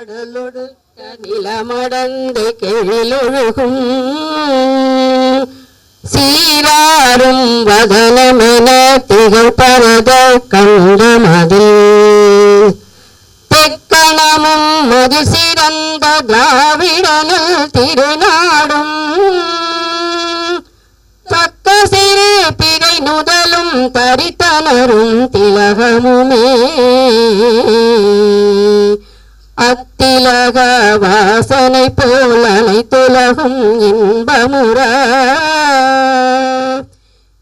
கடலொடு நிலமடந்து கெழிலொழுகும் சீராரும் வதனமென திகழ்பரத கண்டமதில் தெக்கணமும் மது சிறந்த திராவிடனில் திருநாடும் தக்க சிறு பிறை நுதலும் தரித்தனரும் திலகமுமே அத்திலக வாசனை போல் அனைத்துலகும் இன்பமுற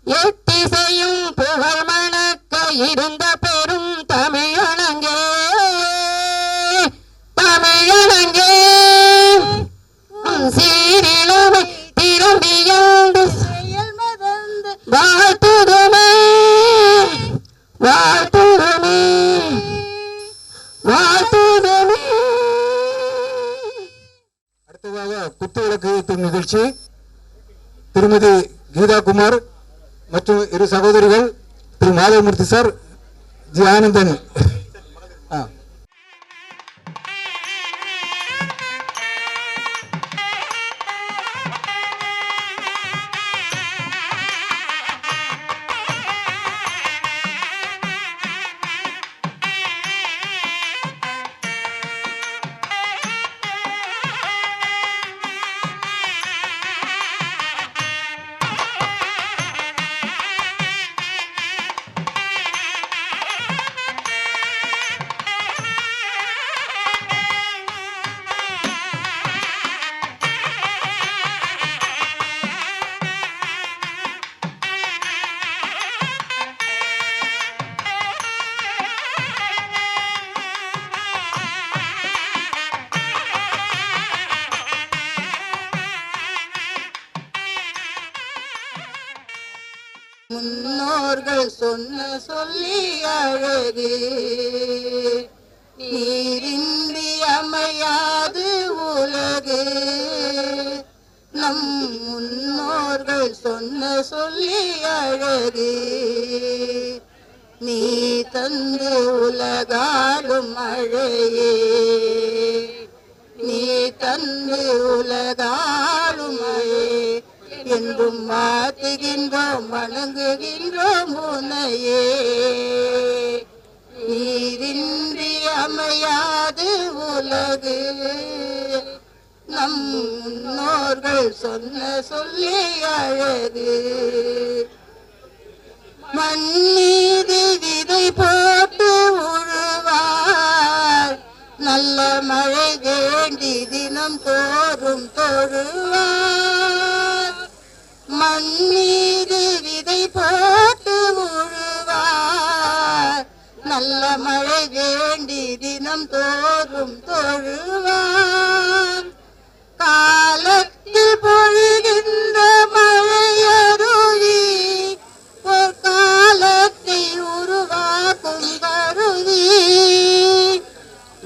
எத்திசையும் புகழ் மணக்க இருந்த பெரும் தமிழனங்கே தமிழனங்கே சீரிழமை திரும்பியந்து வாழ்த்துதுமே வாழ்த்துதுமே வாழ்த்துதுமே. அடுத்ததாக குத்துவிளக்கு ஏற்றும் நிகழ்ச்சி திருமதி கீதா குமார் மற்றும் இரு சகோதரிகள் திரு மாதவமூர்த்தி சார், ஜி ஆனந்தன். முன்னோர்கள் சொன்ன சொல்லி அழகு நீரின்றி அமையாது உலகு. நம் முன்னோர்கள் சொன்ன சொல்லி அழகு நீ தந்து உலகாலும் மழையே நீ தந்து உலகாலும் மழையே என்றும் மாற்றுகின்றோம் வணங்குகின்றோம் உன்னையே. நீரின்றி அமையாது உலகு நம் முன்னோர்கள் சொன்ன சொல்லி அழகு. மண்ணீது விதை போட்டு உழுவார் நல்ல மழை வேண்டி தினம் தோறும் தொழுவார். மண்ணீது விதை போட்டு உழுவார் நல்ல மழை வேண்டி தினம் தோறும் தொழுவார். காலத்தில் பொழிகின்ற மழையருவி ஒரு காலத்தை உருவாக்கும் கருவி.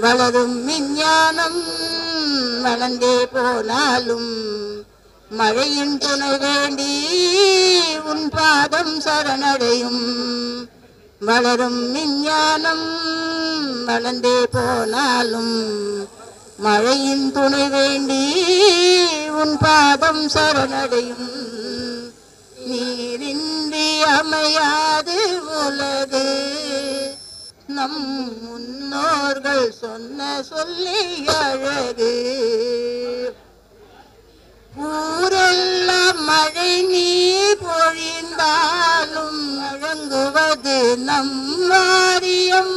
வளரும் விஞ்ஞானம் வளர்ந்தே போனாலும் மழையின் துணை வேண்டி உன் பாதம் சரணடையும். வளரும் விஞ்ஞானம் வளர்ந்தே போனாலும் மழையின் துணை வேண்டி உன் பாதம் சரணடையும். நீரின்றி அமையாது உலகு நம் முன்னோர்கள் சொன்ன சொல்லி அழகு. ஊரெல்லாம் மழை நீர் பொழிந்தாலும் வழங்குவது நம் வாரியம்.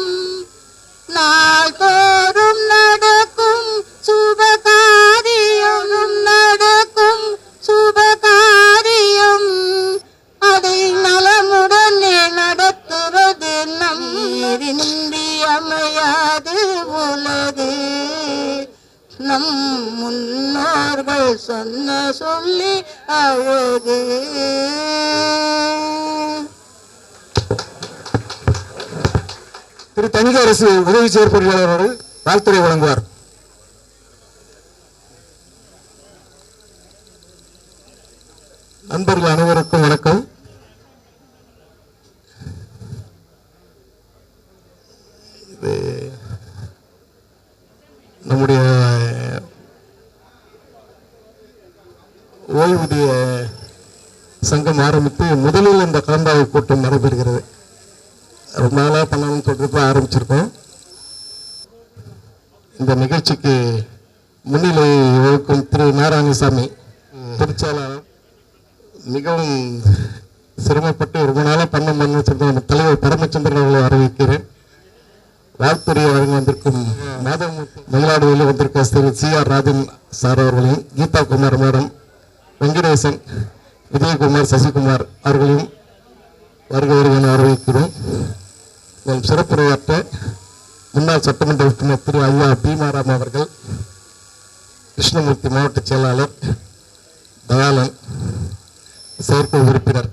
நாள்தோறும் நடக்கும் சுபகாரியம் நடக்கும் சுபகாரியம் அதை நலமுடனே நடத்துவது நம். நீரின்றி அமையாது உலகு நம் முன்னோர்கள் சொன்ன சொல்லி அழகு. திரு தணிகை அரசு உதவி செயற்பொறியாளர் அவர்கள் வாழ்த்துரை வழங்குவார். நண்பர்கள் அனைவருக்கும் வணக்கம். நம்முடைய ஆரம்பித்து முதலில் இந்த கலந்தாய்வு கூட்டம் நடைபெறுகிறது. ரொம்ப நாளாக பண்ணணும்னு சொல்லிட்டு ஆரம்பிச்சிருக்கோம். இந்த நிகழ்ச்சிக்கு முன்னிலை வகுக்கும் திரு நாராயணசாமி பொதுச்செயலாளர் மிகவும் சிரமப்பட்டு ரொம்ப நாளாக பண்ண சொல்லிட்டு தலைவர் பரமச்சந்திரன் அவர்களை அறிவிக்கிறேன். வாழ்த்துறையை வழங்கி வந்திருக்கும் மயிலாடுதுறையில் வந்திருக்க திரு CR ராஜன் சார் அவர்களையும், கீதா குமார் மேடம், வெங்கடேசன், விஜயகுமார், சசிகுமார் அவர்களையும் வருக என வரவேற்கிறோம். சிறப்புரையாற்ற முன்னாள் சட்டமன்ற உறுப்பினர் திரு ஐயா பீமாராம் அவர்கள், கிருஷ்ணமூர்த்தி மாவட்ட செயலாளர் தயாளன், செயற்கை உறுப்பினர்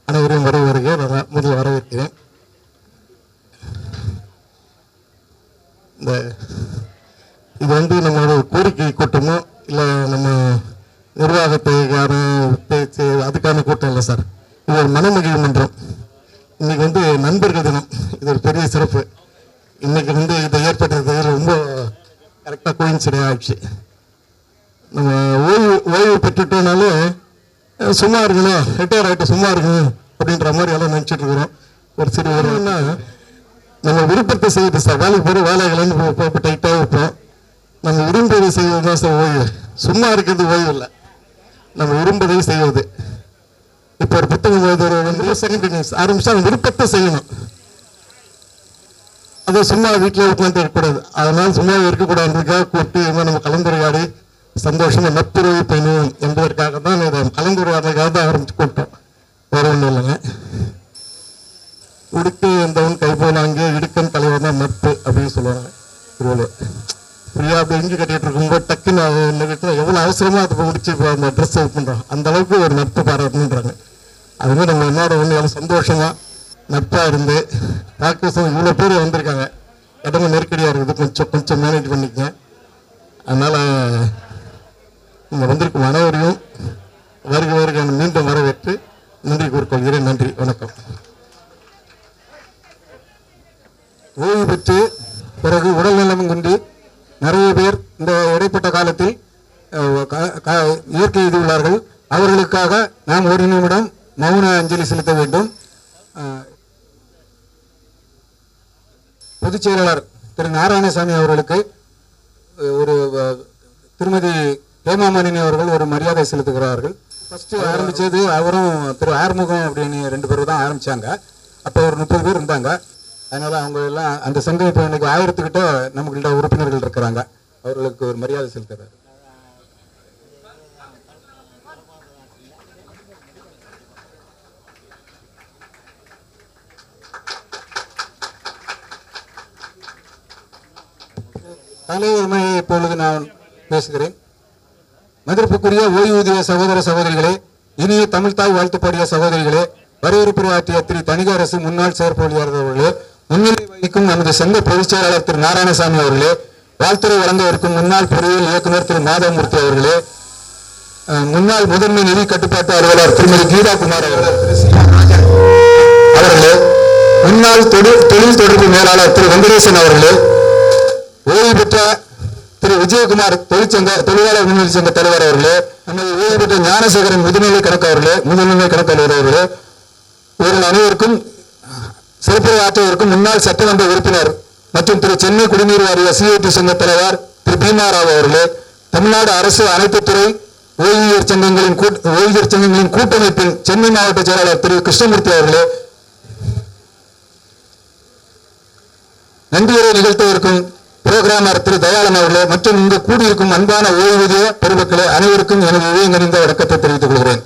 அனைவரையும் வருக முதல் வரவேற்கிறேன். இது நம்மளோட கோரிக்கை கூட்டமோ இல்லை நம்ம நிர்வாகத்துக்கான அதுக்கான கூட்டம் இல்லை சார். இது ஒரு மனமகிழ் மன்றம். இன்னைக்கு நண்பர்கள் தினம். இது ஒரு பெரிய சிறப்பு. இன்னைக்கு இதை ஏற்பட்டது ரொம்ப கரெக்டாக கோயின்சிடன்ட் ஆயிடுச்சு. நம்ம ஓய்வு பெற்றுட்டோம்னாலும் சும்மா இருக்கணும், ரிட்டையர் ஆகிட்டு சும்மா இருக்கணும் அப்படின்ற மாதிரி எல்லாம் நினச்சிட்டு இருக்கிறோம். ஒரு சிறு வரும்னா நம்ம விருப்பத்தை செய்யுது சார். வேலைக்கு போகிற வேலைகளை டைட்டாக வைப்போம். நம்ம விரும்புவதை செய்வது தான் சார் ஓய்வு. சும்மா இருக்கிறது ஓய்வு இல்லை, நம்ம விரும்புவதை செய்வது. இப்போ ஒரு புத்தகம் ஒரு செகண்ட் ஆரம்பிச்சா விருப்பத்தை செய்யணும். அதை சும்மா வீட்டில் உட்காந்து இருக்கக்கூடாது. அதனால சும்மா இருக்கக்கூடாதுக்காக கூட்டி நம்ம கலந்துரையாடி சந்தோஷமா நட்புறவு பெண்ணும் என்பதற்காக தான் இதை கலந்துரையாடுறதுக்காக தான் ஆரம்பிச்சு கூட்டோம். வேற ஒன்றும் இல்லைங்க. உடுக்கு எந்தவன் கைபோலாங்கே இடுக்கன் தலைவர் தான் நட்பு அப்படின்னு சொல்லுவாங்க. ஃப்ரீயா அப்படி இஞ்சி கட்டிட்டு இருக்கும்போது டக்குன்னு எவ்வளோ அவசரமா அதை முடிச்சு அந்த ட்ரெஸ் பண்ணுறோம். அந்த அளவுக்கு ஒரு நட்பு பாராட்டணுன்றாங்க. அதுமாதிரி நம்ம என்னோட எவ்வளோ சந்தோஷமா நட்பா இருந்து டாக்டர்ஸ் இவ்வளோ பேர் வந்திருக்காங்க. இடமே நெருக்கடியாக இருக்குது, கொஞ்சம் மேனேஜ் பண்ணிக்கங்க. அதனால நம்ம வந்திருக்கும் அனைவரையும் வருக மீண்டும் வரவேற்று நன்றி கூறிக்கொள்கிறேன். நன்றி, வணக்கம். ஓய்வு பெற்று பிறகு உடல்நலம் கொண்டு நிறைய பேர் இந்த இடைப்பட்ட காலத்தில் இயற்கை எய்துள்ளார்கள். அவர்களுக்காக நாம் ஒரு நிமிடம் மௌன அஞ்சலி செலுத்த வேண்டும். பொதுச் செயலாளர் திரு நாராயணசாமி அவர்களுக்கு ஒரு திருமதி ஹேமாமாலினி அவர்கள் ஒரு மரியாதை செலுத்துகிறார்கள். ஃபர்ஸ்ட் ஆரம்பிச்சது அவரும் திரு ஆறுமுகம் அப்படின்னு 2 பேர் தான் ஆரம்பிச்சாங்க. அப்போ ஒரு 30 பேர் இருந்தாங்க. அதனால அவங்க எல்லாம் அந்த சங்கம் இப்போ இன்னைக்கு 1000 கிட்ட நம்மகிட்ட உறுப்பினர்கள் இருக்கிறாங்க. அவர்களுக்கு ஒரு மரியாதை செலுத்துறாரு. தலைவருமையை இப்பொழுது நான் பேசுகிறேன். மதிப்புக்குரிய ஓய்வூதிய சகோதர சகோதரிகளே, இனிய தமிழ்தாய் வாழ்த்துப்பாடிய சகோதரிகளே, வரவேற்புரையாற்றிய திரு தணிகாரசு முன்னாள் செயற்பொழியாளர் அவர்களே, முன்னிலை வகிக்கும் நமது சங்க பொதுச் செயலாளர் திரு நாராயணசாமி அவர்களே, வாழ்த்துறை வழங்க இருக்கும் முன்னாள் பொறியியல் இயக்குநர் திரு மாதவமூர்த்தி அவர்களே, முன்னாள் முதன்மை நிதி கட்டுப்பாட்டு அலுவலர் திருமதி கீதா குமார் அவர்களே, முன்னாள் தொழில் தொடர்பு மேலாளர் திரு வெங்கடேசன் அவர்களே, ஓய்வு பெற்ற திரு விஜயகுமார் தொழிலாளர் முன்னணி சங்க தலைவர் அவர்களே, நமது ஓய்வு பெற்ற ஞானசேகரன் முதுநிலை கணக்கு அலுவலர் அவர்களே, இவர்கள் அனைவருக்கும் சிறப்புரை ஆற்றுவதற்கும் முன்னாள் சட்டமன்ற உறுப்பினர் மற்றும் திரு சென்னை குடிநீர் வாரிய CIT சங்க தலைவர் திரு பீமாராவ் அவர்களே, தமிழ்நாடு அரசு அனைத்து துறை ஓய்வூதியர் சங்கங்களின் கூட்டமைப்பின் சென்னை மாவட்ட செயலாளர் திரு கிருஷ்ணமூர்த்தி அவர்களே, நன்றியுரை நிகழ்த்துவதற்கும் புரோகிராமர் திரு தயாளன் அவர்களே மற்றும் இங்கு கூடியிருக்கும் அன்பான ஓய்வூதிய பெருமக்களே, அனைவருக்கும் எனது இதயங்கனிந்த வணக்கத்தை தெரிவித்துக் கொள்கிறேன்.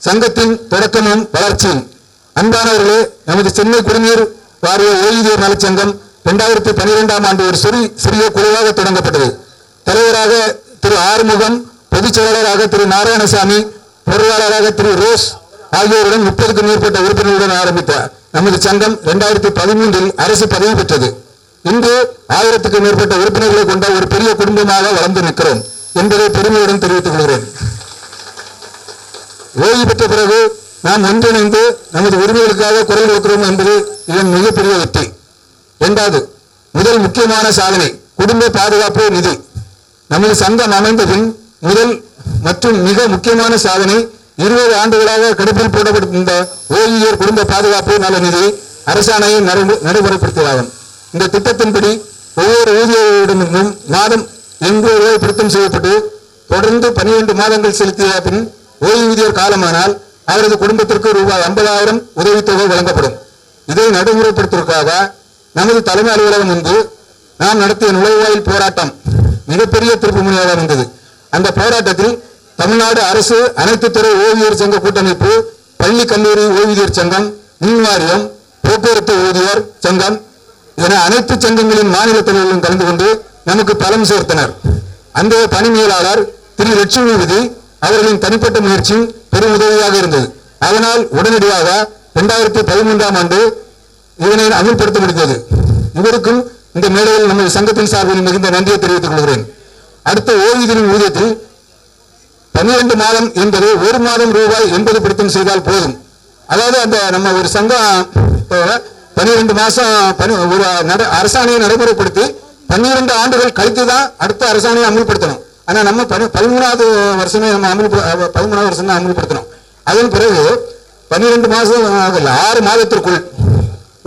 சங்கத்தின் தொடக்கமும் வளர்ச்சியும் அன்பானவர்களே, நமது சென்னை குடிநீர் வாரிய ஓய்வூதியர் நலச்சங்கம் 2012ஆம் ஆண்டு ஒரு சிறிய குழுவாக தொடங்கப்பட்டது. தலைவராக திரு ஆறுமுகம், பொதுச் செயலாளராக திரு நாராயணசாமி, பொருளாளராக திரு ரோஸ் ஆகியோருடன் 30க்கும் மேற்பட்ட உறுப்பினர்களுடன் ஆரம்பித்த நமது சங்கம் 2013இல் அரசு பதவி பெற்றது. இன்று 1000க்கும் மேற்பட்ட உறுப்பினர்களை கொண்ட ஒரு பெரிய குடும்பமாக வளர்ந்து நிற்கிறோம் என்பதை பெருமையுடன் தெரிவித்துக் கொள்கிறேன். ஓய்வு பெற்ற பிறகு நாம் ஒன்றிணைந்து நமது உரிமைகளுக்காக குரல் கொடுக்கிறோம் என்பது இதன் மிகப்பெரிய வெற்றி. 2வது, முதல் முக்கியமான சாதனை குடும்ப பாதுகாப்பு நிதி. நமது சங்கம் அமைந்த பின் முதல் மற்றும் மிக முக்கியமான சாதனை 20 ஆண்டுகளாக கடுப்பில் போடப்படும் இந்த ஓய்வூதியர் குடும்ப பாதுகாப்பு நல நிதி அரசாணையை நடைமுறைப்படுத்தியதாகும். இந்த திட்டத்தின்படி ஒவ்வொரு ஊதியரிடமிருந்தும் மாதம் 80 ரூபாய் பிடித்தம் செய்யப்பட்டு தொடர்ந்து 12 மாதங்கள் செலுத்திய பின் ஓய்வூதியர் காலமானால் அவரது குடும்பத்திற்கு ரூபாய் 50,000 உதவித்தொகை வழங்கப்படும். இதை நடைமுறைப்படுத்துவதற்காக நமது தலைமை அலுவலகம் முன்பு நாம் நடத்திய நுழைவாயில் போராட்டம் மிகப்பெரிய திருப்பு முனையாக இருந்தது. அந்த போராட்டத்தில் தமிழ்நாடு அரசு அனைத்து துறை ஓய்வூதியர் சங்க கூட்டமைப்பு, பள்ளி கல்லூரி ஓய்வூதியர் சங்கம், மின் வாரியம், போக்குவரத்து ஊழியர் சங்கம் என அனைத்து சங்கங்களின் மாநில தலைவர்களும் கலந்து கொண்டு நமக்கு பலம் சேர்த்தனர். அந்த பணி மேலாளர் திரு லட்சுமி விதி அவர்களின் தனிப்பட்ட முயற்சி பெரும் உதவியாக இருந்தது. அதனால் உடனடியாக 2013ஆம் ஆண்டு இதனை அமல்படுத்த முடிந்தது. இவருக்கும் இந்த மேடையில் நமது சங்கத்தின் சார்பில் மிகுந்த நன்றியை தெரிவித்துக் கொள்கிறேன். அடுத்த ஓய்வூதியரின் ஊதியத்தில் 12 மாதம் என்பது 1 மாதம் ரூபாய் 80 பிடித்தம் செய்தால் போதும். அதாவது அந்த நம்ம ஒரு சங்கம் 12 மாசம் ஒரு அரசாணையை நடைமுறைப்படுத்தி 12 ஆண்டுகள் கழித்து தான் அடுத்த அரசாணையை அமல்படுத்தணும். ஆனா நம்ம 13வது வருஷமே நம்ம 13வது வருஷம் தான் அமல்படுத்தணும். அதன் பிறகு 12 மாசம் 6 மாதத்திற்குள்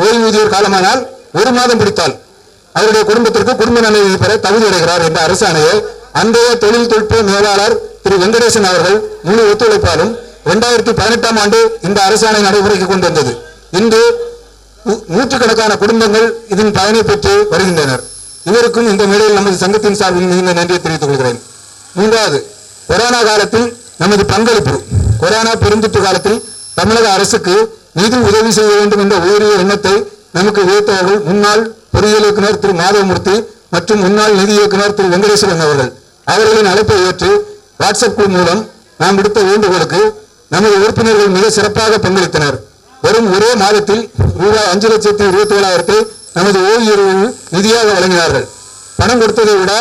ஓய்வூதியர் காலமானால் 1 மாதம் பிடித்தால் அவருடைய குடும்பத்திற்கு குடும்ப நல நிதி பெற தகுதி அடைகிறார் என்ற அரசாணையை அன்றைய தொழில்நுட்ப மேலாளர் திரு வெங்கடேசன் அவர்கள் முழு ஒத்துழைப்பாலும் 2018ஆம் ஆண்டு இந்த அரசாணை நடைமுறைக்கு கொண்டு வந்தது. இன்று நூற்றுக்கணக்கான குடும்பங்கள் இதன் பயனை பெற்று வருகின்றனர். இவருக்கும் இந்த மேடையில் நமது சங்கத்தின் சார்பில் மிகுந்த நன்றியை தெரிவித்துக் கொள்கிறேன். 3வது, கொரோனா காலத்தில் நமது பங்களிப்பு. கொரோனா பெருந்தொற்று காலத்தில் தமிழக அரசுக்கு நிதி உதவி செய்ய வேண்டும் என்ற உயரிய எண்ணத்தை நமக்கு விதைத்தவர்கள் முன்னாள் பொறியியல் இயக்குனர் திரு மாதவமூர்த்தி மற்றும் முன்னாள் நிதி இயக்குனர் திரு வெங்கடேஸ்வரன் அவர்கள். அவர்களின் அழைப்பை ஏற்று வாட்ஸ்அப் குழு மூலம் நாம் விடுத்த வேண்டுகோளுக்கு நமது உறுப்பினர்கள் மிக சிறப்பாக பங்களித்தனர். வெறும் ஒரே மாதத்தில் ரூபாய் 5,27,000 நமது ஓய்வூதியர்கள் நிதியாக வழங்கினார்கள். பணம் கொடுத்ததை விட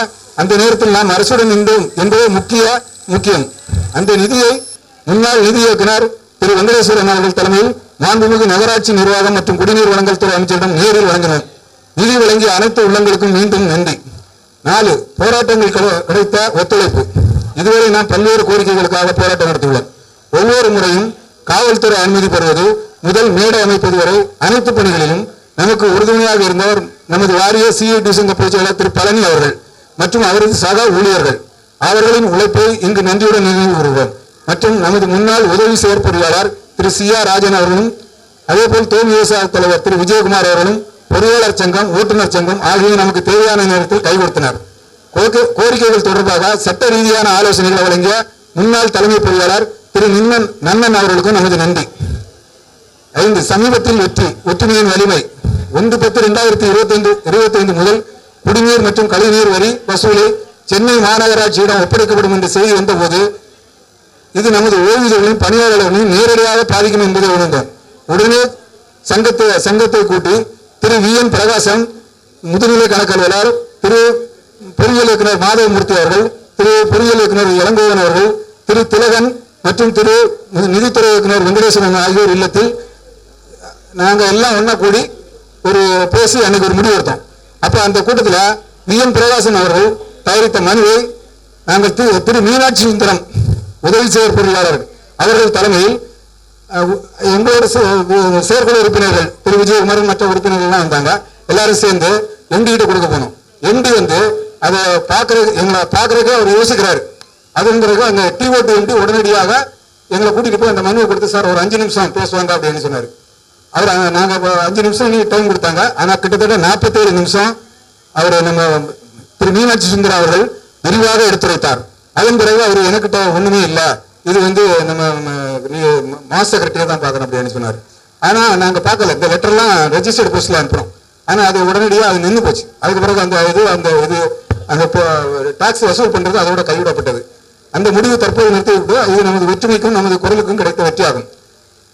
அந்த நேரத்தில் நாம் அரசுடன் இருந்தோம் என்பது முக்கியம். அந்த நிதியை முன்னாள் நிதி இயக்குனர் திரு வெங்கடேஸ்வரன் அவர்கள் தலைமையில் மாண்புமிகு நகராட்சி நிர்வாகம் மற்றும் குடிநீர் வழங்கல் துறை அமைச்சரிடம் நேரில் வழங்கினர். நிதி வழங்கிய அனைத்து உள்ளங்களுக்கும் மீண்டும் நன்றி. 4, போராட்டங்கள் கிடைத்த ஒத்துழைப்பு. இதுவரை நாம் பல்வேறு கோரிக்கைகளுக்காக போராட்டம் நடத்தியுள்ளோம். ஒவ்வொரு முறையும் காவல்துறை அனுமதி பெறுவது முதல் மேடை அமைப்பது வரை அனைத்து பணிகளிலும் நமக்கு உறுதுணையாக இருந்தவர் நமது வாரிய சிஐடி சங்க பொதுச்செயலாளர் திரு பழனி அவர்கள் மற்றும் அவரது சக ஊழியர்கள். அவர்களின் உழைப்பை இங்கு நன்றியுடன் நினைவு கூறுவோம். மற்றும் நமது முன்னாள் உதவி செயற்பொறியாளர் திரு சி.ஆர். ராஜன் அவர்களும், அதேபோல் தோல் விவசாய தலைவர் திரு விஜயகுமார் அவர்களும், பொறியாளர் சங்கம், ஓட்டுநர் சங்கம் ஆகிய நமக்கு தேவையான நேரத்தில் கை கொடுத்தனர். கோரிக்கைகள் தொடர்பாக சட்ட ரீதியான ஆலோசனைகளை வழங்கிய முன்னாள் தலைமை பொறியாளர் திரு நன்னன் அவர்களுக்கும் நமது நன்றி. 5, சமீபத்தில் ஒற்றுமையின் வலிமை. 1/10/2025 முதல் குடிநீர் மற்றும் கழிவுநீர் வரி வசூலை சென்னை மாநகராட்சியிடம் ஒப்படைக்கப்படும் என்ற செய்தி வந்தபோது இது நமது ஓய்வூதியர்களின் பணியாளர்களையும் நேரடியாக பாதிக்கும் என்பதை உணர்ந்தோம். உடனே சங்கத்தை கூட்டி திரு வி.என். பிரகாசம், முதுநிலை கணக்கலுவலர், திரு பொறியியல் இயக்குனர் மாதவமூர்த்தி அவர்கள், திரு பொறியியல் இயக்குனர் இளங்கோவன் அவர்கள், திரு திலகன் மற்றும் திரு நிதித்துறை இயக்குனர் வெங்கடேஸ்வரன் ஆகியோர் இல்லத்தில் நாங்கள் எல்லாம் ஒன்னா கூடி ஒரு பேசி அன்னைக்கு ஒரு முடிவு எடுத்தோம். அப்போ அந்த கூட்டத்தில் வி.என். பிரகாசன் அவர்கள் தயாரித்த மனுவை நாங்கள் திரு மீனாட்சி சுந்தரம் உதவி செயற்பொறியாளர் அவர்கள் தலைமையில் எங்களோட செயற்குழு உறுப்பினர்கள் திரு விஜயகுமார் மற்ற உறுப்பினர்கள்லாம் வந்தாங்க. எல்லாரும் சேர்ந்து எம்டி கிட்ட கொடுக்க போனோம். எம்டி வந்து அதை எங்களை பார்க்கறதுக்கே அவர் யோசிக்கிறாரு. அதன் பிறகு அந்த டிஓடி எம்டி உடனடியாக எங்களை கூட்டிட்டு போய் அந்த மனுவை கொடுத்து, சார் ஒரு 5 நிமிஷம் பேசுவாங்க அப்படின்னு சொன்னார். அவர் நாங்கள் 5 நிமிஷம் டைம் கொடுத்தாங்க. ஆனால் கிட்டத்தட்ட 47 நிமிஷம் அவர் நம்ம திரு மீனாட்சி சுந்தரம் அவர்கள் விரிவாக எடுத்துரைத்தார். அதன் பிறகு அவர் எனக்கிட்ட ஒண்ணுமே இல்லை, இது வந்து நம்ம மாஸ் செக்ரட்டரியை தான் பார்க்கணும் அப்படின்னு சொன்னார். ஆனால் நாங்கள் பார்க்கல, இந்த லெட்டர்லாம் ரெஜிஸ்டர்ட் போஸ்ட்ல அனுப்புறோம். ஆனால் அது உடனடியாக அது நின்று போச்சு. அதுக்கு பிறகு அந்த டாக்ஸ் வசூல் பண்றது அதோட கைவிடப்பட்டது. அந்த முடிவு தற்போது நிறுத்திவிட்டு இது நமது ஒற்றுமைக்கும் நமது குரலுக்கும் கிடைத்த வெற்றியாகும்.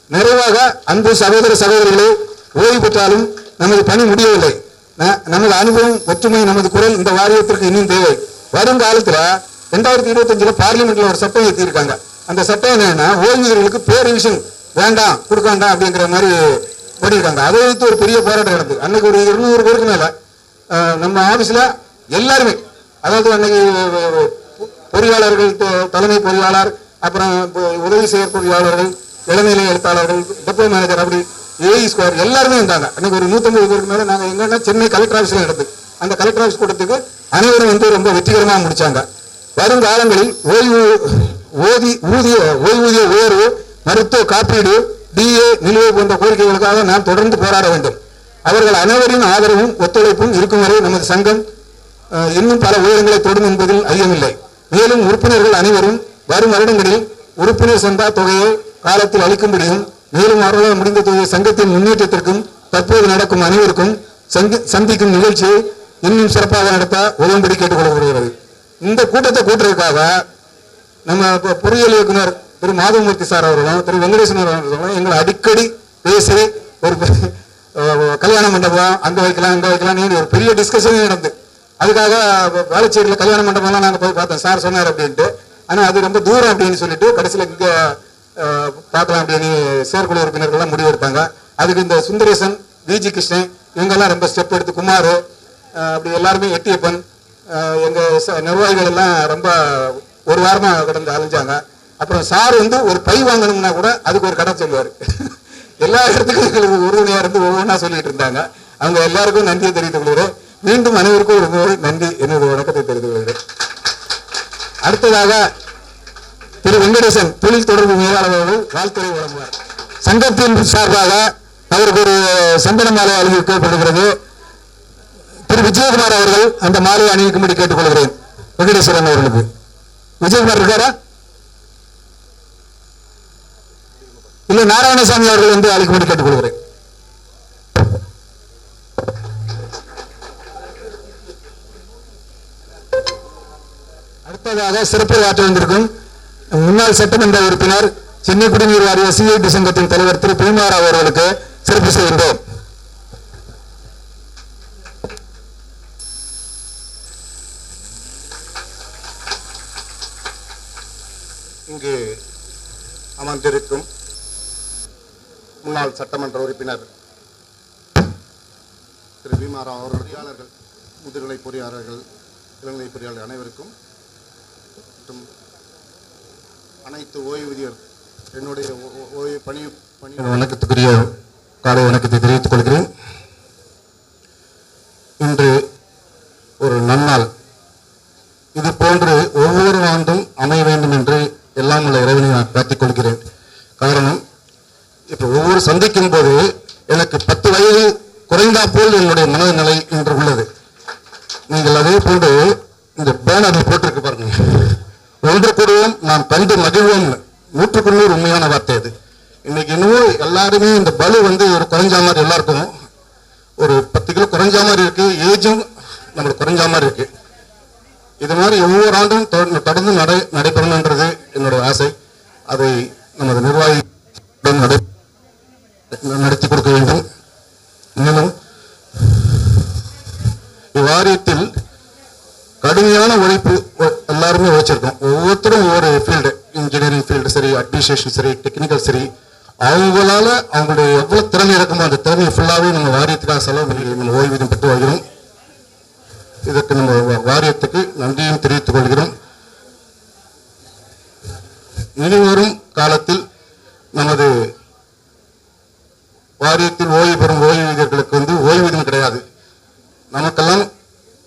நிறைவாக அன்பு சகோதர சகோதரிகளே, ஓய்வு பெற்றாலும் நமது பணி முடியவில்லை. நமது அனுபவம், ஒற்றுமை, நமது குரல் இந்த வாரியத்திற்கு இன்னும் தேவை. வருங்காலத்துல 2025 பார்லிமெண்ட்ல ஒரு சட்டம் ஏற்றிருக்காங்க. அந்த சட்டம் என்னன்னா, ஓய்வூதியர்களுக்கு பேரிவிஷன் வேண்டாம், கொடுக்க வேண்டாம் அப்படிங்கிற மாதிரி போட்டிருக்காங்க. அதை வைத்து ஒரு பெரிய போராட்டம் நடந்தது. அன்னைக்கு ஒரு 200 பேருக்கு மேல நம்ம ஆபீஸ்ல எல்லாருமே, அதாவது அன்னைக்கு பொறியாளர்கள், தலைமை பொறியாளர், அப்புறம் உதவி செயற்பொறியாளர்கள், இளநிலை எழுத்தாளர்கள், டெப்போ மேனேஜர், அப்படி ஏஇ ஸ்கொயர் எல்லாருமே இருந்தாங்க. அன்னைக்கு ஒரு 150 பேருக்கு மேலே நாங்கள் எங்கன்னா சென்னை கலெக்டர் ஆஃபீஸில் நடந்து அந்த கலெக்டர் ஆஃபீஸ் கூட்டத்துக்கு அனைவரும் வந்து ரொம்ப வெற்றிகரமாக முடிச்சாங்க. வருங்காலங்களில் ஓய்வூதிய உயர்வு, மருத்துவ காப்பீடு, டிஏ நிலுவை போன்ற கோரிக்கைகளுக்காக நாம் தொடர்ந்து போராட வேண்டும். அவர்கள் அனைவரின் ஆதரவும் ஒத்துழைப்பும் இருக்கும் வரை நமது சங்கம் இன்னும் பல உயரங்களை தொடும் என்பதில் ஐயமில்லை. மேலும் உறுப்பினர்கள் அனைவரும் வரும் வருடங்களில் உறுப்பினர் சந்தா தொகையை காலத்தில் அளிக்கும்படியும், மேலும் அவர்களால் முடிந்த தொகையை சங்கத்தின் முன்னேற்றத்திற்கும் தற்போது நடக்கும் அனைவருக்கும் சந்திக்கும் நிகழ்ச்சியை இன்னும் சிறப்பாக நடத்த உதவும்படி கேட்டுக்கொள்ளப்படுகிறது. இந்த கூட்டத்தை கூட்டுறதுக்காக நம்ம பொறியியல் இயக்குனர் திரு மாதவமூர்த்தி சார் அவர்களும் திரு வெங்கடேசன் அவர்களும் எங்களை அடிக்கடி பேசி ஒரு கல்யாண மண்டபம் அங்கே வைக்கலாம் இங்கே வைக்கலாம் ஒரு பெரிய டிஸ்கஷனே நடந்து, அதுக்காக வேளச்சேரியில் கல்யாண மண்டபம்லாம் நாங்கள் போய் பார்த்தோம், சார் சொன்னார் அப்படின்ட்டு. ஆனால் அது ரொம்ப தூரம் அப்படின்னு சொல்லிட்டு கடைசியில் இங்கே பார்க்கலாம் அப்படின்னு செயற்குழு உறுப்பினர்கள்லாம் முடிவெடுத்தாங்க. அதுக்கு இந்த சுந்தரேசன், விஜி கிருஷ்ணன் இவங்கெல்லாம் ரொம்ப ஸ்டெப் எடுத்து, குமார் அப்படி எல்லாருமே, எட்டியப்பன், எங்கள் நிர்வாகிகள் எல்லாம் ரொம்ப ஒரு வாரமாக கடந்து அலைஞ்சாங்க. அப்புறம் சார் வந்து ஒரு பை வாங்கணும்னா கூட அதுக்கு ஒரு கடை சொல்லுவார். எல்லா இடத்துக்கும் எங்களுக்கு உறுதுணையாக இருந்து ஒவ்வொன்றா சொல்லிட்டு இருந்தாங்க. அவங்க எல்லாருக்கும் நன்றியை தெரிவித்துக் கொள்கிறேன். மீண்டும் அனைவருக்கும் ஒரு முறை நன்றி, என்னுடைய வணக்கத்தை தெரிவித்துக் கொள்கிறேன். அடுத்ததாக திரு வெங்கடேசன் தொழில் தொடர்பு மேலாளர் அவர்கள் வாழ்த்துறை வழங்குவார். சங்கத்தின் சார்பாக அவருக்கு ஒரு சந்தன மாலை அணிவிக்கப்படுகிறது. திரு விஜயகுமார் அவர்கள் அந்த மாலையை அணிவிக்கும்படி கேட்டுக்கொள்கிறேன். வெங்கடேஸ்வரன் அவர்களுக்கு. விஜயகுமார் இருக்காரா? இல்ல நாராயணசாமி அவர்கள் வந்து அழைக்கும்படி கேட்டுக்கொள்கிறேன். அடுத்ததாக சிறப்பு ஆற்ற வந்திருக்கும் முன்னாள் சட்டமன்ற உறுப்பினர், சென்னை குடிநீர் வாரிய சிஐடி சங்கத்தின் தலைவர் திரு பீமாரா அவர்களுக்கு சிறப்பு செய்கின்றோம். இங்கு அமர்ந்திருக்கும் முன்னாள் சட்டமன்ற உறுப்பினர் திரு பீமாரா அவர்கள், பொறியாளர்கள், முதுகலை பொறியாளர்கள், இளநிலை பொறியாளர்கள் அனைவருக்கும் மற்றும் அனைத்து ஓய்வூதியர் என்னுடைய பணி வணக்கத்துக்குரிய காலை வணக்கத்தை தெரிவித்துக் கொள்கிறேன். இன்று ஒரு நன்னாள். இது போன்று ஒவ்வொரு ஆண்டும் அமைய வேண்டும் என்று எல்லாம் உள்ள இறைவனை நான் பிரார்த்திக் கொள்கிறேன். காரணம், இப்போ ஒவ்வொரு சந்திக்கும் போது எனக்கு 10 வயது குறைந்தா போல் என்னுடைய மனநிலை இன்று உள்ளது. நீங்கள் அதே போன்று இந்த பேனரில் போட்டிருக்கு பாருங்க, ஒன்று கூடுவோம் நாம் கண்டு மகிழ்வோம். 100% உண்மையான வார்த்தை அது. இன்னைக்கு இன்னும் எல்லாருமே இந்த பலு வந்து ஒரு குறைஞ்ச மாதிரி, எல்லாருக்கும் ஒரு 10 கிலோ குறைஞ்ச மாதிரி இருக்கு, ஏஜும் நம்மளுக்கு குறைஞ்ச மாதிரி இருக்கு. இது மாதிரி ஒவ்வொரு ஆண்டும் தொடர்ந்து நடைபெறணுன்றது என்னுடைய ஆசை. அதை நமது நிர்வாகிகளுடன் நடத்தி கொடுக்க வேண்டும். மேலும் இவ்வாரியத்தில் கடுமையான உழைப்பு எல்லாருமே உழைச்சிருக்கோம். ஒவ்வொருத்தரும் ஒவ்வொரு ஃபீல்டு, இன்ஜினியரிங் ஃபீல்டு சரி, அட்மினிஸ்ட்ரேஷன் சரி, டெக்னிக்கல் சரி, அவங்களால அவங்களுடைய எவ்வளவு திறமை இருக்குமோ அந்த திறமையை ஃபுல்லாகவே நம்ம வாரியத்துக்காக செலவு பண்ணி நம்ம ஓய்வூதியம் பெற்று வருகிறோம். இதற்கு நம்ம வாரியத்துக்கு நன்றியும் தெரிவித்துக் கொள்கிறோம். இனிவரும் காலத்தில் நமது வாரியத்தில் ஓய்வு பெறும் ஓய்வூதியர்களுக்கு வந்து ஓய்வூதியம் கிடையாது. நமக்கெல்லாம்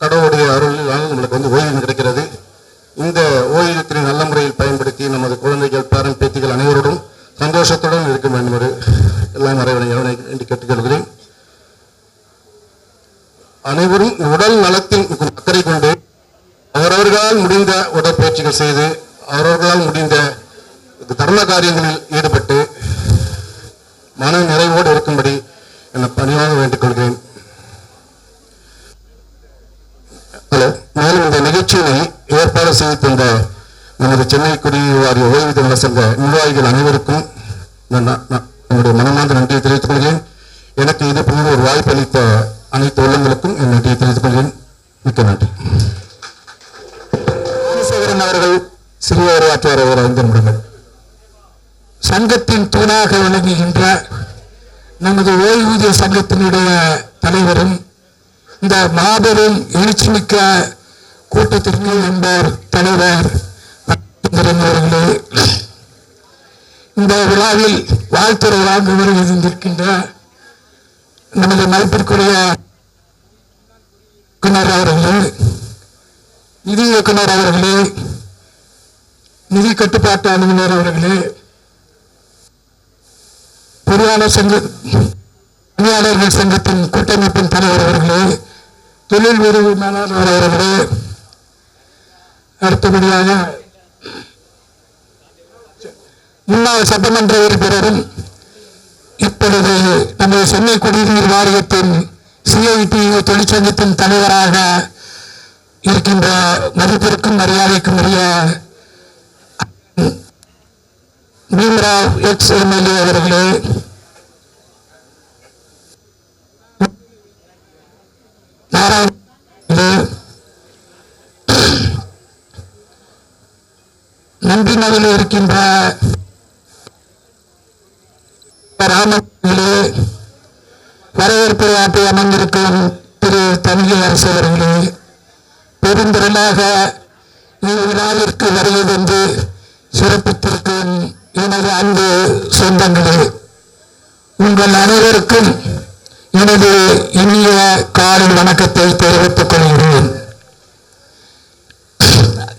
கடவுளுடைய அருளால் நம்மளுக்கு வந்து ஓய்வூதியம் கிடைக்கிறது. இந்த ஓய்வூதியத்தினை நல்ல முறையில் பயன்படுத்தி நமது குழந்தைகள், பேரன், பேத்திகள் அனைவரோடும் சந்தோஷத்துடன் இருக்க வேண்டும் என்று எல்லாம் இறைவனை வேண்டி கேட்டுக்கொள்கிறேன். அனைவரும் உடல் நலத்தில் அக்கறை கொண்டு அவரவர்களால் முடிந்த உடற்பயிற்சிகள் செய்து அவரவர்களால் முடிந்த தர்ம காரியங்களில் ஈடுபட்டு மன நிறைவோடு இருக்கும்படி என்னை பணிவாக வேண்டிக் கொள்கிறேன். மேலும் இந்த நிகழ்ச்சியினை ஏற்பாடு செய்து தந்த நமது சென்னை குடிநீர் வாரிய ஓய்வூதிய நல சங்க நிர்வாகிகள் அனைவருக்கும் என்னுடைய மனமார்ந்த நன்றியை தெரிவித்துக் கொள்கிறேன். எனக்கு இது போன்ற ஒரு வாய்ப்பு அளித்த அனைத்து உள்ளங்களுக்கும் என் நன்றியை தெரிவித்துக் கொள்கிறேன். மிக்க நன்றி. ராஜசேகரன் அவர்கள் சிறிய உரையாற்றுவார். ஒரு 5 நிமிடங்கள். சங்கத்தின் தூணாக விளங்குகின்ற நமது ஓய்வூதிய சங்கத்தினுடைய தலைவரும் இந்த மாபெரும் எழுச்சிமிக்க கூட்டத்திற்கு என்பவர் தலைவர் அவர்களே, இந்த விழாவில் வாழ்த்துறை வாங்க வருகின்ற நமது மதிப்பிற்குரிய இயக்குனர் அவர்களே, நிதி இயக்குனர் அவர்களே, நிதி கட்டுப்பாட்டு அலுவலர் அவர்களே, பணியாளர்கள் சங்கத்தின் கூட்டமைப்பின் தலைவர் அவர்களே, தொழில் உறவு மேலாளர் அவர்களே, அடுத்தபடியாக முன்னாள் சட்டமன்ற உறுப்பினரும் இப்பொழுது நமது சென்னை குடிநீர் வாரியத்தின் சிஐடி தொழிற்சங்கத்தின் தலைவராக இருக்கின்ற மதிப்பிற்கும் மரியாதைக்கும் உரிய பீம்ராவ் எக்ஸ் எம்எல்ஏ அவர்களே, நன்றி நகரில் இருக்கின்ற ராமர்களே, வரவேற்பு ஆற்றி அமர்ந்திருக்கும் திரு தங்கி அரசு அவர்களே, பெருந்திரளாக இவ்விழாவிற்கு வருகை வந்து சிறப்பித்திருக்கும் எனது அன்பு சொந்தங்களே, உங்கள் அனைவருக்கும் எனது இனிய காலை வணக்கத்தை தெரிவித்துக் கொள்கிறேன்.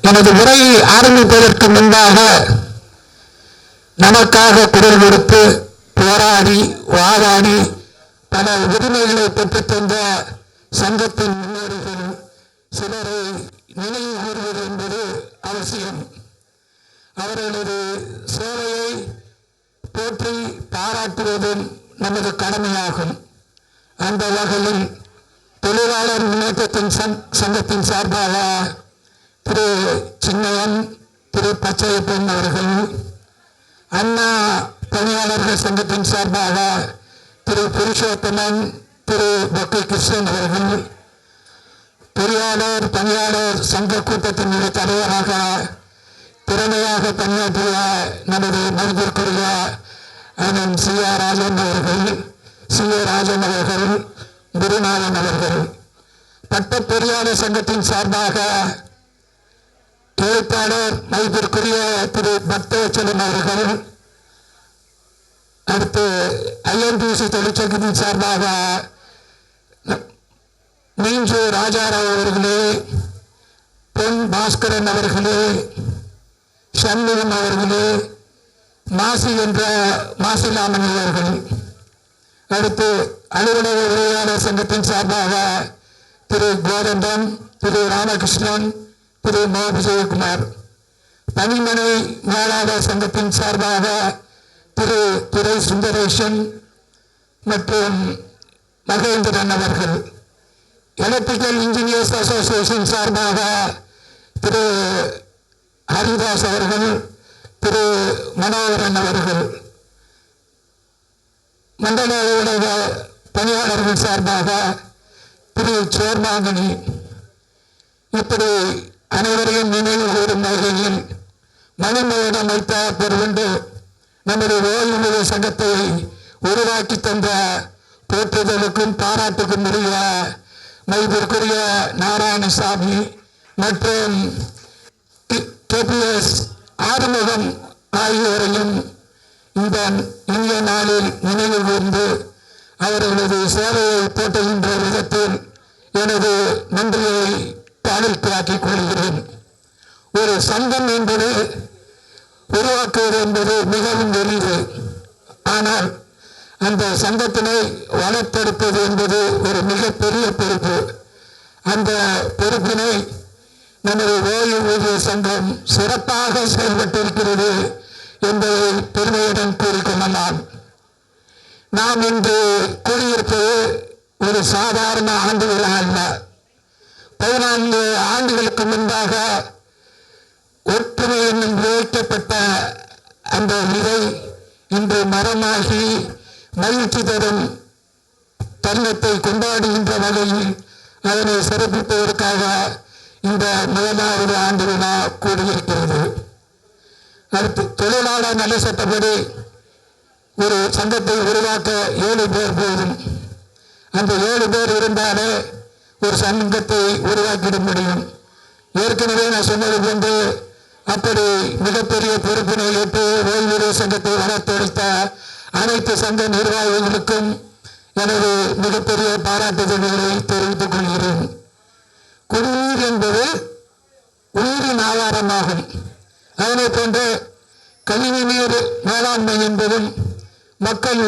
எனது உரையை ஆரம்பிப்பதற்கு முன்பாக நமக்காக குரல் கொடுத்து போராடி வாதாடி பல உரிமைகளை பெற்றுத் தந்த சங்கத்தின் முன்னோடிகள் சிலரை நினைவு கூறுவது என்பது அவசியம். அவர்களது சேவையை போற்றி பாராட்டுவதும் நமது கடமையாகும். அந்த வகையில் தொழிலாளர் முன்னேற்றத்தின் சங்கத்தின் சார்பாக திரு சின்னையன், திரு பச்சையப்பன் அவர்கள், அண்ணா பணியாளர்கள் சங்கத்தின் சார்பாக திரு புருஷோத்தமன், திரு பக்கை கிருஷ்ணன் அவர்கள், பொறியாளர் பணியாளர் சங்க கூட்டத்தினுடைய தலைவராக திறமையாக பணியாற்றிய நமது மதிப்பிற்குரிய அண்ணன் சி ஆர் ராஜன் அவர்கள், குருநாதன் அவர்கள், பட்ட பொறியாளர் சங்கத்தின் சார்பாக எழுத்தாளர் மதிப்பிற்குரிய திரு பக்தவச்சலன் அவர்கள், அடுத்து ஐஎன்டிசி தொழிற்சங்கத்தின் சார்பாக மீஞ்சு ராஜாராவ் அவர்களே, பொன் பாஸ்கரன் அவர்களே, சண்முகம் அவர்களே, மாசி என்ற மாசிலாமணி அவர்கள், அடுத்து அலுவலக உரையாளர் சங்கத்தின் சார்பாக திரு கோதண்டம், திரு ராமகிருஷ்ணன், திரு மோ விஜயகுமார், பணிமனை மேலாளர் சங்கத்தின் சார்பாக திரு துரை சுந்தரேசன் மற்றும் மகேந்திரன் அவர்கள், எலக்ட்ரிக்கல் இன்ஜினியர்ஸ் அசோசியேஷன் சார்பாக திரு ஹரிதாஸ் அவர்கள், திரு மனோகரன் அவர்கள், மண்டல அலுவலக பணியாளர்கள் சார்பாக திரு சேர்மாங்கனி, இப்படி அனைவரையும் நினைவு கூறும் வகையில் மணிமேடம் வைத்த பெருவென்று நமது ஓய்வூதிய சங்கத்தை உருவாக்கி தந்த போற்றுதலுக்கும் பாராட்டுக்கும் உரிய மதிப்பிற்குரிய நாராயணசாமி மற்றும் KPS ஆறுமுகம் ஆகியோரையும் இந்த இந்திய நாளில் நினைவு கூர்ந்து அவர்களது சேவையை போட்டுகின்ற விதத்தில் எனது நன்றியை பாலித்தாக்கிக் கொள்கிறேன். ஒரு சங்கம் என்பது உருவாக்குவது என்பது மிகவும் எளிது. ஆனால் அந்த சங்கத்தினை வளர்த்தெடுப்பது என்பது ஒரு மிகப்பெரிய பொறுப்பு. அந்த பொறுப்பினை நமது ஓய்வூதிய சங்கம் சிறப்பாக செயல்பட்டிருக்கிறது என்பதை பெருமையுடன் கூறிக்கொள்ளலாம். நாம் இன்று கூடியிருப்பது ஒரு சாதாரண ஆண்டு விழா அல்ல. 14 ஆண்டுகளுக்கு முன்பாக ஒற்றுமை என்னும் விதைக்கப்பட்ட அந்த விதை இன்று மரமாகி மகிழ்ச்சி தரும் தருணத்தை கொண்டாடுகின்ற வகையில் அதனை சிறப்பிப்பதற்காக இந்த 7வது ஆண்டு விழா கூடியிருக்கிறது. அடுத்து தொழிலாளர் நல சட்டப்படி ஒரு சங்கத்தை உருவாக்க 7 பேர் போதும். அந்த 7 பேர் இருந்தாலே ஒரு சங்கத்தை உருவாக்கிட முடியும். ஏற்கனவே நான் சொன்னது போன்று அப்படி மிகப்பெரிய பொறுப்பினை ஏற்று ஓய்வூதிய சங்கத்தை வளர்த்தெடுத்த அனைத்து சங்க நிர்வாகிகளுக்கும் எனது மிகப்பெரிய பாராட்டுதல்களை தெரிவித்துக் கொள்கிறேன். குடிநீர் என்பது உயிரின் ஆதாரமாகும். அதனை போன்ற கழிவு நீர் மேலாண்மை என்பதும் மக்கள்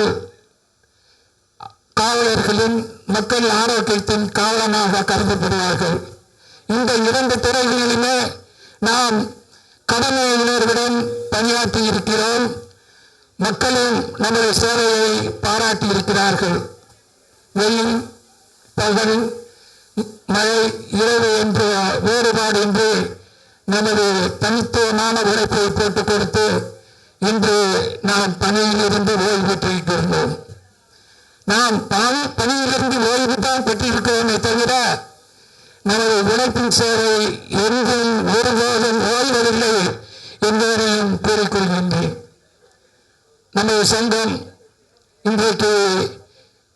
காவலர்களின் மக்கள் ஆரோக்கியத்தின் காவலமாக கருதப்படுவார்கள். இந்த இரண்டு துறைகளிலுமே நாம் கடமை உணர்வுடன் பணியாற்றி இருக்கிறோம். மக்களும் நமது சேவையை பாராட்டி இருக்கிறார்கள். வெயில், பகல், மழை, இரவு என்ற வேறுபாடு என்று நமது தனித்துவமான உழைப்பை போட்டுக் கொடுத்து இன்று நாம் பணியில் இருந்து ஓய்வு பெற்றிருக்கிறோம். நாம் பணியிலிருந்து ஓய்வு தான் பெற்றிருக்கிறோமே தவிர நமது உழைப்பின் சேவை எங்கும் ஒருபோதும் ஓய்வதில்லை என்பதனையும் கூறிக்கொள்கின்றேன். நமது சங்கம் இன்றைக்கு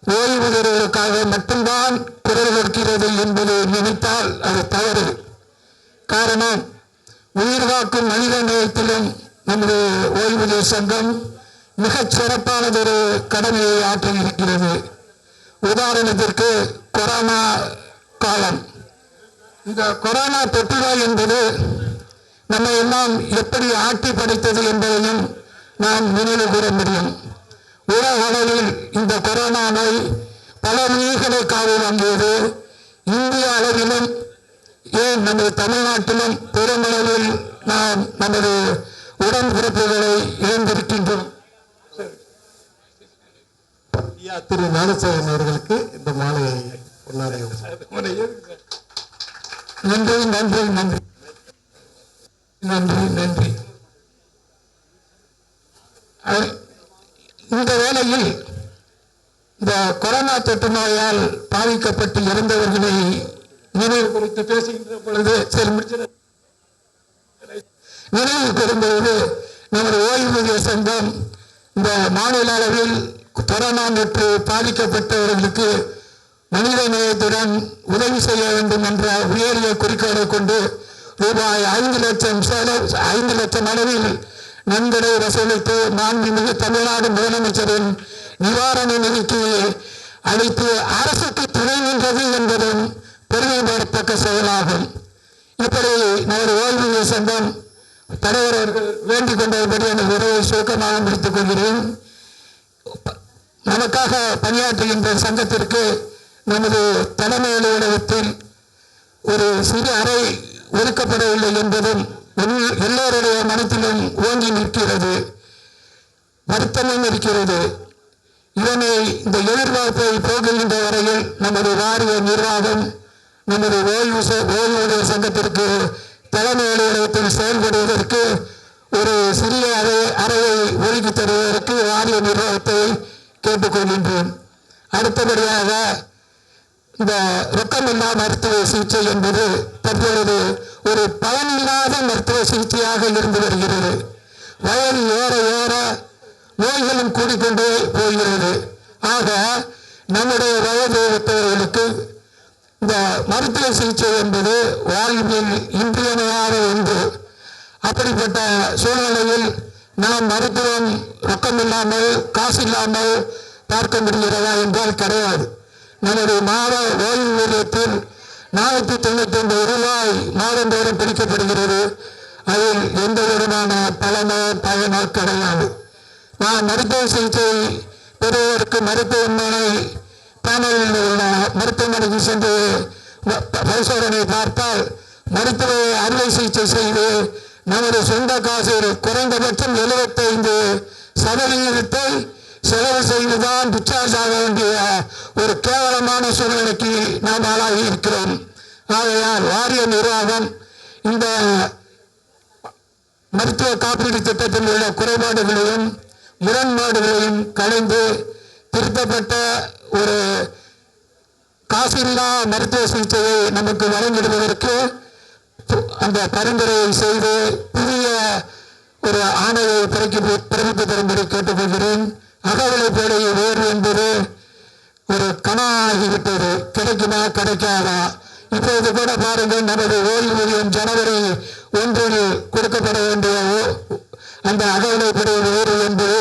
ஓய்வூதியர்களுக்காக மட்டும்தான் குரல் கொடுக்கிறது என்பதை நினைத்தால் அது தவறு. காரணம், உயிர் காக்கும் மனித நேயத்திலும் நமது ஓய்வூதிய சங்கம் மிகச் சிறப்பானதொரு கடமையை ஆற்றியிருக்கிறது. உதாரணத்திற்கு கொரோனா காலம். இந்த கொரோனா தொற்றுநோய் என்பது நம்மை எல்லாம் எப்படி ஆட்டி படைத்தது என்பதையும் நாம் நினைவு கூற முடியும். உலக அளவில் இந்த கொரோனா நோய் பல உயிர்களை காவு வாங்கியது. இந்திய அளவிலும் ஏன் நமது தமிழ்நாட்டிலும் பெருமளவில் நாம் நமது உடன்பிறப்புகளை இழந்திருக்கின்றோம். திரு ஞானசேகரன் அவர்களுக்கு இந்த மாலையை நன்றி நன்றி நன்றி நன்றி நன்றி. இந்த வேளையில் இந்த கொரோனா தொற்று நோயால் பாதிக்கப்பட்டு இறந்தவர்களை நினைவு குறித்து பேசுகின்ற பொழுது நினைவு கூறும்போது நமது ஓய்வூதிய சங்கம் இந்த மாநில அளவில் கொரோனா தொற்று பாதிக்கப்பட்டவர்களுக்கு மனித நேயத்துடன் உதவி செய்ய வேண்டும் என்ற உயரிய குறிக்கோளை கொண்டு ரூபாய் 5 லட்சம் அளவில் நன்கொடை வசூலித்து மாண்புமிகு தமிழ்நாடு முதலமைச்சரின் நிவாரண நிதிக்கு அளித்து அரசுக்கு துணை நின்றது என்பதும் பெருமைப்படத்தக்க செயலாகும். இப்படி நமது ஓய்வூதிய சங்கம் தலைவர் அவர்கள் வேண்டிக் கொண்டபடி எனது உரையை சுருக்கமாக முடித்துக் கொள்கிறேன். நமக்காக பணியாற்றுகின்ற சங்கத்திற்கு நமது தலைமை அலுவலகத்தில் ஒரு சிறு அறை ஒதுக்கப்படவில்லை என்பதும் எல்லோருடைய மனத்திலும் ஓங்கி நிற்கிறது, வருத்தமும் இருக்கிறது. இதனை இந்த எதிர்பார்ப்பை போகின்ற வரையில் நமது வாரிய நிர்வாகம் நமது ஓய்வூதிய சங்கத்திற்கு தலைமை அலுவலகத்தில் செயல்படுவதற்கு ஒரு சிறிய அறையை ஒதுக்கி தருவதற்கு வாரிய நிர்வாகத்தை கேட்டுக்கொள்கின்றேன். அடுத்தபடியாக இந்த ரொக்கமில்லா மருத்துவ சிகிச்சை என்பது தற்பொழுது ஒரு பயனில்லாத மருத்துவ சிகிச்சையாக இருந்து வருகிறது. வயது ஏற ஏற நோய்களும் கூடிக்கொண்டே போகிறது. ஆக நம்முடைய வயது ஒத்தவர்களுக்கு இந்த மருத்துவ சிகிச்சை என்பது வாழ்வில் இன்றியமையாத ஒன்று. அப்படிப்பட்ட சூழ்நிலையில் நாம் மருத்துவம் ரொக்கமில்லாமல் காசு இல்லாமல் பார்க்க முடிகிறதா என்றால் கிடையாது. நமது மாத ஓய்வூதியத்தில் 499 ரூபாய் மாதந்தோறும் பிடிக்கப்படுகிறது. அதில் எந்த விதமான பயனோ கிடையாது. நான் மருத்துவ சிகிச்சை பெறுவதற்கு மருத்துவமனை பேனலில் உள்ள மருத்துவமனைக்கு சென்று பரிசோதனை பார்த்தால் மருத்துவ அறுவை சிகிச்சை செய்து நமது சொந்த காசில் குறைந்தபட்சம் 75% செலவு செய்துதான் டிஸ்சார்ஜ் ஆக வேண்டிய ஒரு கேவலமான சூழ்நிலைக்கு நாம் ஆளாகி இருக்கிறோம். ஆகையால் வாரிய நிர்வாகம் இந்த மருத்துவ காப்பீடு திட்டத்தில் உள்ள குறைபாடுகளையும் முரண்பாடுகளையும் கலைந்து திருத்தப்பட்ட ஒரு காசில்லா மருத்துவ சிகிச்சையை நமக்கு வழங்கிடுவதற்கு அந்த பரிந்துரையை செய்து புதிய ஒரு ஆணையை பிறப்பித்து தரும்படி கேட்டுக்கொள்கிறேன். அகவிலைப்படை உயர்வு என்பது ஒரு கனவாகிவிட்டது. கிடைக்குமா கிடைக்காதா? இப்போது கூட பாருங்கள், நமது ஓய்வூதியம் ஜனவரி ஒன்றில் கொடுக்கப்பட வேண்டிய அந்த அகவிலைப்படி வேறு என்பது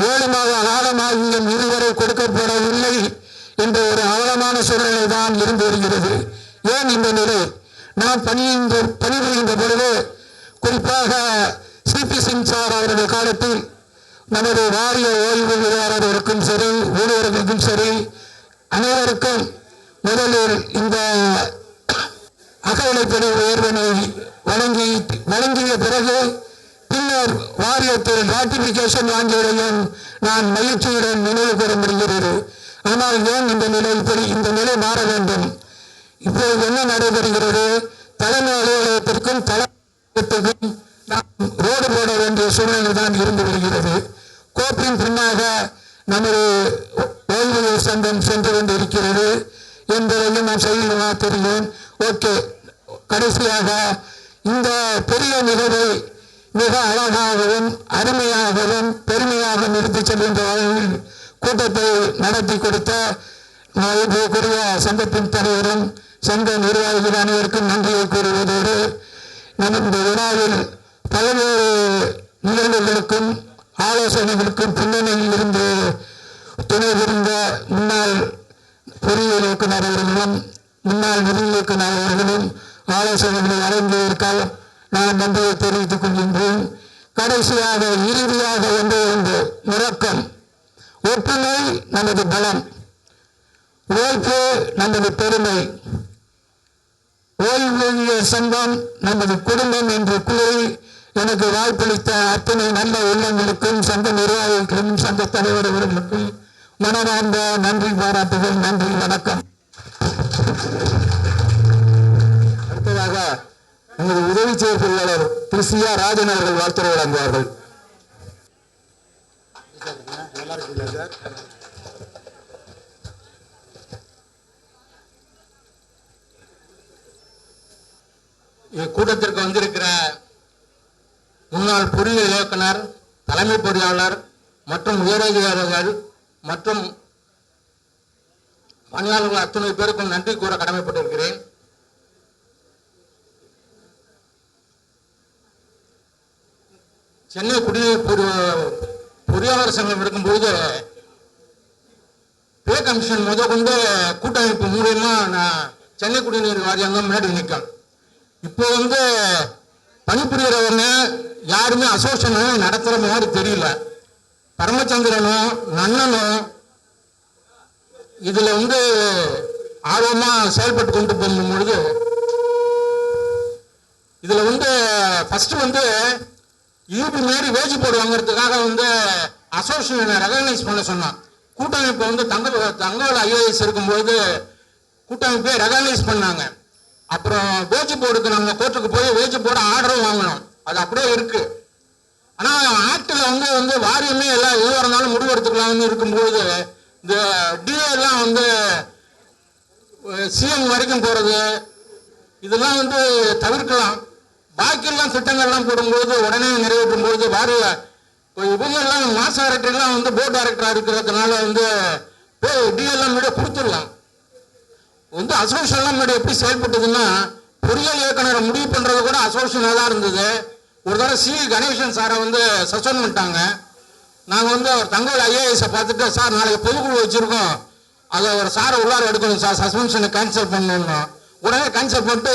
7 மாத காலமாகியும் இதுவரை கொடுக்கப்படவில்லை என்ற ஒரு அவலமான சூழ்நிலை தான் இருந்து வருகிறது. ஏன் இந்த நிலை? நான் பணிபுரிகின்ற பொழுது குறிப்பாக சிபி சிங் சார் அவர்கள் காலத்தில் நமது வாரிய ஓய்வூதியாளர்களுக்கும் சரி, ஊழியர்களுக்கும் சரி, அனைவருக்கும் முதலில் இந்த அகவிலைப்படி உயர்வினை வழங்கிய பிறகு பின்னர் வாரியத்தில் ராட்டிபிகேஷன் வாங்கியதையும் நான் மகிழ்ச்சியுடன் நினைவு கூற முடிகிறது. ஆனால் ஏன் இந்த நிலை மாற வேண்டும்? இப்போது என்ன நடைபெறுகிறது? தலைமை அலுவலகத்திற்கும் தலைமையகத்துக்கும் நாம் ரோடு போட வேண்டிய சூழ்நிலை தான் இருந்து வருகிறது. கோப்பின் பின்னாக நமது ஓய்வூதிய சங்கம் சென்று கொண்டிருக்கிறது என்பதையும் நான் செய்தியாக தெரியும். ஓகே, கடைசியாக இந்த பெரிய நிகழ்வை மிக அழகாகவும் அருமையாகவும் பெருமையாக நிறுத்தி செல்கின்ற வகையில் கூட்டத்தை நடத்தி கொடுத்த கூறிய சங்கத்தின் தலைவரும் சங்க நிர்வாகிகள் அனைவருக்கும் நன்றியை கூறுவதோடு இந்த விழாவில் பல்வேறு நிகழ்வுகளுக்கும் ஆலோசனைகளுக்கும் பின்னணியில் இருந்து துணை புரிந்த முன்னாள் பொறியியல் இயக்குனர் அவர்களும் முன்னாள் நிதி இயக்குனர் அவர்களும் ஆலோசனைகளை வழங்கியதற்காக நான் நன்றியை தெரிவித்துக் கொள்கின்றேன். கடைசியாக இறுதியாக ஒன்று முழக்கம்: ஒற்றுமை நமது பலம், உழைப்பு நமது பெருமை, ஓய்வூதிய சங்கம் நமது குடும்பம் என்று கூறி எனக்கு வாய்ப்பளித்த அத்தனை நல்ல உள்ளங்களுக்கும் சங்க நிர்வாகிகளுக்கும் சங்க தலைவர் அவர்களுக்கும் மனமார்ந்த நன்றி பாராட்டுகள். நன்றி, வணக்கம். அடுத்ததாக நமது உதவி செயற்பொறியாளர் திரு சி.ஆ. ராஜன் அவர்கள் வாழ்த்துரை வழங்குவார்கள். இக்கூட்டத்திற்கு வந்திருக்கிற முன்னாள் பொறியியல் இயக்குனர், தலைமை பொறியாளர் மற்றும் உயரதிகாரிகள் மற்றும் பணியாளர்கள் அத்தனை பேருக்கும் நன்றி கூற கடமைப்பட்டிருக்கிறேன். சென்னை பொறியாளர் சங்கம் இருக்கும்போது பே கமிஷன் முதற்கொண்டு கூட்டமைப்பு மூலியமா நான் சென்னை குடிநீர் வாரியம் தான் முன்னாடி நிற்கும். இப்போ பணிபுரியறவங்க யாருமே அசோசியேஷன் நடத்துற மாதிரி தெரியல. பரமச்சந்திரனும் நன்னனும் இதுல ஆர்வமா செயல்பட்டு கொண்டு போகும் பொழுது இதுல ஃபர்ஸ்ட் யூபி மாரி வேஜ் போர்டு வாங்குறதுக்காக அசோசியேஷனை ரெகனைஸ் பண்ண சொன்னான். கூட்டமைப்பு தங்கவேல் ஐஏஎஸ் இருக்கும்போது கூட்டமைப்பை ரெகனைஸ் பண்ணாங்க. அப்புறம் வேஜ் போர்டுக்கு நம்ம கோர்ட்டுக்கு போய் வேஜ் போர்டு ஆர்டரும் வாங்கணும். அது அப்படியே இருக்கு. ஆனா ஆக்டில் வாரியமே எல்லாம் எதுவாக இருந்தாலும் முடிவு எடுத்துக்கலாம்னு இருக்கும்போது இந்த டிஏ எல்லாம் சிஎம் வரைக்கும் போறது இதெல்லாம் தவிர்க்கலாம். பாக்கியெல்லாம் திட்டங்கள்லாம் போடும்போது உடனே நிறைவேற்றும் பொழுது வாரிய இவங்க எல்லாம் மாஸ் டைரக்டர்லாம் போர்டு டைரக்டரா இருக்கிறதுனால டிஏ எல்லாம் முன்னாடியே கொடுத்துடலாம். அசோசியேஷன்லாம் முன்னாடி எப்படி செயல்பட்டதுன்னா பொறியியல் இயக்குனரை முடிவு பண்றது கூட அசோசியேஷனாக தான் இருந்தது. ஒரு தடவை சி கணேசன் சாரை சஸ்பெண்ட் பண்ணிட்டாங்க. நாங்கள் அவர் தங்கவேல் ஐஏஎஸை பார்த்துட்டு, சார் நாளைக்கு பொதுக்குழு வச்சிருக்கோம், அதை ஒரு சாரை உள்ளார எடுக்கணும் சார், சஸ்பென்ஷனை கேன்சல் பண்ணணும். உடனே கேன்சல் பண்ணிட்டு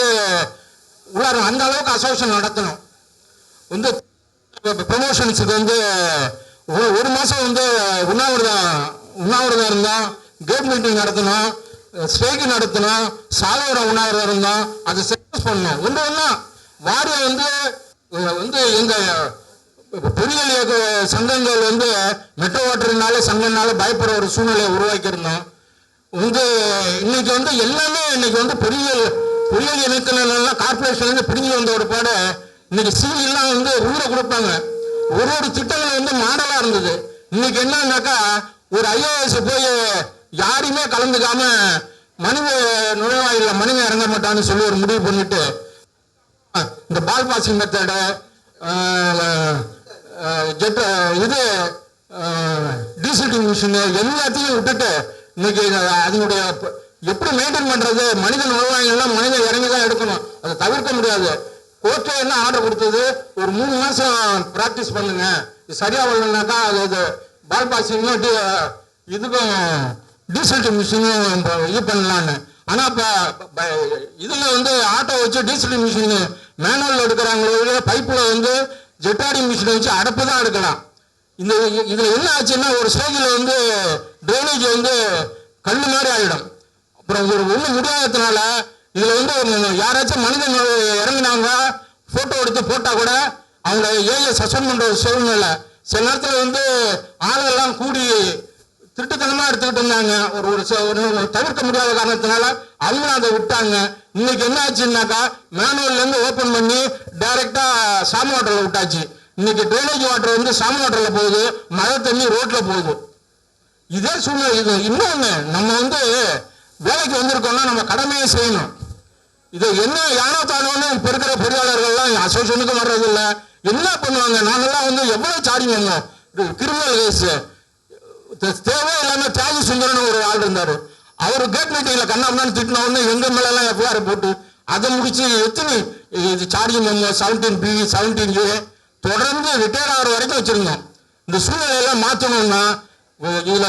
உள்ளார அந்த அளவுக்கு அசோசியேஷன் நடத்தணும். ப்ரமோஷன்ஸுக்கு ஒரு மாதம் உண்ணாவிரதம் இருந்தோம், கேட் மீட்டிங் நடத்தணும், ஸ்ட்ரைக்கு நடத்தணும், சாலையோட உண்ணாவிரதம் இருந்தோம், அதை சக்சஸ் பண்ணணும். ஒன்று வாரியம் எங்க பொறியியல் இயக்க சங்கங்கள் மெட்ரோ வாட்டர்னால சங்கம்னால பயப்படுற ஒரு சூழ்நிலையை உருவாக்கியிருந்தோம். இன்னைக்கு எல்லாமே இன்னைக்கு பொறியியல் இயக்குநர்கள் கார்பரேஷன்ல பிரிஞ்சு வந்த ஒரு பாட இன்னைக்கு சிவிலாம் ஊரை கொடுப்பாங்க. ஒரு திட்டங்கள் மாடலா இருந்தது. இன்னைக்கு என்னன்னாக்கா ஒரு ஐஏஎஸ் போய் யாருமே கலந்துக்காம மனித நுழைவாயில மனித இறங்க மாட்டான்னு சொல்லி ஒரு முடிவு பண்ணிட்டு இந்த பால் பாசிங் மெத்தடு டீசல்டிங் மிஷின் எல்லாத்தையும் விட்டுட்டு இன்னைக்கு அதனுடைய எப்படி மெயின்டைன் பண்றது, மனித நுழைவாயிலாம் மனித இறங்கி தான் எடுக்கணும், அதை தவிர்க்க முடியாது. கோர்ட்டே என்ன ஆர்டர் கொடுத்தது, ஒரு 3 மாசம் பிராக்டிஸ் பண்ணுங்க, இது சரியா வரலனாக்கா அது பால் பாசிங்கும் இதுக்கும் டீசல் மிஷினும் இது பண்ணலான்னு. ஆனா இப்ப இதுல வந்து ஆட்டோ வச்சு டீசல் மிஷின் மேனுவல் எடுக்கிறாங்களோ, பைப்புல வந்து ஜெட்டாடி மிஷினை வச்சு அடப்பு தான் எடுக்கலாம். இதுல என்ன ஆச்சுன்னா ஒரு ஸ்டேஜில் வந்து ட்ரைனேஜ் வந்து கல் மாதிரி ஆகிடும். அப்புறம் ஒன்றும் முடியாததுனால இதுல வந்து யாராச்சும் மனிதன் இறங்கினாங்க போட்டோ எடுத்து போட்டா கூட அவங்க ஏஐ சஸ்பெண்ட் பண்ற ஒரு சூழ்நிலை. சில நேரத்தில் வந்து ஆளெல்லாம் கூடி திருட்டுத்தனமா எடுத்துக்கிட்டு இருந்தாங்க. ஒரு தவிர்க்க முடியாத காரணத்தினால அவங்களும் அதை விட்டாங்க. இன்னைக்கு என்ன ஆச்சுன்னாக்கா மேனுவல்ல இருந்து ஓபன் பண்ணி டைரக்டா சாமி வாட்டர்ல விட்டாச்சு. இன்னைக்கு ட்ரைனேஜ் வாட்டர் வந்து சாமி வாட்டர்ல போகுது, மழை தண்ணி ரோட்ல போகுது. இதே சூழ்நிலை. இது இன்னொன்னு, நம்ம வந்து வேலைக்கு வந்திருக்கோம்னா நம்ம கடமையை செய்யணும். இது என்ன யாரோ தானோன்னு இப்ப இருக்கிற பொறியாளர்கள்லாம் அசோசியேஷனுக்கு வர்றது இல்லை. என்ன பண்ணுவாங்க, நாங்கெல்லாம் வந்து எவ்வளவு சார்ஜ் பண்ணோம். கிரிமினல் கேஸ் தேவை இல்லாம தியாகி சுந்தரன் ஒரு ஆள் இருந்தாரு. அவரு கேட் மீட்டிங்ல கண்ணாமண்ணு திட்டின உடனே எங்க மேல எல்லாம் எஃப்ஐஆர் போட்டு அதை முடிச்சு எத்தனை சார்ஜிங் மெமோ 17B 17A தொடர்ந்து ரிட்டையர் ஆகிற வரைக்கும் வச்சிருந்தோம். இந்த சூழ்நிலையெல்லாம் மாற்றணும்னா இதுல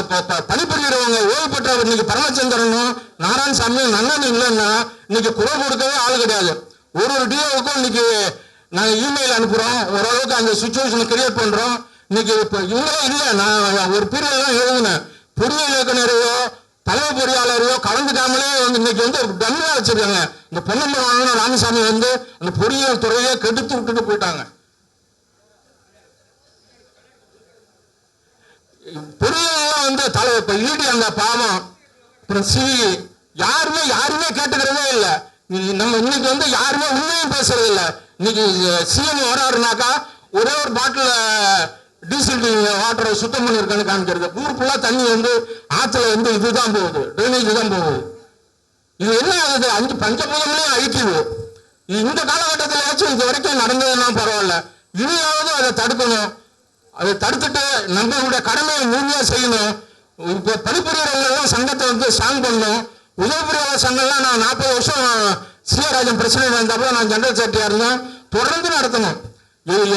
பணிபுரிகிறவங்க ஓய்வு பெற்றவர் இன்னைக்கு பரமச்சந்திரனும் நாராயணசாமியும் நன்னன் இல்லைன்னா இன்னைக்கு குரல் கொடுக்கவே ஆள் கிடையாது. ஒரு டிஓவுக்கும் இன்னைக்கு நாங்கள் இமெயில் அனுப்புறோம், ஓரளவுக்கு அந்த சுச்சுவேஷனை கிரியேட் பண்றோம். இன்னைக்கு இப்போ இவங்களே இல்லை. நான் ஒரு பீரியட் தான் எழுதுனேன், பொறியியல் இயக்குநரையோ தலைமை பொறியாளரையோ கலந்துக்காமலே வந்து இன்னைக்கு வந்து டம்மியா வச்சிருக்காங்க. இந்த பொன்னம்பலம் ராமசாமி வந்து அந்த பொறியியல் துறையை கெடுத்து விட்டுட்டு போயிட்டாங்க. பொறியியல் வந்து தலை இப்ப ஈடி அந்த பாவம் அப்புறம் யாருமே கேட்டுக்கிறதே இல்லை. நம்ம இன்னைக்கு வந்து யாருமே உண்மையும் பேசுறது இல்லை. இன்னைக்கு சிஎம் வராருனாக்கா ஒரே ஒரு பாட்டில் டீசல் வாட்டரை சுத்தம் பண்ணிருக்கான்னு காமிக்கிறது. ஊர் ஃபுல்லா தண்ணி வந்து ஆத்துல வந்து இதுதான் போகுது, ட்ரைனேஜ் தான் போகுது. இது என்ன ஆகுது, 5 பஞ்சபூதங்களையும் அழிக்குது. இந்த காலகட்டத்தில் இது வரைக்கும் நடந்ததுன்னா பரவாயில்ல, இனியாவது அதை தடுக்கணும். அதை தடுத்துட்டு நம்மளுடைய கடமையை முழுமையா செய்யணும். இப்போ பணிபுரியவங்க சங்கத்தை வந்து ஸ்ட்ராங் பண்ணணும். உதவி புரியாளர் சங்கம்லாம் நான் 40 வருஷம் சிவராஜன் பிரசிடென்ட் இருந்தப்போ நான் ஜெனரல் செக்ரட்டரியா இருந்தேன். தொடர்ந்து நடத்தணும்.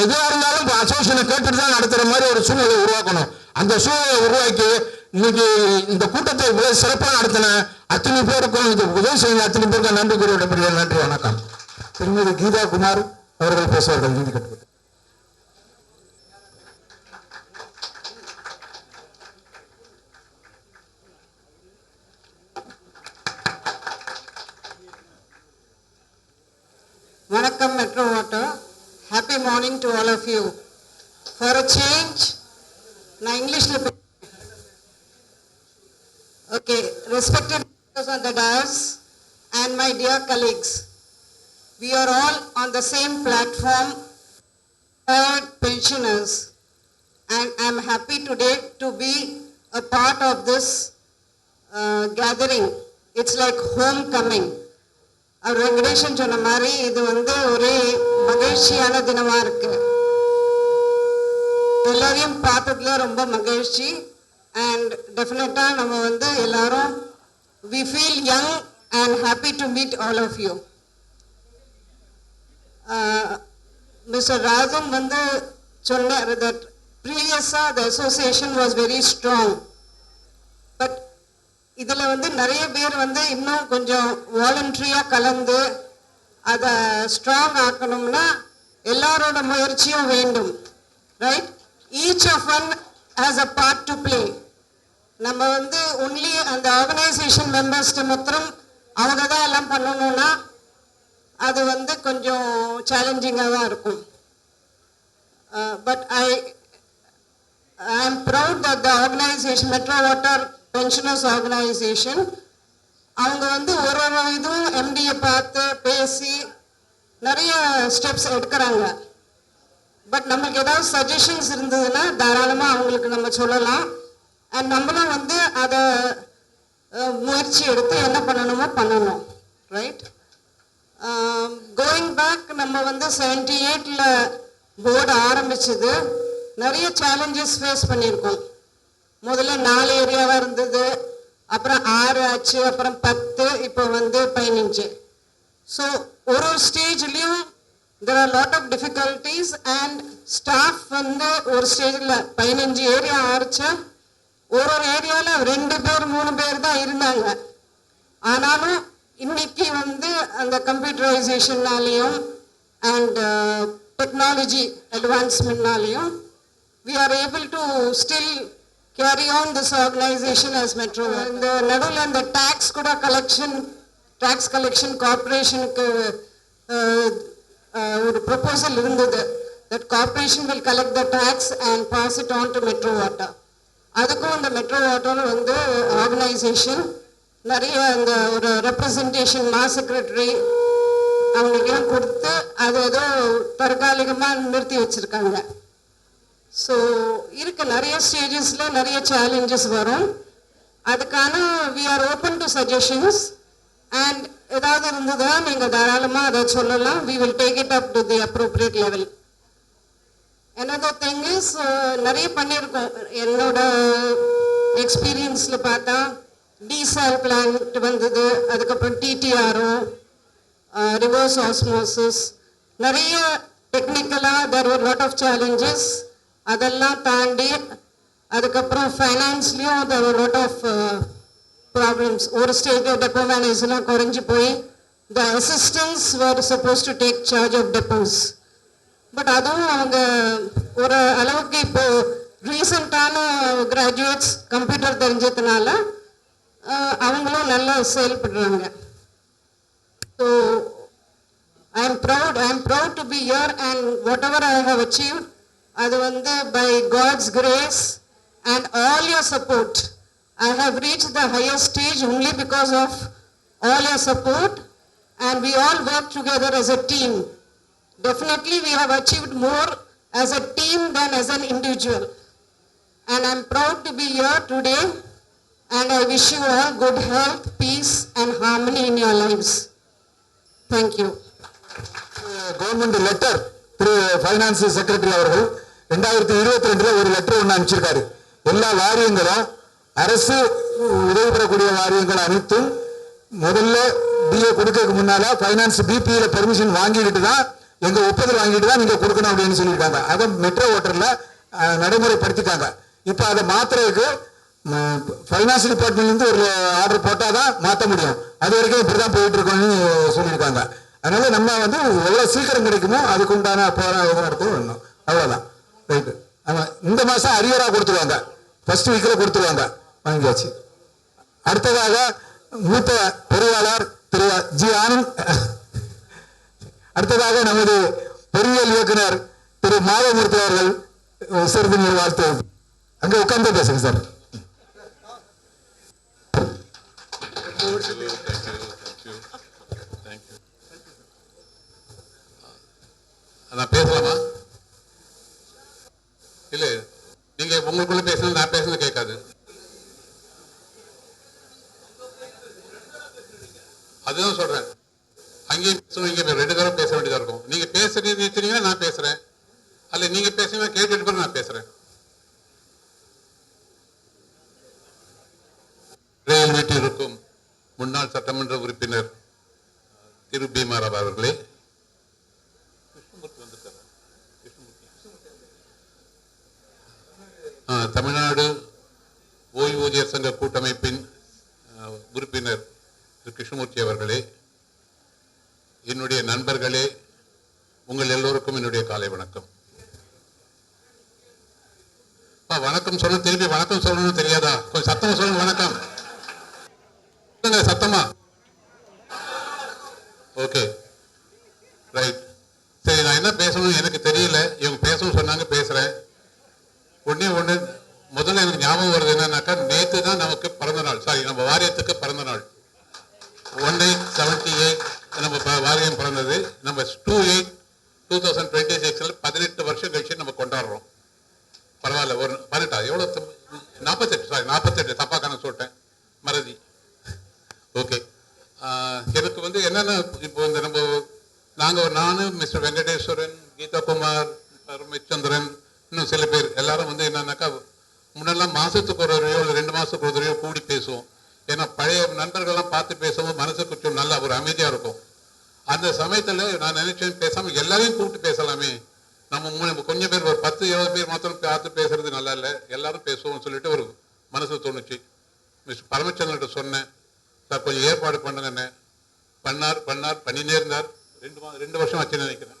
எதுவாக இருந்தாலும் அசோசியேஷனை கேட்டுட்டு தான் நடத்துற மாதிரி ஒரு சூழ்நிலை உருவாக்கணும். அந்த சூழ்நிலையை உருவாக்கி இன்னைக்கு இந்த கூட்டத்தை இவ்வளவு சிறப்பாக நடத்தின அத்தனை பேருக்கும் இது உதவி செய்ய அத்தனை பேருக்கும் நன்றி கூறி விடப்படுகிறேன். நன்றி, வணக்கம். திருமதி கீதா குமார் அவர்கள் பேசுவார்கள். நீதி கட்டுவது. வணக்கம் metro water. Happy morning to all of you. For a change, நான் இங்கிலீஷ்ல okay, respected members on the dais and my dear colleagues, we are all on the same platform, pensioners, and I am happy today to be a part of this gathering. It's like homecoming. அவர் வெங்கடேஷன் சொன்ன மாதிரி இது வந்து ஒரே மகிழ்ச்சியான தினமா இருக்கு. எல்லாரையும் பார்த்ததுல ரொம்ப மகிழ்ச்சி. அண்ட் டெஃபினட்டா நம்ம வந்து எல்லாரும் we feel young and happy to meet all of you. Mr. Razam வந்து சொன்னார் that previously the association was very strong, but இதுல வந்து நிறைய பேர் வந்து இன்னும் கொஞ்சம் வாலண்டரியா கலந்து அதை ஸ்ட்ராங் ஆக்கணும்னா எல்லாரோட முயற்சியும் வேண்டும். Right? Each of one has a part to play. நம்ம வந்து ஒன்லி அந்த ஆர்கனைசேஷன் மெம்பர்ஸ்ட்டு மாத்திரம் அவங்க தான் எல்லாம் பண்ணணும்னா அது வந்து கொஞ்சம் சேலஞ்சிங்காக தான் இருக்கும். But I am proud that the organization Metro Water Pensioners Organization அவங்க வந்து ஒரு இதுவும் எம்டியை பார்த்து பேசி நிறைய ஸ்டெப்ஸ் எடுக்கிறாங்க. பட் நமக்கு ஏதாவது சஜஷன்ஸ் இருந்ததுன்னா தாராளமாக அவங்களுக்கு நம்ம சொல்லலாம். அண்ட் நம்மளும் வந்து அதை முயற்சி எடுத்து என்ன பண்ணணுமோ பண்ணணும். ரைட்? கோயிங் பேக் நம்ம வந்து 78ல் போர்டு ஆரம்பிச்சது. நிறைய சேலஞ்சஸ் ஃபேஸ் பண்ணியிருக்கோம். முதல்ல 4 ஏரியாவாக இருந்தது, அப்புறம் 6 ஆச்சு, அப்புறம் 10, இப்போ வந்து 15. ஸோ ஒரு ஸ்டேஜ்லேயும் there are a lot of difficulties and staff வந்து ஒரு ஸ்டேஜில் 15 ஏரியா ஆரம்பிச்சா ஒரு ஏரியாவில் 2 பேர் 3 பேர் தான் இருந்தாங்க. ஆனாலும் இன்னைக்கு வந்து அந்த கம்ப்யூட்டரைசேஷன்னாலையும் அண்ட் டெக்னாலஜி அட்வான்ஸ்மெண்ட்னாலையும் we are able to still carry on this organization as Metro. இந்த நடுவில் இந்த tax கூட collection corporationக்கு ஒரு proposal இருந்தது that corporation will collect the tax and pass it on to Metro Water. அதுக்கும் இந்த Metro Water வந்து ஆர்கனைசேஷன் நிறைய அந்த ஒரு ரெப்ரசன்டேஷன் மாஸ் செக்ரட்டரி அவங்களுக்கெல்லாம் கொடுத்து அது ஏதோ தற்காலிகமாக நிறுத்தி வச்சுருக்காங்க. ஸோ இருக்க நிறைய ஸ்டேஜஸில் நிறைய சேலஞ்சஸ் வரும். அதுக்கான we are open to suggestions and ஏதாவது இருந்ததுன்னா நீங்கள் தாராளமாக அதை சொல்லலாம். We will take it up to the appropriate level. Another thing is நிறைய பண்ணியிருக்கோம். என்னோட எக்ஸ்பீரியன்ஸில் பார்த்தா டீசால் பிளான்ட் வந்தது, அதுக்கப்புறம் டிடிஆர்ஓ, ரிவர்ஸ் ஆஸ்மோசிஸ், நிறைய டெக்னிக்கலாக there were lot of challenges. அதெல்லாம் தாண்டி அதுக்கப்புறம் ஃபைனான்ஸ்லேயும் there were lot of problems. ஒரு ஸ்டேஜில் டெப்போ மேனேஜர்லாம் குறைஞ்சி போய் the assistants were supposed to take charge of depots. But அதுவும் அவங்க ஒரு அளவுக்கு இப்போ ரீசண்டான கிராஜுவேட்ஸ் கம்ப்யூட்டர் தெரிஞ்சதுனால அவங்களும் நல்லா செயல்படுறாங்க. So I am proud to be here and whatever I have achieved அது வந்து by God's grace and all your support. I have reached the highest stage only because of all your support and we all work together as a team. Definitely we have achieved more as a team than as an individual. And I am proud to be here today and I wish you all good health, peace and harmony in your lives. Thank you. Government letter Thiru finance secretary அவர்கள் 2022 ஒரு letter ஒன்று அனுப்பிச்சிருக்காரு. எல்லா வாரியங்களும் அரசு உதவி பெறக்கூடிய வாரியங்கள் அனைத்தும் முதல்ல டிஏ கொடுக்கறதுக்கு முன்னால ஃபைனான்ஸ் பிபியில பெர்மிஷன் வாங்கிக்கிட்டு தான் எங்க ஒப்புதல் வாங்கிட்டு தான் நீங்க கொடுக்கணும் அப்படின்னு சொல்லியிருக்காங்க. அதை மெட்ரோ வாட்டர்ல நடைமுறைப்படுத்திட்டாங்க. இப்போ அதை மாத்துறதுக்கு ஃபைனான்ஸ் டிபார்ட்மெண்ட்லேருந்து ஒரு ஆர்டர் போட்டால் தான் மாற்ற முடியும். அது வரைக்கும் இப்படி தான் போயிட்டு இருக்கோம்னு சொல்லியிருக்காங்க. அதனால நம்ம வந்து எவ்வளோ சீக்கிரம் கிடைக்குமோ அதுக்கு உண்டான போராட்டம் நடத்த வேணும். அவ்வளோதான். ரைட்டு. ஆமாம், இந்த மாதம் அரியராக கொடுத்துருவாங்க. ஃபர்ஸ்ட் வீக்கில் கொடுத்துருவாங்க. வாங்கியாச்சு. அடுத்ததாக மூத்த பொறியாளர் திரு ஜி ஆனந்த், அடுத்ததாக நமது பொறியியல் இயக்குனர் திரு மாதமூர்த்தி அவர்கள் சிறிது வாழ்த்து. அங்கே உட்கார்ந்து பேசுங்க சார். நான் பேசலாமா? இல்ல, நீங்க உங்களுக்குள்ள பேசணும், நான் பேசுறது கேட்காது. அதுதான் சொல்றேன். அங்கேயும் பேசணும், இங்கே 2 தடவை பேச வேண்டியதா இருக்கும். நீங்க பேசுறீங்கன்னா நான் பேசுறேன், அல்ல நீங்க பேசுறீங்கன்னா கேட்டுட்டு பிறகு நான் பேசுறேன். வீட்டில் இருக்கும் முன்னாள் சட்டமன்ற உறுப்பினர் திரு பீமாராவ் அவர்களே, தமிழ்நாடு ஓய்வூதியர் சங்க கூட்டமைப்பின் உறுப்பினர் திரு கிருஷ்ணமூர்த்தி அவர்களே, என்னுடைய நண்பர்களே, உங்கள் எல்லோருக்கும் என்னுடைய காலை வணக்கம். வணக்கம் சொல்ல திருப்பி வணக்கம் சொல்லணும்னு தெரியாதா? கொஞ்சம் சத்தமா சொல்லுங்க. வணக்கம் சத்தமா. Okay, right. சரி, நான் என்ன பேசணும் எனக்கு தெரியல. இவங்க பேசணும்னு சொன்னாங்க, பேசுறேன். ஒண்ணு முதல்ல எனக்கு ஞாபகம் வருது என்னன்னாக்கா, நேற்று தான் நமக்கு பிறந்த நாள். சாரி, நம்ம வாரியத்துக்கு பிறந்த நாள். 1878 நம்ம வாரியம் பிறந்தது. நம்ம 2/8/2026 18 வருஷம் கழிச்சு நம்ம கொண்டாடுறோம். பரவாயில்ல. ஒரு 18 எவ்வளவு 48, சாரி 48, தப்பா கணக்கு சொல்லிட்டேன், மறதி. ஓகே, எனக்கு வந்து என்னன்னா, இப்போ இந்த நானு மிஸ்டர் வெங்கடேஸ்வரன், கீதா குமார், ரமேச்சந்திரன், இன்னும் சில பேர் எல்லாரும் வந்து என்னன்னாக்கா, முன்னெல்லாம் மாசத்துக்கு ஒரு தடவையோ இல்லை 2 மாசத்துக்கு ஒரு தடவையோ கூடி பேசுவோம். ஏன்னா பழைய நண்பர்கள்லாம் பார்த்து பேசும்போது மனசுக்கு கொஞ்சம் நல்ல ஒரு அமைதியா இருக்கும். அந்த சமயத்தில் நான் நினைச்சேன் பேசாமல் எல்லாரையும் கூப்பிட்டு பேசலாமே. நம்ம கொஞ்சம் பேர் ஒரு 10-20 பேர் மாத்திரம் பார்த்து பேசுறது நல்லா இல்லை, எல்லாரும் பேசுவோம்னு சொல்லிட்டு ஒரு மனசு தோணுச்சு. மிஸ்டர் பரமச்சந்திரன்கிட்ட சொன்னேன், சார் கொஞ்சம் ஏற்பாடு பண்ணுங்கன்னு. பண்ணினே இருந்தார். 2 வருஷம் ஆச்சுன்னு நினைக்கிறேன்.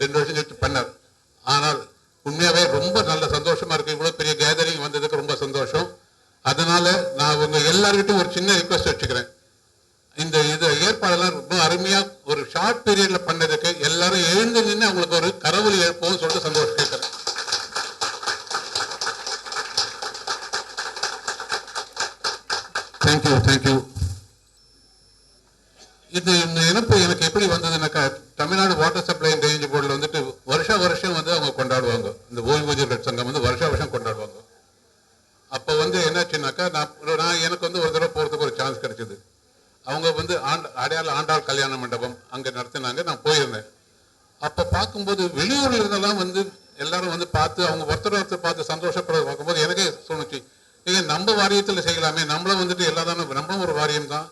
2 வருஷம் கழிச்சு பண்ணார். ஆனால் உண்மையாகவே ரொம்ப நல்ல சந்தோஷமா இருக்கு. இவ்வளோ பெரிய கேதரிங் வந்ததுக்கு ரொம்ப சந்தோஷம். அதனால நான் உங்க எல்லார்கிட்டும் ஒரு சின்ன ரிக்வெஸ்ட் வச்சுக்கிறேன். இது ஏற்பாடெல்லாம் ரொம்ப அருமையா ஒரு ஷார்ட் பீரியட்ல பண்ணதுக்கு எல்லாரும் எழுந்து நின்று அவங்களுக்கு ஒரு கரவொலி எழுப்போம்னு சொல்லிட்டு சந்தோஷம் கேட்கிறேன். தேங்க்யூ. இது நினைப்பு எனக்கு எப்படி வந்ததுன்னாக்கா, Tamil Nadu water supply and drainage போர்டில் வந்துட்டு வருஷம் வந்து அவங்க கொண்டாடுவாங்க. இந்த ஓய்வூதியர்கள் சங்கம் வந்து வருஷம் கொண்டாடுவாங்க. அப்போ வந்து என்னாச்சுன்னாக்கா, நான் எனக்கு வந்து ஒரு தடவை போகிறதுக்கு ஒரு சான்ஸ் கிடைச்சிது. அவங்க வந்து அடையாள ஆண்டாள் கல்யாண மண்டபம் அங்கே நடத்தினாங்க. நான் போயிருந்தேன். அப்போ பார்க்கும்போது வெளியூர்ல இருந்தெல்லாம் வந்து எல்லாரும் வந்து பார்த்து அவங்க ஒருத்தர் பார்த்து சந்தோஷப்படுறத பார்க்கும்போது எனக்கே தோணுச்சு, நீங்கள் நம்ம வாரியத்தில் செய்யலாமே. நம்மளும் வந்துட்டு எல்லாரும் நம்மளும் ஒரு வாரியம் தான்,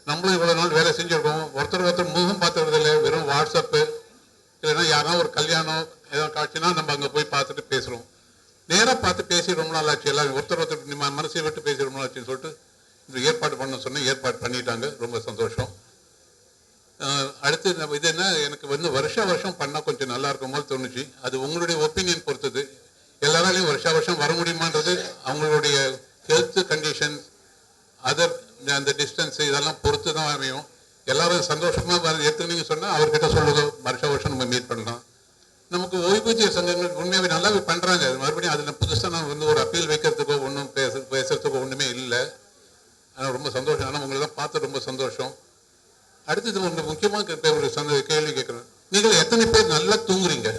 நம்மளும் இவ்வளோ நாள் வேலை செஞ்சுருக்கோம். ஒருத்தர் முகம் பார்த்துறது இல்லை, வெறும் வாட்ஸ்அப்பு இல்லைன்னா யாரா ஒரு கல்யாணம் ஏதாவது காட்சினா நம்ம அங்கே போய் பார்த்துட்டு பேசுகிறோம். நேராக பார்த்து பேசி ரொம்ப நாள் ஆச்சு, எல்லாரும் ஒருத்தர் மனசை விட்டு பேசி ரொம்ப நாள் ஆச்சுன்னு சொல்லிட்டு இந்த ஏற்பாடு பண்ண சொன்னேன். ஏற்பாடு பண்ணிட்டாங்க, ரொம்ப சந்தோஷம். அடுத்து நம்ம இது என்ன, எனக்கு வந்து வருஷம் பண்ணால் கொஞ்சம் நல்லா இருக்கும் போது தோணுச்சு. அது உங்களுடைய ஒப்பீனியன் பொறுத்தது. எல்லாராலையும் வருஷம் வர முடியுமான்றது அவங்களுடைய ஹெல்த் கண்டிஷன், அதர் அந்த டிஸ்டன்ஸ் இதெல்லாம் பொறுத்து தான் அமையும். எல்லாரும் சந்தோஷமாக எடுத்துக்கினீங்க சொன்னால் அவர்கிட்ட சொல்லுங்க, வருஷம் நம்ம மீட் பண்ணலாம். நமக்கு ஓய்வூதிய சங்கங்கள் உண்மையாகவே நல்லாவே பண்ணுறாங்க. மறுபடியும் அதில் புதுசாக நான் வந்து ஒரு அப்பீல் வைக்கிறதுக்கோ ஒன்றும் பேசுறதுக்கோ ஒன்றுமே இல்லை. ஆனால் ரொம்ப சந்தோஷம். ஆனால் உங்களெல்லாம் பார்த்து ரொம்ப சந்தோஷம். அடுத்தது உங்களுக்கு முக்கியமாக ஒரு கேள்வி கேட்குறேன். நீங்கள் எத்தனை பேர் நல்லா தூங்குறீங்க?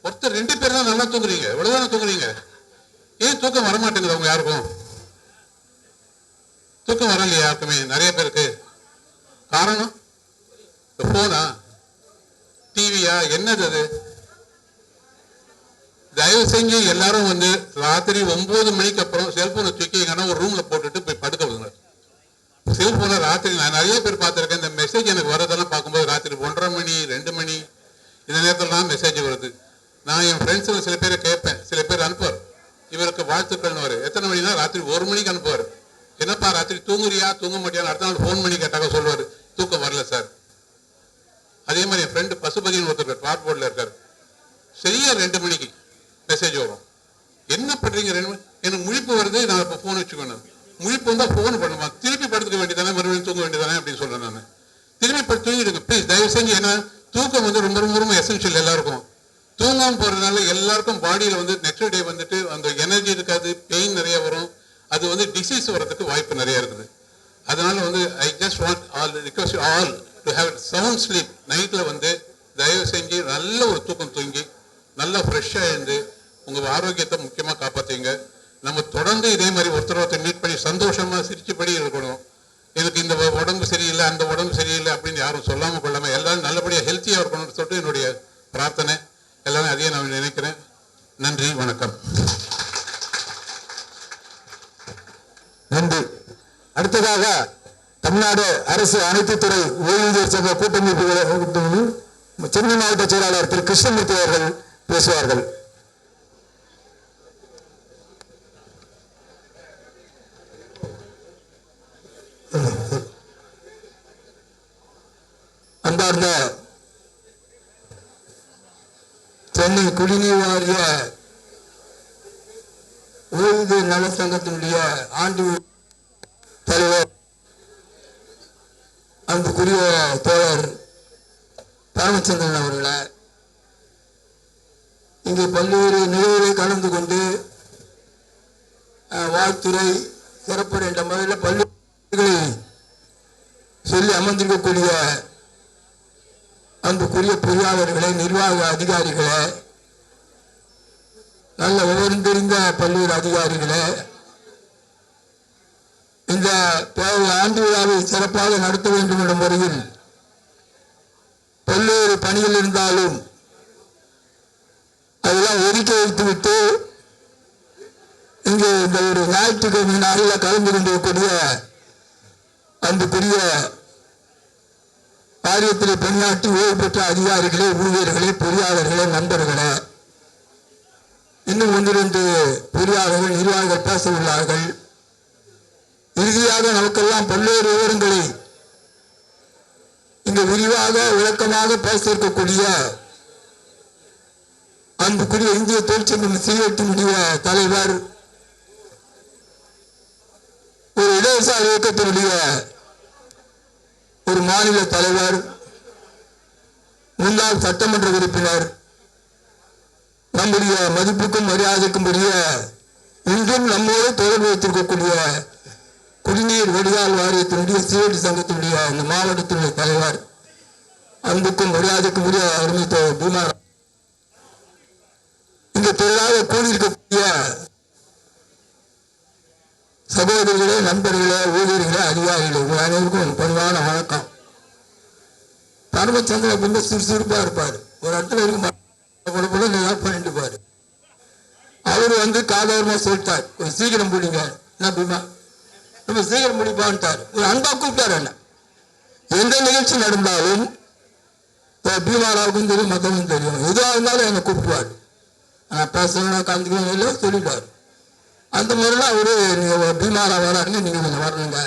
ஒருத்தர் 2 பேர் தான் நல்லா தூங்குறீங்க, எவ்வளவுதானே தூங்குறீங்க. ஏன் தூக்கம் வரமாட்டேங்குது? அவங்க யாருக்கும் தூக்கம் வரலையா? யாருக்குமே, நிறைய பேருக்கு. காரணம் போனா டிவியா என்னது அது? தயவு செஞ்சு எல்லாரும் வந்து ராத்திரி 9 மணிக்கு அப்புறம் செல்போனை தூக்கி எங்கன்னா ஒரு ரூம்ல போட்டுட்டு போய் படுக்க விடுங்க. செல்போனை ராத்திரி நான் நிறைய பேர் பார்த்துருக்கேன். இந்த மெசேஜ் எனக்கு வரதெல்லாம் பார்க்கும்போது ராத்திரி 1:30 மணி 2 மணி இந்த நேரத்துலலாம் மெசேஜ் வருது. நான் என் ஃப்ரெண்ட்ஸில் சில பேரை கேட்பேன், சில பேர் அனுப்புவார், இவருக்கு வாழ்த்துக்கள்னு வரும். எத்தனை மணினா ராத்திரி 1 மணிக்கு அனுப்புவார். என்னப்பா ராத்திரி தூங்குறியா தூங்க மாட்டியான்னு அடுத்த நாள் ஃபோன் பண்ணி கேட்டாக்க சொல்லுவார், தூக்கம் வரல சார். அதே மாதிரி என் ஃப்ரெண்டு பசுபதினு ஒருத்தர் பாட் போர்டில் இருக்கார். சரியா 2 மணிக்கு மெசேஜ் வரும், என்ன பண்ணுறீங்க 2 மணி, எனக்கு முழிப்பு வருது, நான் இப்போ ஃபோன் வச்சுக்கணும். முழிப்பு வந்தால் ஃபோன் பண்ணுமா, திருப்பி படுத்துக்க வேண்டியதானே, மறுபடியும் தூங்க வேண்டியதானே அப்படின்னு சொல்கிறேன் நான். திருப்பி படுத்து தூங்கிடுங்க ப்ளீஸ், தயவு செஞ்சு. ஏன்னா தூக்கம் வந்து ரொம்ப எசென்ஷியல் எல்லாருக்கும். தூங்காமல் போகிறதுனால எல்லாருக்கும் பாடியில் வந்து நெக்ஸ்ட் டே வந்துட்டு அந்த எனர்ஜி இருக்காது, பெயின் நிறைய வரும். அது வந்து டிசீஸ் வர்றதுக்கு வாய்ப்பு நிறைய இருக்குது. அதனால வந்து I just want request all to have sound sleep. நைட்டில் வந்து தயவு செஞ்சு நல்ல ஒரு தூக்கம் தூங்கி நல்லா ஃப்ரெஷ்ஷாக இருந்து உங்கள் ஆரோக்கியத்தை முக்கியமாக காப்பாற்றுங்க. நம்ம தொடர்ந்து இதே மாதிரி ஒருத்தர் மீட் பண்ணி சந்தோஷமாக சிரிச்சுப்படி இருக்கணும். எனக்கு இந்த உடம்பு சரியில்லை அந்த உடம்பு சரியில்லை அப்படின்னு யாரும் சொல்லாமல் கொள்ளாமல் எல்லாரும் நல்லபடியாக ஹெல்த்தியாக இருக்கணும்னு சொல்லிட்டு என்னுடைய பிரார்த்தனை. எல்லாமே அதையே நான் நினைக்கிறேன். நன்றி, வணக்கம். நன்றி. அடுத்ததாக தமிழ்நாடு அரசு அனைத்து துறை ஓய்வூதியர் சங்க கூட்டமைப்பு சென்னை மாவட்ட செயலாளர் திரு கிருஷ்ணமூர்த்தி அவர்கள் பேசுவார்கள். அன்பார்ந்த சென்னை குடிநீர் வாரிய ஓய்வூதிய நல சங்கத்தினுடைய ஆண்டு தலைவர் அன்புக்குரிய தோழர் ராமச்சந்திரன் அவர்களை, இங்கு பல்வேறு நிகழ்வுகளை கலந்து கொண்டு வாழ்த்துறை சிறப்பு என்ற முறையில் பல்வேறு சொல்லி அமர்ந்திருக்கக்கூடிய அன்புக்குரிய பொறியாளர்களை, நிர்வாக அதிகாரிகளை, நல்ல விவரம் தெரிந்த பல்வேறு அதிகாரிகளை, இந்த ஆண்டு விழாவை சிறப்பாக நடத்த வேண்டும் என்ற முறையில் பல்வேறு பணிகள் இருந்தாலும் அதெல்லாம் ஒதுக்கி வைத்துவிட்டு இங்கு இந்த ஒரு ஞாயிற்றுக்கிழமை நாளில் கலந்து கொண்டிருக்கக்கூடிய அன்புக்குரிய காரியத்தில் பணியாற்றி ஓய்வு பெற்ற அதிகாரிகளே, ஊழியர்களே, பொறியாளர்களே, நண்பர்களே, இன்னும் 1-2 பொறியாளர்கள், நிர்வாகிகள் பேச உள்ளார்கள். இறுதியாக நமக்கெல்லாம் பல்வேறு விவரங்களை இங்கு விரிவாக விளக்கமாக பேச இருக்கக்கூடிய அன்புக்குரிய இந்திய தொழிற்சங்கம் சிஐடியினுடைய தலைவர், ஒரு இடதுசாரி இயக்கத்தினுடைய ஒரு மாநில தலைவர், முன்னாள் சட்டமன்ற உறுப்பினர், நம்முடைய மதிப்புக்கும் மரியாதைக்கும் உரிய இன்றும் நம்மோடு தொடர்பு வைத்திருக்கக்கூடிய குடிநீர் வடிகால் வாரியத்தினுடைய சிஐடி சங்கத்தினுடைய இந்த மாவட்டத்தினுடைய தலைவர், அன்புக்கும் மரியாதைக்கும் உரிய அருமை பீமா, இங்கு திரளாக கூடியிருக்கக்கூடிய சகோதரிகளே, நண்பர்களே, ஊழியர்களே, அதிகாரிகளே, உங்கள் அனைவருக்கும் பணிவான வணக்கம். பரமச்சந்திரன் ரொம்ப சுறுசுறுப்பா இருப்பார். ஒரு இடத்துல இருக்கும் பண்ணிட்டு பாரு. அவரு காதவரமா சொல்லிட்டார், கொஞ்சம் சீக்கிரம் முடிங்க. என்ன பீமா, நம்ம சீக்கிரம் முடிப்பான்ட்டார். ஒரு அன்பா கூப்பிட்டார். என்ன எந்த நிகழ்ச்சி நடந்தாலும் பீமாராவுக்கும் தெரியும், மற்றவங்களுக்கும் தெரியும். எதுவாக இருந்தாலும் என்னை கூப்பிடுவார். நான் பேசணும், கலந்துக்கணும் இல்லை சொல்லிட்டார். அந்த முறையில் அவரு நீங்க பீமாரா வராருங்க, நீங்க கொஞ்சம் வரணுங்க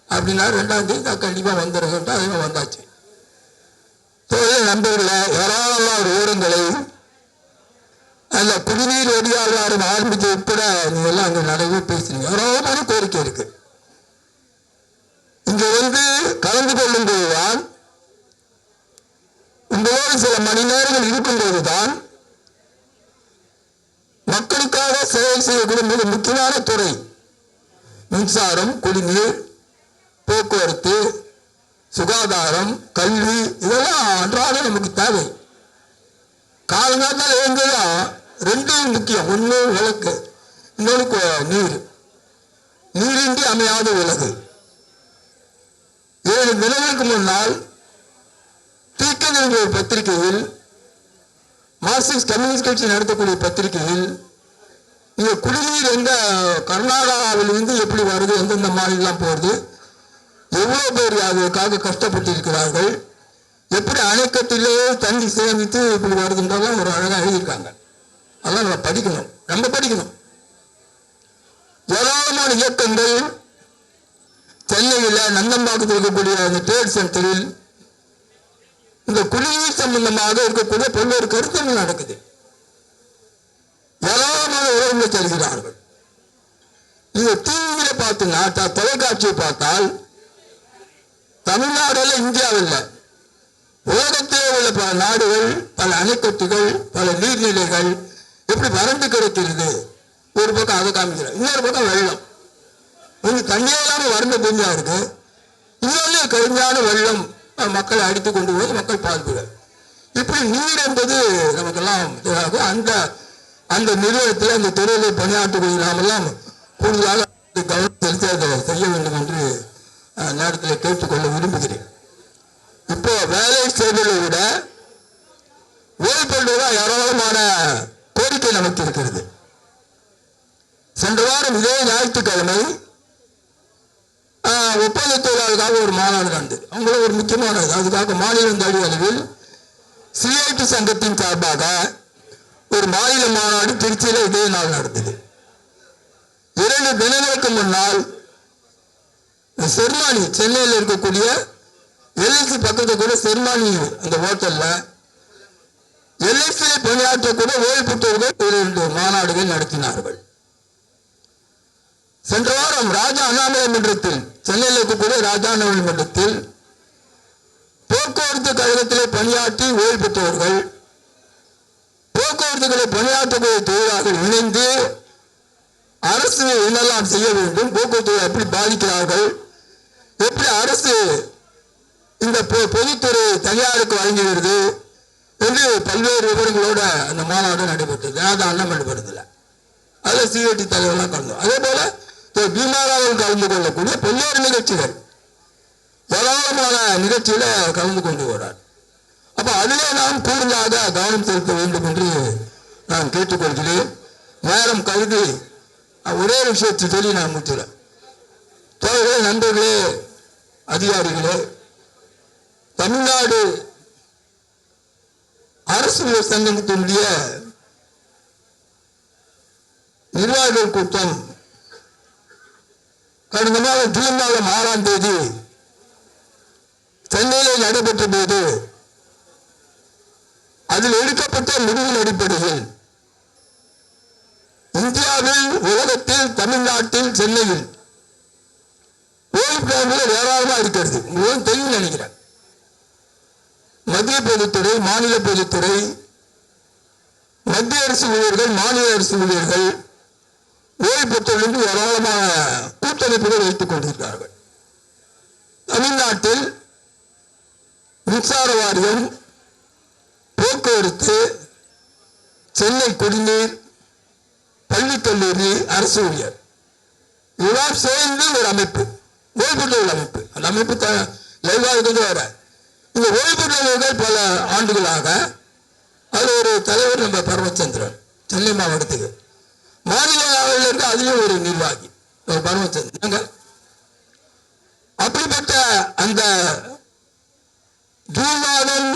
அப்படின்னா 2ஆம் தேதி கண்டிப்பா வந்துருங்கன்ட்டு அதே வந்தாச்சு. தொழில் நண்பர்களை ஏராளமான விவரங்களை அந்த குடிநீர் வடிகால் ஆரம்பித்து உட்பட நீங்க எல்லாம் அங்க நிறைய பேசுறீங்க. ஏராளமான கோரிக்கை இருக்கு. இங்க கலந்து கொள்ளும் போதுதான், உங்களோடு சில மணி நேரங்கள் இருக்கும்போதுதான் மக்களுக்காக சேவை செய்யக்கூடிய மிக முக்கியமான துறை மின்சாரம், குடிநீர், போக்குவரத்து, சுகாதாரம், கல்வி, இதெல்லாம் அன்றாட நமக்கு தேவை. காலங்காலத்தில் எழுந்துதான் 2 முக்கியம். ஒன்று விளக்கு, இன்னொன்று நீர். நீரின்றி அமையாத உலகு. 7 தினங்களுக்கு முன்னால் தீக்கதிர் பத்திரிகையில், மார்க்சிஸ்ட் கம்யூனிஸ்ட் கட்சி நடத்தக்கூடிய பத்திரிகையில், இங்க குடிநீர் எந்த கர்நாடகாவிலிருந்து எப்படி வருது, எந்தெந்த மாநிலம் போறது, எவ்வளவு பேர் அதற்காக கஷ்டப்பட்டு இருக்கிறார்கள், எப்படி அணைக்கட்டிலே தண்ணி சேமித்து இப்படி வருதுன்றதெல்லாம் ஒரு அழகா எழுதியிருக்காங்க. அதெல்லாம் நம்ம படிக்கணும், ரொம்ப படிக்கணும். ஏராளமான இயக்கங்கள் சென்னையில் நந்தம்பாக்கத்தில் இருக்கக்கூடிய அந்த ட்ரேட் சென்டரில் இந்த குடிநீர் சம்பந்தமாக இருக்கக்கூடிய பல்வேறு கருத்துகள் நடக்குது. ஏராளமான உறவுகளை தருகிறார்கள். நீங்க டிவியில பார்த்தீங்கன்னா, தொலைக்காட்சியை பார்த்தால் தமிழ்நாடுல, இந்தியாவில் உலகத்திலே உள்ள பல நாடுகள், பல அணைக்கட்டுகள், பல நீர்நிலைகள் எப்படி வறண்டு கிடக்கிறது. ஒரு பக்கம் அதை காமிக்கிறார், இன்னொரு பக்கம் வெள்ளம். தண்ணி இல்லாம வறண்ட பூமியா இருக்கு. இன்னொன்னு கடுமையான வெள்ளம் மக்களை அடித்து கொண்டு போய் மக்கள் பாதிப்புகள். இப்படி நீர் என்பது நமக்கெல்லாம் அந்த அந்த நிறுவனத்தில், அந்த துறையிலே பணியாற்றக்கூடிய நாமெல்லாம் கூடுதலாக கவனம் செலுத்தி அதை செய்ய வேண்டும் என்று நேரத்தில் கேட்டுக்கொள்ள விரும்புகிறேன். இப்போ வேலை செய்வதை விட ஓய்வு பெறுவதால் ஏராளமான கோரிக்கை நமக்கு இருக்கிறது. சென்ற வாரம் இதே ஞாயிற்றுக்கிழமை ஒப்பந்த தொழிலாளர்களுக்காக ஒரு மாநாடு நடந்தது. அவங்கள ஒரு முக்கியமானது. அதுக்காக மாநிலம் தழுவிய அளவில் சிஐடி சங்கத்தின் சார்பாக ஒரு மாநில மாநாடு திருச்சியில இதே நாள் நடந்தது. 2 தினங்களுக்கு முன்னால் செர்மானி, சென்னையில் இருக்கக்கூடிய எல்ஐசி பக்கத்துல கூட செர்மானி அந்த ஹோட்டல்ல எல்ஐசியில் பணியாற்றக்கூடிய ஓய்வு பெற்றவர்கள் 2 மாநாடுகள் நடத்தினார்கள். சென்ற வாரம் ராஜா அண்ணாமலை மன்றத்தில், சென்னையில் இருக்கக்கூடிய ராஜா அண்ணாமலை மன்றத்தில் போக்குவரத்து கழகத்திலே பணியாற்றி ஓய்வு பெற்றவர்கள், போக்குவரத்துகளை பணியாற்றக்கூடிய தொழிலாளர்கள் இணைந்து அரசு என்னெல்லாம் செய்ய வேண்டும், போக்குவரத்து எப்படி பாதிக்கிறார்கள், எப்படி அரசு இந்த பொதுத்துறை தனியாருக்கு வழங்குகிறது என்று பல்வேறு விவரங்களோட அந்த மாநாடு நடைபெற்றது. ராஜா அண்ணாமலை மன்றத்தில் அதில் சிஐடி தலைவர்லாம் கலந்தோம். அதே போல பீமாராவில் கலந்து கொள்ளக்கூடிய பல்வேறு நிகழ்ச்சிகள், ஏராளமான நிகழ்ச்சியில கலந்து கொண்டு வரார். அப்ப அதிலே நாம் கூடுதலாக கவனம் செலுத்த வேண்டும் என்று நான் கேட்டுக்கொள்கிறேன். நேரம் கருதி ஒரே விஷயத்தை சொல்லி நான் முடிச்சுறேன். தோழர்களே, நண்பர்களே, அதிகாரிகளே, தமிழ்நாடு அரசு சங்கத்தினுடைய நிர்வாகிகள் கூட்டம் கடந்த மாதம் ஜூன் மாதம் 6ஆம் தேதி சென்னையில் நடைபெற்ற போது அதில் எடுக்கப்பட்ட முடிவின் அடிப்படையில் இந்தியாவில், உலகத்தில், தமிழ்நாட்டில், சென்னையில் ஓய்வு கிராமங்கள் ஏராளமா இருக்கிறது. உங்களுக்கு தெரியும் நினைக்கிறேன். மத்திய பொதுத்துறை, மாநில பொதுத்துறை, மத்திய அரசு ஊழியர்கள், மாநில அரசு ஊழியர்கள் ஓய்வு பெற்றவர்களுக்கு ஏராளமான கூட்டமைப்புகள் வைத்துக் கொண்டிருக்கிறார்கள். தமிழ்நாட்டில் மின்சார வாரியம், போக்குவரத்து, சென்னை குடிநீர், பள்ளி கல்லூரி, அரசு ஊழியர் இதெல்லாம் சேர்ந்து ஒரு அமைப்பு, ஓய்வு பெற்றவர்கள் அமைப்பு. அந்த அமைப்பு லைவாக வர இந்த ஓய்வு பெற்றவர்கள் பல ஆண்டுகளாக அது ஒரு தலைவர் நம்ம பரமச்சந்திரன், சென்னை மாவட்டத்துக்கு மாநில அளவில் இருந்து அதிலும் ஒரு நிர்வாகி பரமச்சந்திரன். அப்படிப்பட்ட அந்த ஜூன் மாதம்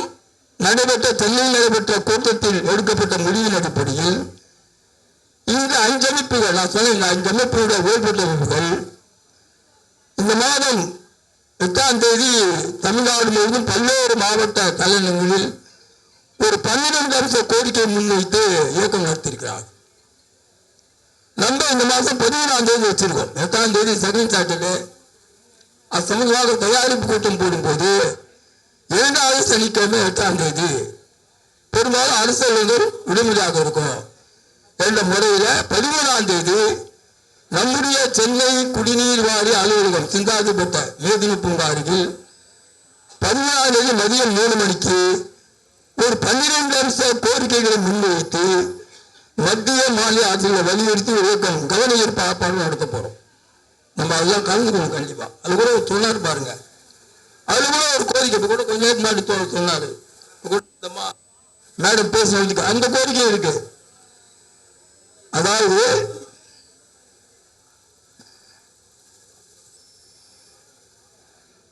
நடைபெற்ற சென்னையில் நடைபெற்ற கூட்டத்தில் எடுக்கப்பட்ட முடிவின் அடிப்படையில் இந்த 5 அமைப்புகள், நான் சொன்ன இந்த 5 அமைப்புடைய ஓய்வு பெற்ற அமைப்புகள் இந்த மாதம் 8ஆம் தேதி தமிழ்நாடு முழுவதும் பல்வேறு மாவட்ட தலைநகரில் ஒரு 12 அம்ச கோரிக்கையை முன்வைத்து இயக்கம் நடத்தியிருக்கிறார். நம்ம இந்த மாதம் 11ஆம் தேதி வச்சிருக்கோம். 8ஆம் தேதி செகண்ட் சாட்டர்டே அது சம்பந்தமாக தயாரிப்பு கூட்டம் போடும்போது 2வது சனிக்கிழமை 8ஆம் தேதி பெரும்பாலும் அரசியல் விடுமுறையாக இருக்கும் என்ற முறையில் 13ஆம் தேதி நம்முடைய சென்னை குடிநீர் வாரிய அலுவலகம் சிந்தாதிப்பட்ட மேதினி பூங்கா அருகில் 13ஆம் தேதி மதியம் 3 மணிக்கு ஒரு 12 அம்ச கோரிக்கைகளை முன்வைத்து மத்திய மாநில அரசுகளை வலியுறுத்தி இயக்கம் கவன ஈர்ப்பு ஆர்ப்பாட்டம் நடத்த போறோம். நம்ம அதெல்லாம் கலந்துக்கணும் கண்டிப்பா. அது கூட சொன்னார் பாருங்க, அதுல கூட ஒரு கோரிக்கை கூட கொஞ்ச நேரம் முன்னாடி சொன்னாரு மேடம் பேசுறதுக்கு அந்த கோரிக்கை இருக்கு. அதாவது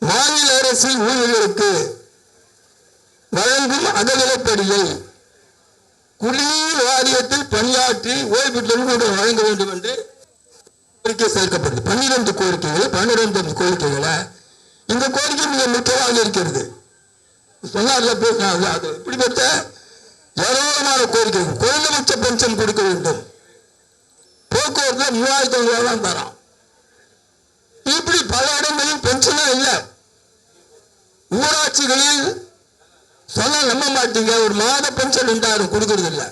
மாநில அரசு ஊழியர்களுக்கு வழங்கும் அகவிலைப்படியை குடிநீர் வாரியத்தில் பணியாற்றி ஓய்வு பெற்றவர்களுக்கு வழங்க வேண்டும் என்று கோரிக்கை சேர்க்கப்படுது. 12 கோரிக்கைகளை இந்த கோரிக்கை மிக முக்கியமாக இருக்கிறது. சொன்னார்ல பேசினாங்க. அது இப்படிப்பட்ட ஏராளமான கோரிக்கை. குறைந்தபட்ச பென்ஷன் கொடுக்க வேண்டும், போக்குவரத்துல 3500 தான் தரான். இப்படி பல இடங்களில் பென்ஷனே இல்லை. ஊராட்சிகளில் சொன்ன நம்ப மாட்டீங்க, ஒரு மாத பென்ஷன் 2000 கொடுக்கறது இல்லை.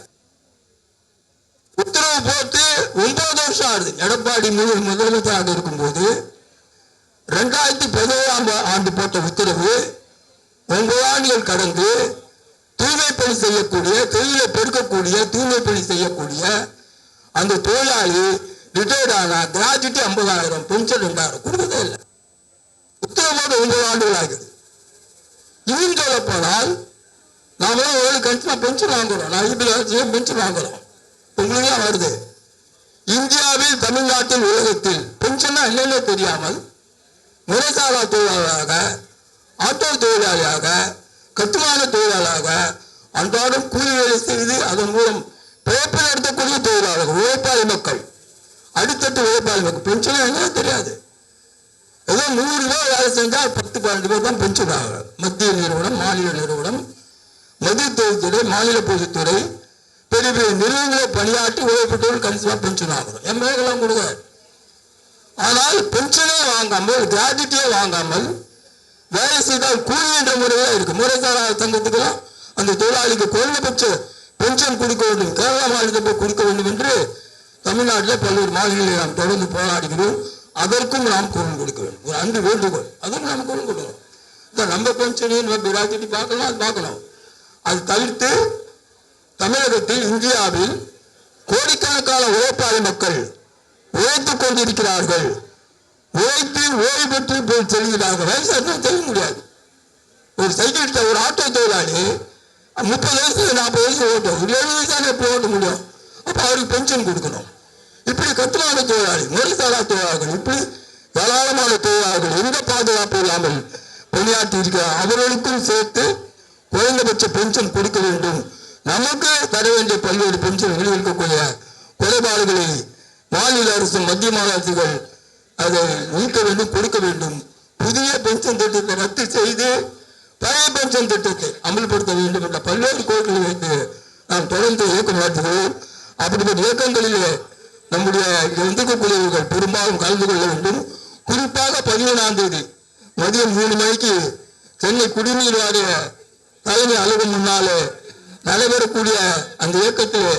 உத்தரவு போட்டு 9 வருஷம் ஆகுது. எடப்பாடி முதலமைச்சராக இருக்கும்போது 2017ஆம் ஆண்டு போட்ட உத்தரவு 9 ஆண்டுகள் கடந்து தூய்மை பணி செய்யக்கூடிய, தொழிலை பெருக்கக்கூடிய, தூய்மை பணி செய்யக்கூடிய அந்த தொழிலாளி ரிட்டையர்ட் ஆனா கிராஜுவிட்டி 50,000, பென்ஷன் 2000 கொடுக்கறதே இல்லை. உத்தரவு போட்டு 9 ஆண்டுகள் ஆகுது. இன்னும் சொல்ல போனால் நாமெல்லாம் ஒரு கண்டிப்பா பென்ஷன் வாங்குறோம். நான் பென்ஷன் வாங்குறோம், உங்களுக்கு வருது. இந்தியாவில், தமிழ்நாட்டில், உலகத்தில் பென்ஷனா என்னென்ன தெரியாமல் முறைசாரா தொழிலாளராக, ஆட்டோ தொழிலாளியாக, கட்டுமான தொழிலாளராக அன்றாடம் கூலி வேலை செய்து அதன் மூலம் பிழைப்பு நடத்தக்கூடிய தொழிலாளர்கள், உழைப்பாளி மக்கள், அடித்தட்டு உழைப்பாளி மக்கள் பென்ஷன் என்ன தெரியாது. ஏதோ 100 ரூபாய் வேலை செஞ்சால் 10-12 பேர் தான் பென்ஷன் ஆகிறார். மத்திய நிறுவனம், மாநில நிறுவனம், மத்திய தொழில்துறை, மாநில பொதுத்துறை, பெரிய பெரிய நிறுவனங்களை பணியாற்றி ஓய்வு பெற்றவர்கள் கணிசமா பென்ஷன் ஆகணும். எம்ஏக்கெல்லாம் கொடுங்க. ஆனால் பென்ஷனே வாங்காமல், கிராஜுவிட்டியே வாங்காமல் வேலை செய்தால் கூலி என்ற முறையில் இருக்கு. முறைசாரா சங்கத்துக்கெல்லாம் அந்த தொழிலாளிக்கு குறைந்தபட்ச பென்ஷன் கொடுக்க வேண்டும், கேரளா மாநிலத்தை கொடுக்க வேண்டும் என்று தமிழ்நாட்டில் பல்வேறு மாநிலங்களில் நாம் தொடர்ந்து போராடுகிறோம். அதற்கும் நாம் குரல் கொடுக்க வேண்டும். ஒரு அன்பு வேண்டுகோள், அதற்கும் நாம் குரல் கொடுக்கணும். நம்ம பென்ஷனையும் கிராஜுவிட்டி பார்க்கலாம், அது பார்க்கணும். அது தவிர்த்து தமிழகத்தில், இந்தியாவில் கோடிக்கணக்கான உழைப்பாளி மக்கள் உழைத்துக் கொண்டிருக்கிறார்கள். உழைத்து ஓய்வு பெற்று போய் செல்கிறார்கள். வயசாக செய்ய முடியாது. ஒரு சைக்கிள், ஒரு ஆட்டோ தொழிலாளி 30 வயசு 40 வயசு ஓட்டும், 70 வயசான எப்படி ஓட்ட முடியும்? அப்ப அவருக்கு பென்ஷன் கொடுக்கணும். இப்படி கட்டுமான தொழிலாளி, முறைசாரா தொழிலாளர்கள், இப்படி ஏராளமான தொழிலாளர்கள் எந்த பாதுகாப்பு இல்லாமல் பணியாற்றி இருக்கிறார். அவர்களுக்கும் சேர்த்து குறைந்தபட்ச பென்ஷன் கொடுக்க வேண்டும். நமக்கு தர வேண்டிய பல்வேறு பென்ஷன்களில் இருக்கக்கூடிய குறைபாடுகளை மாநில அரசு மத்திய மாநில அரசுகள் அதை நீக்க வேண்டும், கொடுக்க வேண்டும். புதிய பென்ஷன் திட்டத்தை ரத்து செய்து பழைய பென்ஷன் திட்டத்தை அமல்படுத்த வேண்டும் என்ற பல்வேறு கோரிக்கைகளை வைத்து நாம் தொடர்ந்து இயக்கம் நடத்துகிறோம். அப்படிப்பட்ட இயக்கங்களிலே நம்முடைய இருக்கக்கூடியவர்கள் பெரும்பாலும் கலந்து கொள்ள வேண்டும். குறிப்பாக 11ஆம் தேதி மதியம் 3 மணிக்கு சென்னை குடிநீர் வாரிய தலைமை அலுவலகம் முன்னாலே நடைபெறக்கூடிய அந்த இயக்கத்தில்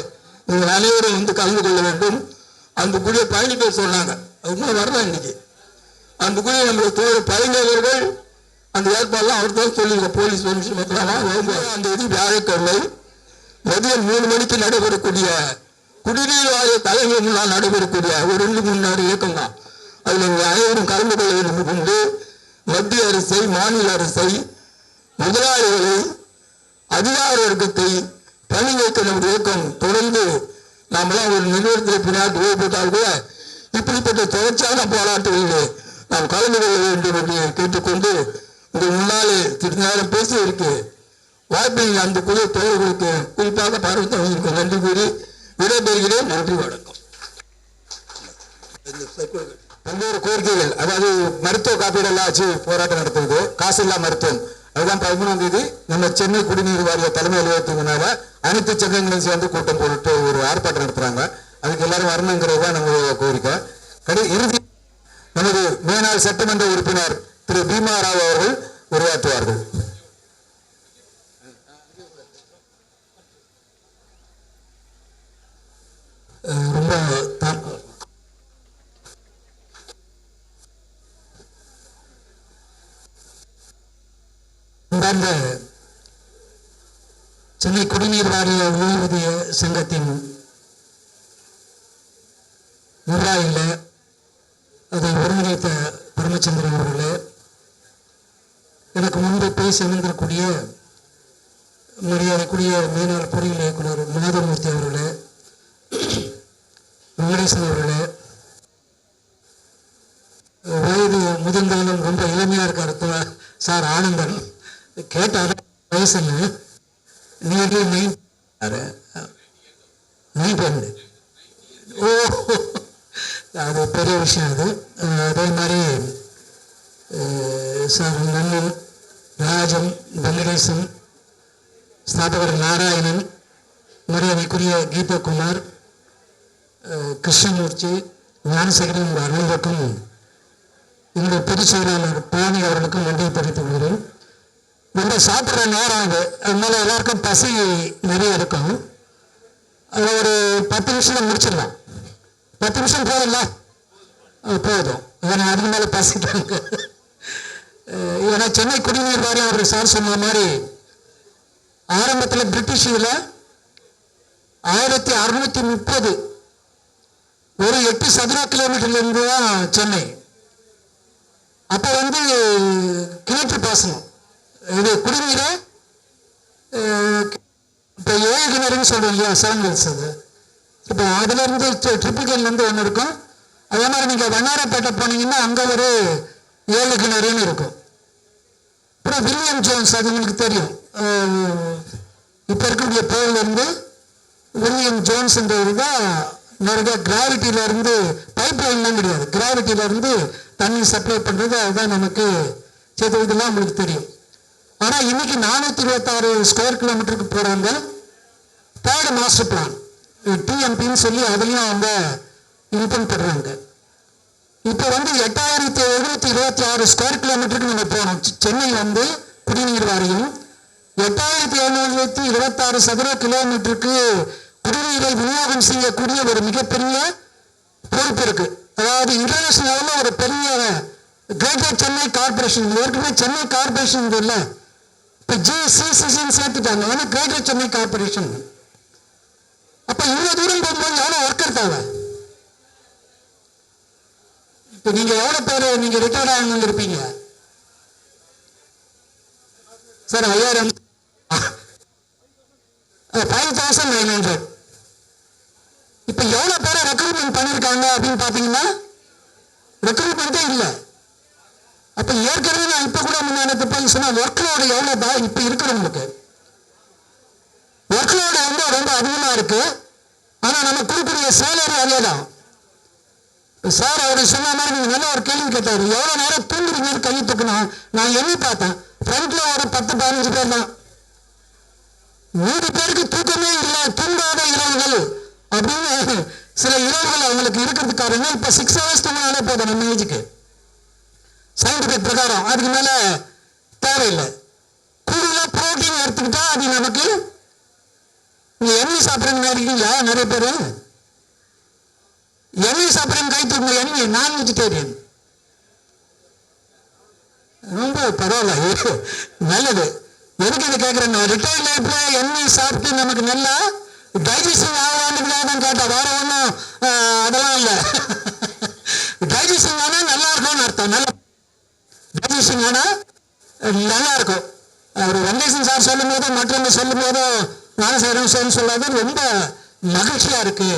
நீங்கள் அனைவரும் வந்து கலந்து கொள்ள வேண்டும். அந்த கூடிய பயணி பேர் சொன்னாங்க, அது வரலாம் இன்னைக்கு. அந்த கூடிய நம்முடைய தோழர் பயணியவர்கள் அந்த ஏற்பாடுலாம் அவர் தான் சொல்லியிருக்க போலீஸ் பெர்மிஷன் பத்திரமாக 9ஆம் தேதி வியாழக்கிழமை மதியம் 3 மணிக்கு நடைபெறக்கூடிய குடிநீர் வாரிய தலைமை முன்னால் நடைபெறக்கூடிய ஒரு 2-3 நாடு இயக்கம் தான். அதில் நீங்கள் அனைவரும் கலந்து கொள்ள வேண்டும் கொண்டு மத்திய அரசை, மாநில அரசை, முதலாளிகளை, அதிகார வர்க்கத்தை பணி வைக்க நம்முடைய இயக்கம் தொடர்ந்து நாமெல்லாம் ஒரு நிறுவனத்தில் பின்னாடி ஓய்வுபட்டால் கூட இப்படிப்பட்ட தொடர்ச்சியான போராட்டங்களிலே நாம் கலந்து கொள்ள வேண்டும் என்று கேட்டுக்கொண்டு உங்கள் முன்னாலே சிறிது நேரம் பேசுவதற்கு வாய்ப்பை அந்த குழு தோழர்களுக்கு குறிப்பாக பார்வையாளர்களுக்கு நன்றி கூறி விடைபெறுகிறேன். நன்றி, வணக்கம். பல்வேறு கோரிக்கைகள், அதாவது மருத்துவ காப்பீடெல்லாம் வச்சு போராட்டம் நடத்துவது, காசில்லா மருத்துவம், அதுதான் 11ஆம் தேதி நம்ம சென்னை குடிநீர் வாரிய தலைமை அலுவலகத்தினால அனைத்து சங்கங்களும் சேர்ந்து கூட்டம் போட்டு ஒரு ஆர்ப்பாட்டம் நடத்துறாங்க. அதுக்கு எல்லாரும் வரணுங்கிறது தான் நம்மளுடைய கோரிக்கை. இறுதி நமது மேனாள் சட்டமன்ற உறுப்பினர் திரு பீமா ராவ் அவர்கள் உரையாற்றுவார்கள். ரொம்ப சென்னை குடிநீர் வாரிய ஓய்வூதிய சங்கத்தின் நிர்வாகிகளே, அதை ஒருங்கிணைத்த பரமச்சந்திரன் அவர்களே, எனக்கு முன்பு பேசி அமர்ந்திருக்கக்கூடிய மரியாதைக்குரிய மேனாள் பொறியியல் இயக்குனர் மாதமூர்த்தி அவர்களே, வெங்கடேசன் அவர்களே, வயது முதிர்ந்தாலும் ரொம்ப இளமையா இருக்காரு சார் ஆனந்தன், கேட்டாரு வயசு என்ன, ஓ அது பெரிய விஷயம். அது அதே மாதிரி சார் நன்னன், ராஜன், வெங்கடேசன், ஸ்தாபகர் நாராயணன், மரியாதைக்குரிய கீதகுமார், கிருஷ்ணமூர்த்தி, ஞானசேகரன் அனைவருக்கும் என்னுடைய பொதுச் செயலாளர் பாணி அவர்களுக்கும் நன்றி தெரிவித்துக் கொள்கிறேன். ரொம்ப சாப்பிட்ற நேரம் அது, அதனால எல்லாருக்கும் பசி நிறைய இருக்கும். அதை ஒரு 10 நிமிஷம் முடிச்சிடலாம். 10 நிமிஷம் போதும்ல, போதும். ஏன்னா அதுக்கு மேலே பசிட்டாங்க. ஏன்னா சென்னை குடிநீர் வாரியம் அவர் சார் சொன்ன மாதிரி ஆரம்பத்தில் பிரிட்டிஷில் 1630 ஒரு 8 சதுர கிலோமீட்டர்லேருந்து தான் சென்னை. அப்போ வந்து கிணற்று பாசனம், இது குடிநீரை இப்போ 7 கிணறுன்னு சொல்கிறோம் இல்லையா, 7 wells. அது இப்போ அதுலேருந்து ட்ரிபிள்கேன்லேருந்து ஒன்று இருக்கும். அதே மாதிரி நீங்கள் வண்ணாரப்பேட்டை போனீங்கன்னா அங்கே ஒரு 7 கிணறுன்னு இருக்கும். அப்புறம் வில்லியம் ஜோன்ஸ், அது உங்களுக்கு தெரியும், இப்போ இருக்கக்கூடிய பேர்லேருந்து வில்லியம் ஜோன்ஸ்ன்றது தான் நிறைய கிராவிட்டியிலேருந்து பைப் லைன்லாம் கிடையாது, கிராவிட்டியிலேருந்து தண்ணி சப்ளை பண்ணுறது, அதுதான் நமக்கு சேர்த்து, இதெல்லாம் உங்களுக்கு தெரியும். ஆனால் இன்னைக்கு 426 ஸ்கொயர் கிலோமீட்டருக்கு போகிறாங்க. 3rd மாஸ்டர் பிளான் டிஎம்பின்னு சொல்லி அதுலேயும் அவங்க இன்கம் பண்ணுறாங்க. இப்போ வந்து 8726 ஸ்கொயர் கிலோமீட்டருக்கு நம்ம போகணும். சென்னை வந்து குடிநீர் வாரியம் 8726 சதுர கிலோமீட்டருக்கு குடிநீரை விநியோகம் செய்யக்கூடிய ஒரு மிகப்பெரிய பொறுப்பு இருக்கு. அதாவது இன்டர்நேஷனல் ஒரு பெரிய கிரேட்டர் சென்னை கார்பரேஷன், ஏற்கனவே சென்னை கார்பரேஷன் இல்லை, இப்போ ஜிசிசின்னு சேர்த்துட்டாங்க, ஏன்னா கிரேட்டர் சென்னை கார்பரேஷன். அப்போ இவ்வளோ தூரம் போகும்போது எவ்வளோ ஒர்க்கர் தேவை? இப்போ நீங்கள் எவ்வளோ பேர் நீங்கள் ரிட்டையர்ட் ஆகணும்னு இருப்பீங்க சார்? 5900. இப்போ எவ்வளோ பேரை ரெக்ரூட்மெண்ட் பண்ணியிருக்காங்க அப்படின்னு பார்த்தீங்கன்னா ரெக்ரூட்மெண்ட்டே இல்லை. அப்ப ஏற்கனவே நான் இப்ப கூட முன்னாடி போய் சொன்னா ஒர்க்லோடு எவ்வளவு இப்ப இருக்கிறவங்களுக்கு ஒர்க்லோடு வந்து ரொம்ப அதிகமா இருக்கு. ஆனா நம்ம கொடுக்குற சேலரி அதேதான். சார் அவரு சொன்ன மாதிரி நீங்க நல்ல ஒரு கேள்வி கேட்டாரு, எவ்வளவு நேரம் தூங்குறீங்கன்னு கை தூக்கணும். நான் எண்ணி பார்த்தேன், ஃப்ரண்ட்ல ஒரு 10-15 பேர் தான். 100 பேருக்கு தூக்கமே இல்லை, தூங்காத இரவுகள் அப்படின்னு சில இரவுகள் அவங்களுக்கு இருக்கிறது காரணம் இப்ப 6 hours தூங்கினாலே போதும் நம்ம ஏஜுக்கு சயின்டிபிக் பிரகாரம். அதுக்கு மேல தேவையில்லை. கூடுதலா புரோட்டீன் எடுத்துக்கிட்டா அது நமக்கு. நீங்க எண்ணி சாப்பிட்றீங்க இருக்கீங்களா? நிறைய பேர் எண்ணி சாப்பிட்றீங்க, கை தூக்குங்க. எண்ணி நான் வெஜிடேரியன். ரொம்ப பரவாயில்ல, நல்லது. எதுக்கு இதை கேட்கறேன், ரிட்டையர்ட் லைஃப்ல எண்ணி சாப்பிட்டு நமக்கு நல்லா டைஜஷன் ஆகலான்னு கேட்டா வேற ஒன்றும் அதெல்லாம் இல்லை. டைஜஷன் ஆனா நல்லா இருக்கும்னு அர்த்தம். நல்ல டைஜஷன் ஆனா நல்லா இருக்கும். ஒரு வெங்கடேசன் சார் சொல்லும் போது மற்றவங்க சொல்லும் போது ஞானசேகரன் சொல்லாது ரொம்ப மகிழ்ச்சியா இருக்கு.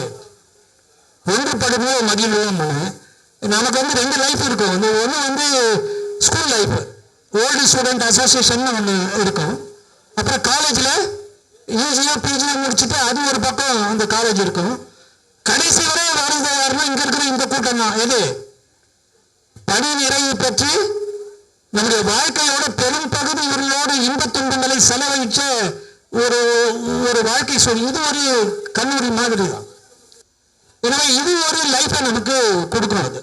ஒன்றுபடுமோ மகிழ்வும். நமக்கு வந்து 2 லைஃப் இருக்கும். ஒன்று வந்து school life, old student association ஒன்று இருக்கும். அப்புறம் காலேஜில் யூஜியோ பிஜியோ முடிச்சுட்டு அது ஒரு பக்கம் அந்த காலேஜ் இருக்கும். கடைசி வரை வருது யாருன்னா இங்க இருக்கிற இந்த கூட்டம் தான். எது பணி நிறைவு பெற்று நம்முடைய வாழ்க்கையோட பெரும் பகுதி இவர்களோடு இன்பத் துன்பங்களை செலவழிச்ச ஒரு ஒரு வாழ்க்கை சூழல். இது ஒரு கல்லூரி மாதிரி தான். எனவே இது ஒரு லைஃபை நமக்கு கொடுக்கணும். அது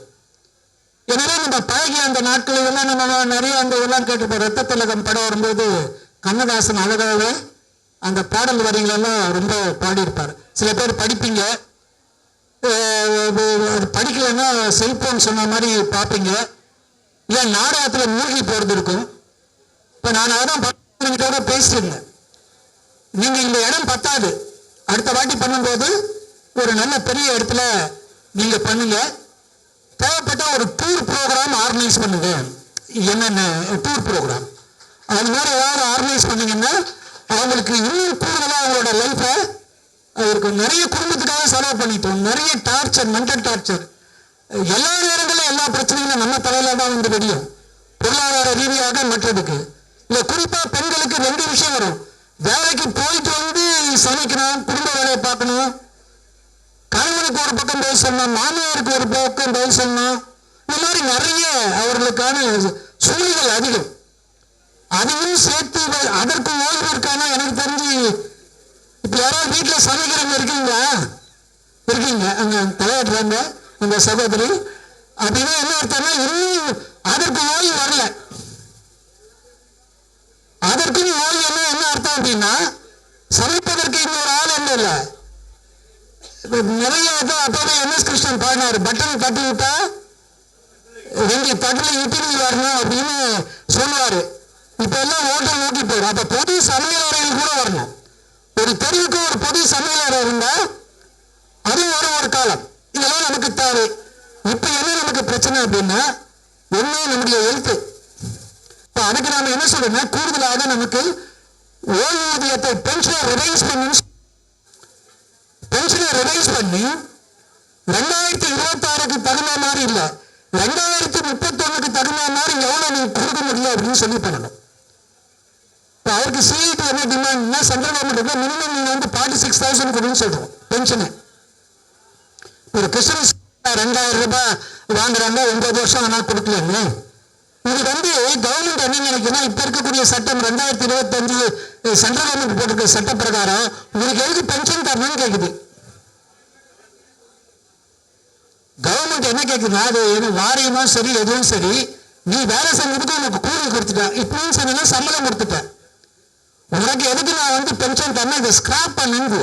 எனவே நம்ம பழகிய அந்த நாட்கள் எல்லாம் நம்ம நிறைய அந்த இதெல்லாம் கேட்டுப்போம். ரத்த திலகம் படம் வரும்போது கண்ணதாசன் அழகாக அந்த பாடல் வரிகளெல்லாம் ரொம்ப பாடியிருப்பார். சில பேர் படிப்பீங்க, அது படிக்கலைன்னா செல்போன் சொன்ன மாதிரி பார்ப்பீங்க, இல்லை நாடகத்தில் மூழ்கி போகிறது இருக்கும். இப்போ நான் அதான் படத்தோட பேசியிருந்தேன், நீங்கள் இந்த இடம் பத்தாது, அடுத்த வாட்டி பண்ணும்போது ஒரு நல்ல பெரிய இடத்துல நீங்கள் பண்ணுங்க. தேவைப்பட்ட ஒரு டூர் ப்ரோக்ராம் ஆர்கனைஸ் பண்ணுங்க. என்னென்ன டூர் ப்ரோக்ராம் அது மாதிரி ஏதாவது ஆர்கனைஸ் பண்ணீங்கன்னா அவங்களுக்கு இன்னும் கூடுதலாக அவங்களோட லைஃப்பை அவருக்கு நிறைய குடும்பத்துக்காக செலவு பண்ணிட்டோம். நிறைய டார்ச்சர், மென்டல் டார்ச்சர், எல்லா நேரங்களிலும் எல்லா பிரச்சனைகளும் நம்ம தலையில தான் வந்து வெடியும். பொருளாதார ரீதியாக மற்றதுக்கு இல்லை. குறிப்பாக பெண்களுக்கு 2 விஷயம் வரும். வேலைக்கு போயிட்டு வந்து சமைக்கணும், குடும்ப வேலையை பார்க்கணும், கணவனுக்கு ஒரு பக்கம் பதில் சொல்லணும், மாமியாருக்கு ஒரு பக்கம் பதில் சொல்லணும். இந்த மாதிரி நிறைய அவர்களுக்கான சூழ்நிலைகள் அதிகம். அதையும் சேர்த்து அதற்கு ஓய்வு இருக்கானா எனக்கு தெரிஞ்சு இப்ப யாராவது வீட்டில் சமைக்கிறவங்க இருக்கீங்களா? இருக்கீங்க அங்க தலையாட்டுறாங்க அந்த சகோதரி. அப்படின்னா என்ன அர்த்தம்னா இன்னும் அதற்கு ஓய்வு வரல. அதற்கும் ஓய்வு என்ன அர்த்தம் அப்படின்னா சமைப்பதற்கு இன்னொரு ஆள் என்ன இல்லை. நிறைய அப்பவே MS கிருஷ்ணன் பாடினாரு, பட்டன் தட்டி விட்டா 2 தட்டில் இட்லி வரணும் அப்படின்னு சொல்லுவாரு. இப்ப எல்லாம் ஓட்டல் நோக்கி போயிடும். அப்ப பொது சமையலறையில் கூட வரணும். ஒரு தெருவுக்கு ஒரு பொது சமையலறை இருந்தா அது ஒரு காலம். இதெல்லாம் நமக்கு தேவை. இப்ப என்ன நமக்கு பிரச்சனை அப்படின்னா ஒண்ணு நம்முடைய எழுத்து. இப்ப அதுக்கு நாம என்ன சொல்றோம்னா கூடுதலாக நமக்கு ஓய்வூதியத்தை பென்ஷனை ரிவைஸ் பண்ணி 2026க்கு தகுந்த மாதிரி இல்லை, 2031க்கு தகுந்த மாதிரி எவ்வளவு நீங்க கொடுக்க முடியல அப்படின்னு சொல்லி பண்ணணும். அவருக்கு சிஐடி என்ன டிமாண்ட்னா சென்ட்ரல் கவர்மெண்ட் மினிமம் நீங்க வந்து 46,000 கொடுன்னு சொல்றோம் பென்ஷனு. ஒரு கிறிஸ்டின் 2,000 ரூபாய் வாங்குறாங்க, 9 வருஷம் ஆனால் கொடுக்கலன்னு. இது வந்து கவர்மெண்ட் என்ன நினைக்குன்னா இப்ப இருக்கக்கூடிய சட்டம் 2025 சென்ட்ரல் கவர்மெண்ட் போட்டிருக்க சட்ட பிரகாரம் உங்களுக்கு எதுக்கு பென்ஷன் தரணும்னு கேக்குது. கவர்மெண்ட் என்ன கேக்குதுன்னா அது வாரியமும் சரி எதுவும் சரி நீ வேலை செஞ்சதுக்கு உனக்கு கூலி கொடுத்துட்டேன், இப்படின்னு சொன்னா சம்பளம் கொடுத்துட்டேன், உனக்கு எதுக்கு நான் வந்து பென்ஷன் தரணும், இதை ஸ்கிராப் பண்ணுங்க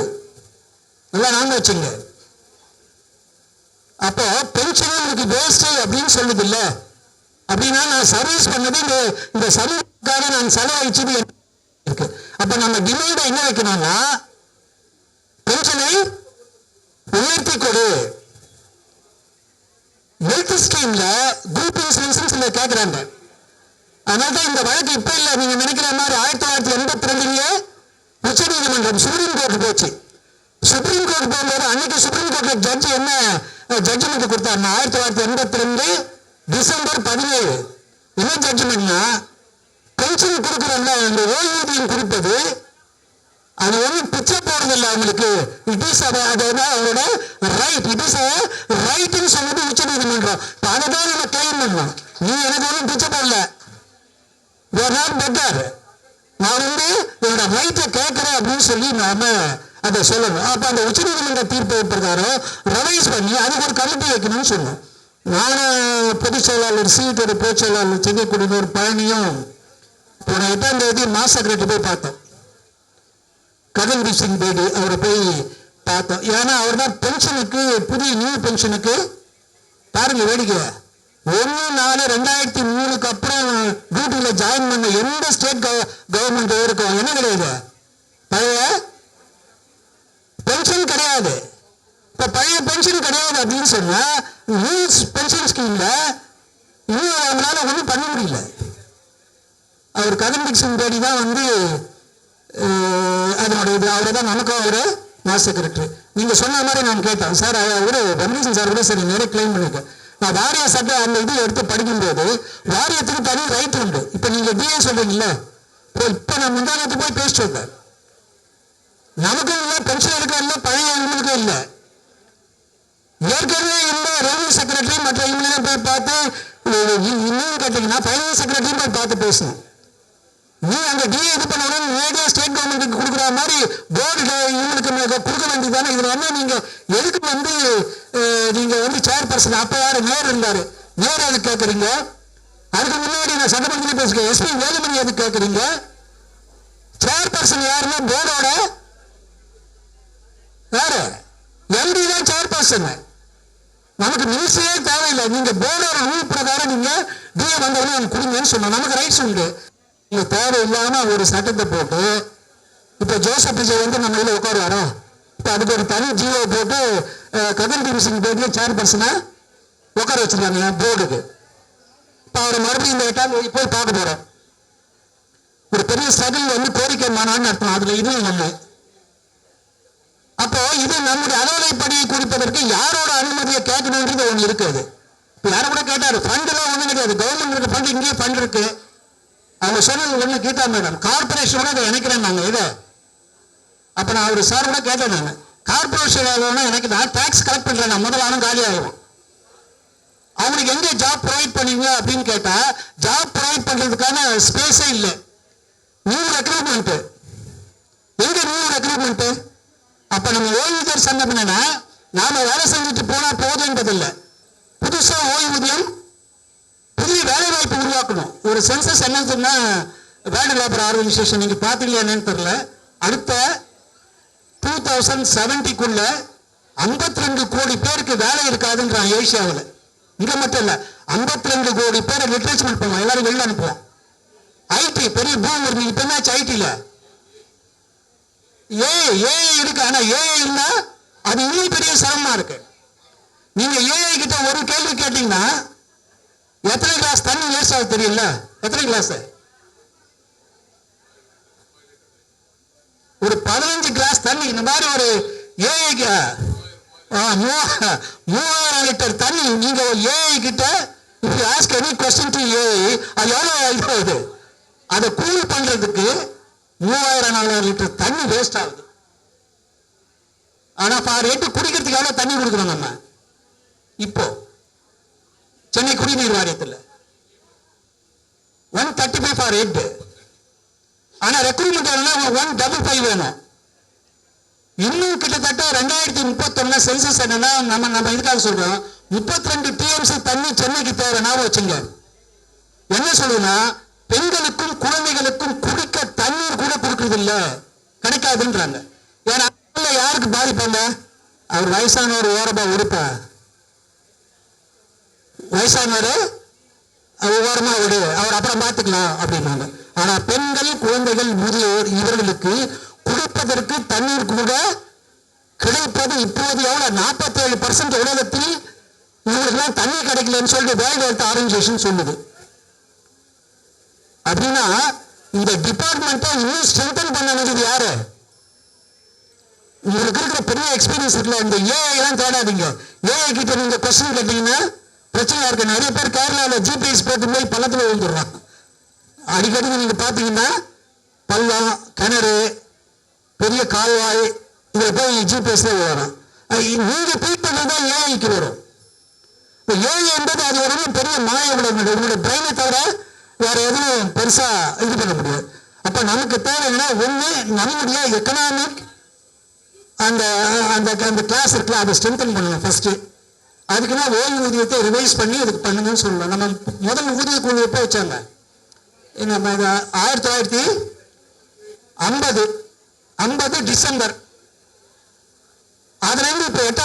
நல்லா நாங்க வச்சுங்க. அப்போ பென்ஷன் உங்களுக்கு வேஸ்ட் அப்படின்னு சொல்லுது இல்ல. அப்படின்னா நான் சர்வீஸ் பண்ணது இந்த சர்வீஸ்க்காக நான் செலவழிச்சது இருக்கு. அப்ப நம்ம டிமாண்ட் என்ன வைக்கணும்னா பென்ஷனை உயர்த்தி கொடு. ஹெல்த் ஸ்கீம்ல குரூப் இன்சூரன்ஸ் கேட்கிறாங்க. அதனால்தான் இந்த வழக்கு இப்ப இல்ல நீங்க நினைக்கிற மாதிரி 1982 உச்ச நீதிமன்றம் சுப்ரீம் கோர்ட் போச்சு. சுப்ரீம் கோர்ட் போகும்போது அன்னைக்கு சுப்ரீம் கோர்ட்ல ஜட்ஜ் என்ன ஜட்ஜ்மெண்ட் கொடுத்தாருன்னா 1982 டிசம்பர் 17 என்ன ஜட்ஜ்மெண்ட்னா, பென்ஷன் கொடுக்குறாங்க, அந்த ஓய்வூதியம் கொடுப்பது அது ஒன்றும் பிச்சை போடுறதில்லை அவங்களுக்கு. இட் இஸ் அவரோட ரைட், இட் இஸ் ரைட்னு சொல்லிட்டு உச்ச நீதிமன்றம். அதை தான் நம்ம கிளைம் பண்ணோம். நீ எனக்கு ஒன்றும் பிச்சை போடல, யூ ஆர் நாட் பெட்டர், நான் என்னோட ரைட்டை கேட்கிறேன் அப்படின்னு சொல்லி நாம அதை சொல்லணும். அப்ப அந்த உச்ச நீதிமன்ற தீர்ப்பை பிரகாரம் ரிவைஸ் பண்ணி அதுக்கு ஒரு கமிட்டி வைக்கணும்னு சொன்னோம். நானும் பொதுச் செயலாளர் சீட்டோட பொதுச் செயலாளர் செய்யக்கூடியவர் பழனியும் போன 8ஆம் தேதி மாஸ் செக்ரட்டரி போய் பார்த்தோம். ககன்தீப் சிங் பேடி அவரை போய் பார்த்தோம். ஏன்னா அவர் தான் பென்ஷனுக்கு, புதிய நியூ பென்ஷனுக்கு பாருங்க வேடிக்கை, 1/4/2003 அப்புறம் டியூட்டியில ஜாயின் பண்ண எந்த ஸ்டேட் கவர்மெண்ட் இருக்கும் என்ன கிடையாது, பழைய பென்ஷன் கிடையாது. இப்ப பழைய பென்ஷன் கிடையாது அப்படின்னு சொன்னா நியூ பென்ஷன் ஸ்கீம்ல இன்னும் அவங்களால ஒன்றும் பண்ண முடியல. அவர் ககன்தீப் சிங் பேடி தான் அதனுடைய இது. அவரை தான் நமக்கும் அவரு மாஸ் செக்ரட்டரி. நீங்க சொன்ன மாதிரி நான் கேட்டேன் சார், அவரு ரமணேசன் சார் கூட சரி நிறைய கிளைம் பண்ணிருக்கேன். நான் வாரிய சட்டம் அந்த இது எடுத்து படிக்கும்போது வாரியத்துக்கு தனி ரைட் உண்டு. இப்ப நீங்க டிஏ சொல்றீங்கல்ல, இப்ப நான் முந்தானத்து போய் பேசிட்டு வந்தேன். நமக்கும் இல்லை, பென்ஷனருக்கும் இல்லை, பழைய இவங்களுக்கும் இல்லை. ஏற்கனவே இந்த ரெவன்யூ செக்ரட்டரி மற்ற இவங்களையும் போய் பார்த்து, இன்னும் கேட்டீங்கன்னா ஃபைனான்ஸ் செக்ரட்டரியும் போய் பார்த்து பேசணும். நீ அந்த டிஏ இது பண்ணணும், நேரடியா ஸ்டேட் கவர்மெண்ட்டுக்கு கொடுக்குற மாதிரி போர்டு இவங்களுக்கு கொடுக்க வேண்டியதானே. இதுல என்ன நீங்க எதுக்கு நீங்க சேர்பர்சன், அப்ப யாரு நேரு இருந்தாரு, நேரு எதுக்கு கேட்கறீங்க? அதுக்கு முன்னாடி நான் சட்டமன்றத்தில் பேசுகிறேன், எஸ்பி வேலுமணி எதுக்கு கேட்கறீங்க? சேர்பர்சன் யாருன்னா போர்டோட யாரு, எம்டி தான் சேர்பர்சன். நமக்கு மினிஸ்டரே தேவையில்லை. நீங்க போர்டோட ரூல் பிரகாரம் நீங்க டிஏ வந்தவங்க எனக்கு கொடுங்கன்னு சொன்னோம். நமக்கு ரைட்ஸ் உண்டு. நீங்க தேவையில்லாம ஒரு சட்டத்தை போட்டு, இப்ப ஜோசப் விஜய் நம்ம இதுல உட்காருவாரோ, இப்ப அதுக்கு ஒரு தனி ஜியோ போட்டு ககன்தீப் சிங் பேடியை சேர்பர்சனா உட்கார வச்சிருக்காங்க போர்டுக்கு. இப்ப அவரை மறுபடியும் இந்த 8ஆம் தேதி போய் பார்க்க போறோம். ஒரு பெரிய ஸ்ட்ரகிள் கோரிக்கை மாநாடு நடத்தணும். அதுல இதுவும் ஒண்ணு. அப்போ இது நம்முடைய அலுவலைப்படியை குறிப்பதற்கு யாரோட அனுமதியை கேட்கணுன்றது ஒண்ணு இருக்குது. இப்ப யார கூட கேட்டாரு, ஃபண்ட் எல்லாம் ஒண்ணு கிடையாது, கவர்மெண்ட் ஃபண்ட் இங்கேயே ஃபண்ட் இருக்கு. அவங்க சொன்னது ஒண்ணு கீதா மேடம், கார்பரேஷனோட அதை இணைக்கிறேன் நாங்க இதை. அப்ப நான் அவரு சார் கூட கேட்டேன், நான் கார்பரேஷன் எனக்கு நான் டாக்ஸ் கலெக்ட் பண்றேன், நான் முதலானும் காலி ஆகும். அவங்களுக்கு எங்க ஜாப் ப்ரொவைட் பண்ணீங்க அப்படின்னு கேட்டா, ஜாப் ப்ரொவைட் பண்றதுக்கான ஸ்பேஸே இல்லை. நியூ ரெக்ரூட்மெண்ட் எங்க, நியூ ரெக்ரூட்மெண்ட்? அப்ப நம்ம ஓய்வூதியர் சங்கம் என்னன்னா, நாம வேலை செஞ்சுட்டு போனா போதுன்றது இல்லை, புதுசா ஓய்வூதியம் புதிய வேலை வாய்ப்பு உருவாக்கணும். ஒரு சென்சஸ் என்னதுன்னா, வேர்ல்டு லேபர் ஆர்கனைசேஷன் நீங்க பாத்தீங்களா என்னன்னு தெரியல, அடுத்த 2070க்குள்ள 52 கோடி பேருக்கு வேலை இருக்காதுன்றான் ஏசியாவில். இங்க மட்டும் இல்ல, 52 கோடி பேரை ரிட்ரீச்மெண்ட் பண்ணுவோம், எல்லாரும் வெளில அனுப்புவோம். ஐடி பெரிய பூம் இருக்கு. இப்ப என்னாச்சு ஐடில? ஏஐ இருக்கு. ஆனா ஏஐ இல்ல, அது இன்னும் பெரிய சிரமமா இருக்கு. நீங்க ஏஐ கிட்ட ஒரு கேள்வி கேட்டீங்கன்னா, எத்தனை கிளாஸ் தண்ணி வேஸ்ட் ஆகுது தெரியல? எத்தனை கிளாஸ்? ஒரு 15 கிளாஸ் தண்ணி. இந்த மாதிரி ஒரு ஏஐக்கு 3000 லிட்டர் தண்ணி நீங்க ஏஐ கிட்ட if you ask any question to AI, அது எவ்வளவு இதாகுது? அதை கூல் பண்றதுக்கு 3000 லிட்டர் தண்ணி வேஸ்ட் ஆகுது. ஆனா ஃபார் எட்டு குடிக்கிறதுக்கு எவ்வளவு தண்ணி கொடுக்குறோம் நம்ம? இப்போ சென்னை குடிநீர் வாரியத்தில் 135 ஃபார் 8. ஆனா ரெக்ரூட்மெண்ட் வேணும்னா 155 வேணும். இன்னும் கிட்டத்தட்ட 2031 சென்சஸ் என்னன்னா, நம்ம இதுக்காக சொல்றோம், 32 TMC தண்ணி சென்னைக்கு தேவைன்னா வச்சுங்க. என்ன சொல்லுன்னா, பெண்களுக்கும் குழந்தைகளுக்கும் குடிக்க தண்ணீர் கூட கொடுக்கறது இல்ல, கிடைக்காதுன்றாங்க. ஏன்னா யாருக்கு பாதிப்பாங்க? அவர் வயசானவர் ஓரமா உடுப்பா, வயசானவர் ஓரமா விடு, அவர் அப்புறம் பார்த்துக்கலாம் அப்படின்னாங்க. ஆனா பெண்கள், குழந்தைகள், முதியோர் இவர்களுக்கு குடிப்பதற்கு தண்ணீர் கூட கிடைப்பது இப்போது எவ்வளவு 47% உலகத்தில் இவங்களுக்குலாம் தண்ணீர் கிடைக்கலன்னு சொல்லிட்டு வேர்ல்ட் ஹெல்த் ஆர்கனைசேஷன் சொல்லுது. அப்படின்னா இந்த டிபார்ட்மெண்ட்டை இன்னும் ஸ்ட்ரென்தன் பண்ண வேண்டியது யாரு? உங்களுக்கு இருக்கிற பெரிய எக்ஸ்பீரியன்ஸ் இருக்குல்ல, இந்த ஏஐ எல்லாம் தேடாதீங்க. ஏஐ கிட்ட நீங்க கொஸ்டின் கேட்டீங்கன்னா பிரச்சனையா இருக்கு. நிறைய பேர் கேரளாவில் ஜிபிஎஸ் போட்டு போய் பள்ளத்தில் விழுந்துடுறான். அடிக்கடி நீங்க பாத்தீங்கன்னா பள்ளம், கிணறு, பெரிய கால்வாய், இதில் போய் ஜிபிஎஸ்ல விழுறோம். நீங்க போயிட்டு ஏஐக்கு வரும். ஏஐ என்பது அது ஒரு பெரிய மாய உலகம். உங்களுடைய பிரெயினை தவிர வேற எதுவும் பெருசா இது பண்ண முடியாது. அப்ப நமக்கு தேவைன்னா ஒண்ணு நம்முடைய எக்கனாமிக் அந்த அந்த அந்த கிளாஸ் இருக்குல்ல, அதை ஸ்ட்ரென்தன் பண்ணணும் ஃபர்ஸ்ட். அதுக்குன்னா ஓய்வூதியத்தை ரிவைஸ் பண்ணி அதுக்கு பண்ணுங்கன்னு சொல்லலாம். நம்ம முதல் ஊதிய குழு எப்போ வச்சாங்க? நம்ம 1950 டிசம்பர். அதுல இருந்து இப்ப 8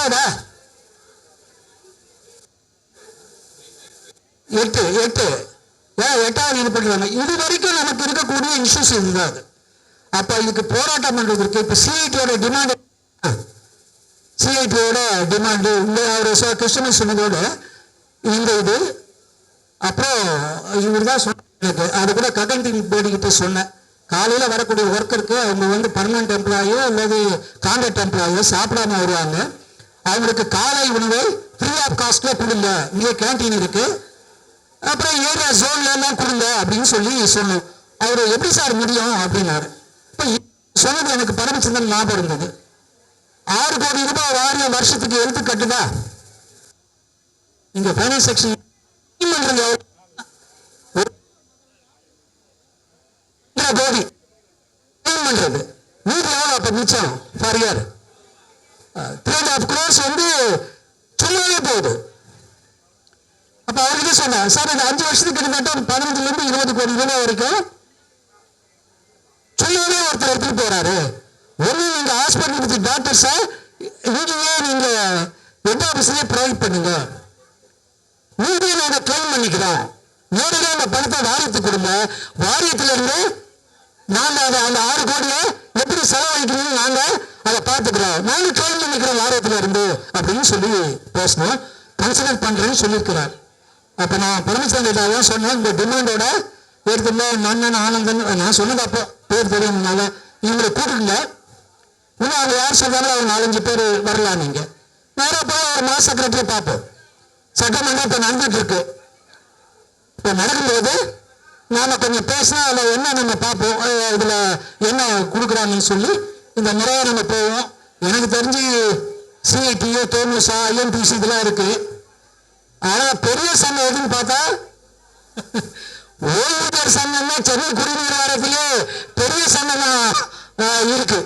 8வது இது பண்றாங்க. இது வரைக்கும் நமக்கு இருக்கக்கூடிய இஷ்யூஸ் இதுதான். அது அப்ப இதுக்கு போராட்டம் பண்றதுக்கு இப்ப சிஐடியோட டிமாண்ட் அவர் கிருஷ்ணன் சொன்னதோட இந்த இது அப்புறம் இவர் தான் சொன்ன. அது கூட ககன்தீப் பேடி கிட்ட சொன்னேன். காலையில வரக்கூடிய ஒர்க்கருக்கு அவங்க வந்து பர்மனன்ட் எம்ப்ளாயோ அல்லது கான்ட்ராக்ட் எம்ப்ளாயோ சாப்பிடாம வருவாங்க. அவங்களுக்கு காலை உணவை ஃப்ரீ ஆஃப் காஸ்ட்ல கொடுங்க, இங்கே கேன்டீன் இருக்கு, அப்புறம் ஏரியா ஜோன்ல எல்லாம் கொடுங்க அப்படின்னு சொல்லி சொன்னோம். அவரு எப்படி சார் முடியும் அப்படின்னாரு. இப்ப சொன்னது எனக்கு பரமச்சந்திரன் ஞாபகம் இருந்தது. 6 கோடி ரூபாய் வாரியம் வருஷத்துக்கு எழுத்து கட்டுதா? இங்க பைனான்ஸ் செக்ஷன் கோடி பண்றது மீதி எவ்வளவு அப்ப மிச்சம் ஃபார் இயர் 3.5 crores வந்து சும்மாவே போகுது. அப்ப அவர்கிட்ட சொன்னேன், சார் இது 5 வருஷத்துக்கு கிட்டத்தட்ட 15 இருந்து 20 கோடி ரூபாய் வரைக்கும் சும்மாவே ஒருத்தர் எடுத்துட்டு போறாரு. ஒண்ணு நீங்க ஹாஸ்பிட்டலுக்கு டாக்டர்ஸை இங்கேயே நீங்க ஹெட் ஆபீஸ்லயே ப்ரொவைட் பண்ணுங்க, மீதியை நாங்க கிளைம் பண்ணிக்கிறோம், நேரடியாக அந்த பணத்தை வாரியத்துக்கு கொடுங்க, வாரியத்துல இருந்து நாங்க அதை அந்த 6 கோடியை எப்படி செலவழிக்கணும்னு நாங்க அதை பார்த்துக்கிறோம், நாங்க கிளைம் பண்ணிக்கிறோம் வாரியத்துல இருந்து அப்படின்னு சொல்லி பேசணும். கன்சிடர் பண்றேன்னு சொல்லியிருக்கிறார். அப்ப நான் பரமச்சந்திரன் சொன்னேன், இந்த டிமாண்டோட எடுத்துள்ள மன்னன் ஆனந்தன் நான் சொன்னது அப்போ பேர் தெரியும்னால இவங்களை கூட்டுங்க. இன்னும் அவங்க யார் சொல்றாங்களோ அவங்க 4-5 பேர் வரலாம். நீங்க நேராக போய் ஒரு மாச செக்ரட்டரியை பார்ப்போம். சட்டமன்றம் இப்ப நடந்துட்டு இருக்கு. இப்ப நடக்கும்போது நாம கொஞ்சம் பேசினா அதில் என்ன நம்ம பார்ப்போம், இதுல என்ன கொடுக்குறாங்கன்னு சொல்லி இந்த முறையை நம்ம போவோம். எனக்கு தெரிஞ்சு சிஐடிஓ, தோமுசா, ஐஎன்டிசி இதெல்லாம் இருக்கு. ஆனா பெரிய சங்கம் எதுன்னு பார்த்தா ஓய்வூதியர் சங்கம்னா சென்னை குடிநீர் வாரத்திலே பெரிய சங்கம் இருக்கு.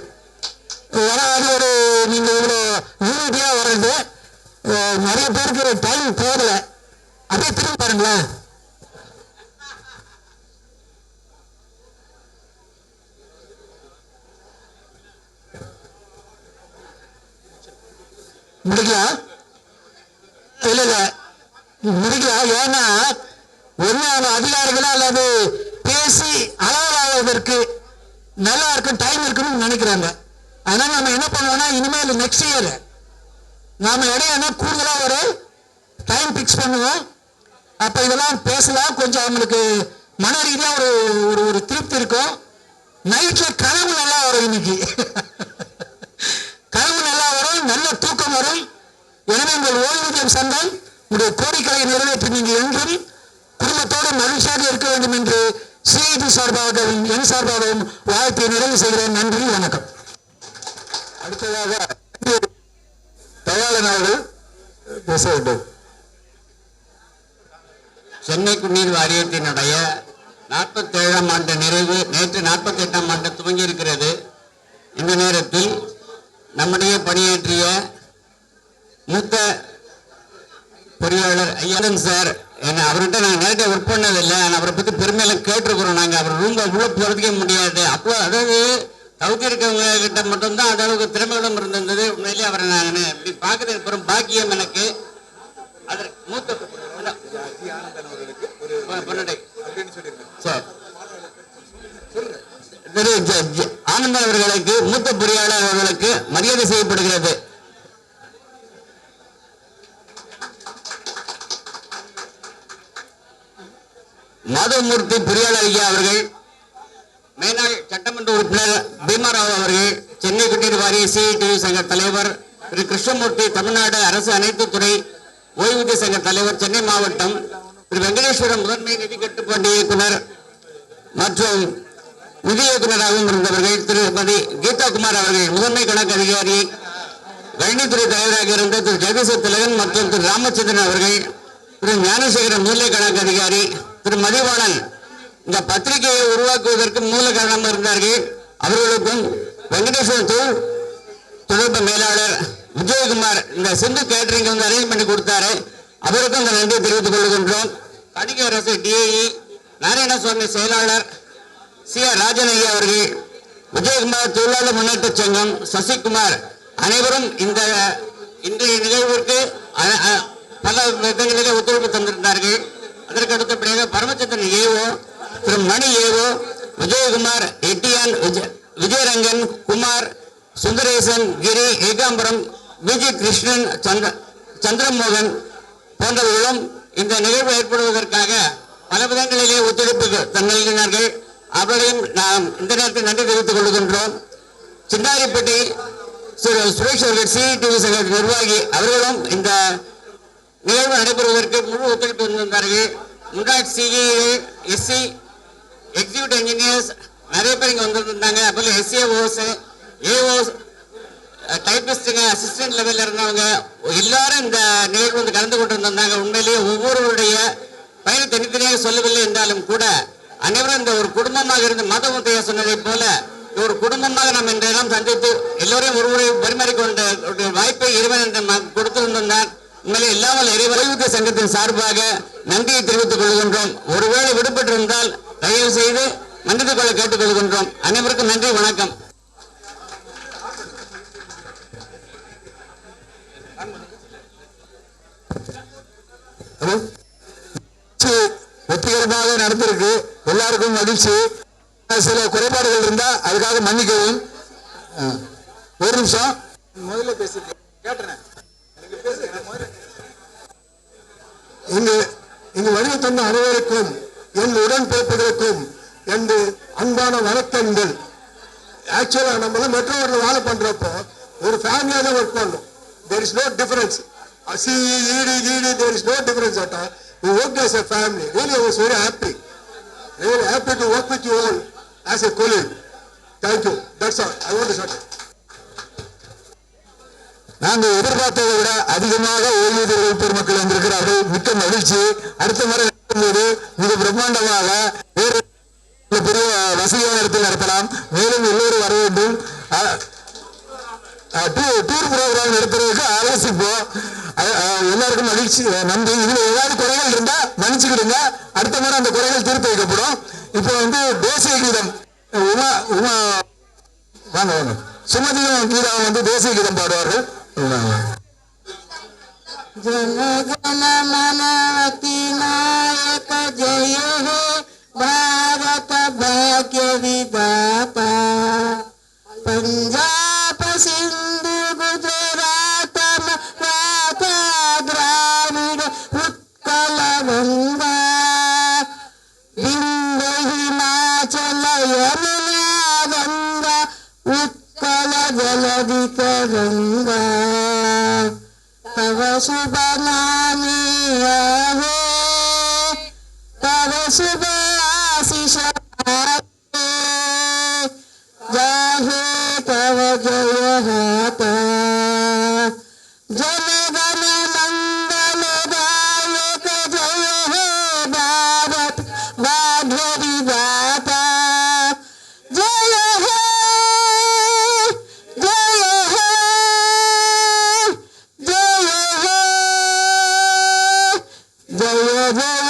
ஏன்னா அது ஒரு நீங்க இவ்வளோ யூனிட்டியா வர்றது நிறைய பேருக்கு டைம் போகல. அப்படியே திரும்பி பாருங்களேன். முடிக்கலாம் இல்ல முடிக்கலாம். ஏன்னா ஒன்னு அதிகாரிகளோ அல்லது பேசி அளவலாவதற்கு நல்லா இருக்கும் டைம் இருக்குன்னு நினைக்கிறாங்க. அதனால நம்ம என்ன பண்ணுவோம்னா இனிமேல் நெக்ஸ்ட் இயர் நாம இடையே கூடுதலா ஒரு டைம் பிக்ஸ் பண்ணுவோம். அப்ப இதெல்லாம் பேசலாம். கொஞ்சம் அவங்களுக்கு மன ரீதியா ஒரு ஒரு திருப்தி இருக்கும். நைட்ல கனவு நல்லா வரும். இன்னைக்கு கனவு நல்லா வரும், நல்ல தூக்கம் வரும். எனவே உங்கள் ஓய்வூதியம் சங்கம் உங்களுடைய கோரிக்கையை நிறைவேற்றி நீங்க என்றும் குடும்பத்தோடு மகிழ்ச்சியாக இருக்க வேண்டும் என்று சிஐடி சார்பாகவும் என் சார்பாகவும் வாழ்த்தை நிறைவு செய்கிறேன். நன்றி, வணக்கம். அடுத்ததாக தயாளன் அவர்கள் பேச வேண்டும். சென்னை குடிநீர் வாரியத்தினுடைய 47ஆம் ஆண்டு நிறைவு நேற்று 48ஆம் ஆண்டு துவங்கி இருக்கிறது. இந்த நேரத்தில் நம்முடைய பணியாற்றிய மூத்த பொறியாளர் ஐயன் சார், அவர்கிட்ட நாங்கள் நேரடியாக ஒர்க் பண்ணதில்லை, ஆனால் அவரை பற்றி பெருமையெல்லாம் கேட்டிருக்கிறோம். நாங்கள் அவர் ரூம் உள்ள போகிறதுக்கே முடியாது. அப்போ அதாவது தவுக்கி இருக்கவங்க கிட்ட மட்டும்தான் அந்த அளவுக்கு திறமைகளும் இருந்தது. உண்மையிலேயே அவரை நான் இப்படி பார்க்கறதுக்கு அப்புறம் பாக்கியம் எனக்கு. அது மூத்த ஆனந்தன் அவர்களுக்கு, மூத்த பொறியாளர் அவர்களுக்கு மரியாதை செய்யப்படுகிறது. மாதவமூர்த்தி பொறியாளர் ஐயா அவர்கள், மேனாள் சட்டமன்ற உறுப்பினர் பீமாராவ் அவர்கள், சென்னை குடிநீர் வாரிய சிஐடி சங்க தலைவர் திரு கிருஷ்ணமூர்த்தி, தமிழ்நாடு அரசு அனைத்து துறை ஓய்வூதிய சங்க தலைவர், சென்னை மாவட்டம், திரு வெங்கடேஸ்வரம் முதன்மை நிதி கட்டுப்பாட்டு இயக்குனர் மற்றும் நிதி இயக்குநராகவும் இருந்தவர்கள் திருமதி கீதா குமார் அவர்கள், முதன்மை கணக்கு அதிகாரி, கணினித்துறை தலைவராக இருந்த திரு ஜெகதீச திலகன் மற்றும் திரு ராமச்சந்திரன் அவர்கள், திரு ஞானசேகரன் முதன்மை கணக்கு அதிகாரி, திரு மதிவாணன் இந்த பத்திரிகையை உருவாக்குவதற்கு மூல காரணமாக இருந்தார்கள். அவர்களுக்கும் வெங்கடேஸ்வரன் தொடர்பு மேலாளர் விஜயகுமார் இந்த சிந்து கேட்டரிங் வந்து அரேஞ்ச் பண்ணி கொடுத்தாரு, அவருக்கும் இந்த நன்றியை தெரிவித்துக் கொள்கின்றோம். கணிக அரசு டிஏஇ நாராயணசுவாமி செயலாளர் சி ஆர் ராஜன் ஐயா அவர்கள், விஜயகுமார் தொழிலாளர் முன்னேற்ற சங்கம் சசிகுமார், அனைவரும் இந்த இன்றைய நிகழ்விற்கு பல விதங்களிலே ஒத்துழைப்பு தந்திருந்தார்கள். அதற்கு அடுத்தபடியாக பரமச்சந்திரன் ஏஓ, திரு மணி ஏஓ, விஜயகுமார், எட்டியான், விஜயரங்கன், குமார், சுந்தரேசன், கிரி, ஏகாம்பரம், விஜய் கிருஷ்ணன், சந்திரமோகன் போன்றவர்களும் இந்த நிகழ்வு ஏற்படுவதற்காக பல விதங்களிலே ஒத்துழைப்பு நல்கினார்கள். அவர்களையும் நாம் இந்த நேரத்தில் நன்றி தெரிவித்துக் கொள்கின்றோம். சின்னாரிப்பட்டி சுரேஷ் அவர்கள் சிஇடிவி சங்க நிர்வாகி அவர்களும் இந்த நிகழ்வு நடைபெறுவதற்கு முழு ஒத்துழைப்பு தந்தார்கள். முன்னாள் சிஇ, எஸ்சி, எக்ஸிக்யூட்டிவ் இன்ஜினியர்ஸ் நிறைய பேர் இங்கே வந்திருந்தாங்க. அப்போ எஸ்ஏஓஸ், ஏஓஸ், டைபிஸ்டுங்க, அசிஸ்டன்ட் லெவலில் இருந்தவங்க எல்லாரும் இந்த நிகழ்வு வந்து கலந்து கொண்டு வந்திருந்தாங்க. உண்மையிலேயே ஒவ்வொருவருடைய பயணம் தனித்தனியாக சொல்லவில்லை என்றாலும் கூட அனைவரும் இந்த ஒரு குடும்பமாக இருந்து மாதவத்தையா சொன்னதை போல ஒரு குடும்பமாக நாம் இன்றைய நாள் சந்தித்து எல்லோரையும் ஒருவரை பரிமாறிக்கொண்ட வாய்ப்பை இறைவன் கொடுத்திருந்தார். உண்மையிலே இல்லாமல் ஓய்வூதிய சங்கத்தின் சார்பாக நன்றியை தெரிவித்துக் கொள்கின்றோம். ஒருவேளை விடுபட்டிருந்தால் தயவு செய்து மன்னித்துக் கொள்ள கேட்டுக் கொள்கின்றோம். அனைவருக்கும் நன்றி, வணக்கம். வெற்றிகரமாக நடந்திருக்கு. எல்லாருக்கும் மகிழ்ச்சி. சில குறைபாடுகள் இருந்தா அதுக்காக மன்னிக்கவும். ஒரு நிமிஷம் முதல்ல பேசி கேட்டுறேன். இங்கு வருகை தந்த அனைவருக்கும் என் உடன்பிறப்புகளுக்கும் என் அன்பான வணக்கங்கள். ஆக்சுவலா நம்ம மெட்ரோவில் வேலை பண்றப்போ ஒரு ஃபேமிலியா தான் ஒர்க் பண்ணோம். there is no difference. CE, ED, there is no difference at all. We worked as a family. Really, I was very happy. Really happy to work with you all as a colleague. Thank you. That's all. I want to say. நாங்கள் எதிர்பார்த்ததை விட அதிகமாக ஓய்வூதிய பெருமக்கள் வந்திருக்கிறார்கள். மிக்க மகிழ்ச்சி. அடுத்த முறை நடக்கும்போது மிக பிரம்மாண்டமாக வேறு பெரிய வசதியான இடத்தில் நடத்தலாம். மேலும் எல்லோரும் வர வேண்டும். டூர் ப்ரோக்ராம் நடத்துறதுக்கு ஆலோசிப்போம். எல்லாருக்கும் மகிழ்ச்சி, நன்றி. இதுல ஏதாவது குறைகள் இருந்தா மன்னிச்சுக்கிடுங்க. அடுத்த முறை அந்த குறைகள் தீர்த்து வைக்கப்படும். இப்போ வந்து தேசிய கீதம் உமா வாங்க வாங்க சுமதியும் கீதம் வந்து தேசிய கீதம் பாடுவார்கள். ஜன மனவதி நாயக ஜய ஹே பாரத பாக்ய விதாதா பஞ்சாப சிந்து குஜராத் மராఠா திராவிட உத்கல வங்கா விந்திய ஹிமாச்சல யமுனா கங்கா உத்கல ஜலதி तरंगा तव शुभ नामे आहे तव शुभ आशीष जाहे तव जय हाता जन गण मंगल दायक जय हे भारत भाग्य विधाता जय हे जय हे जय हे जय जय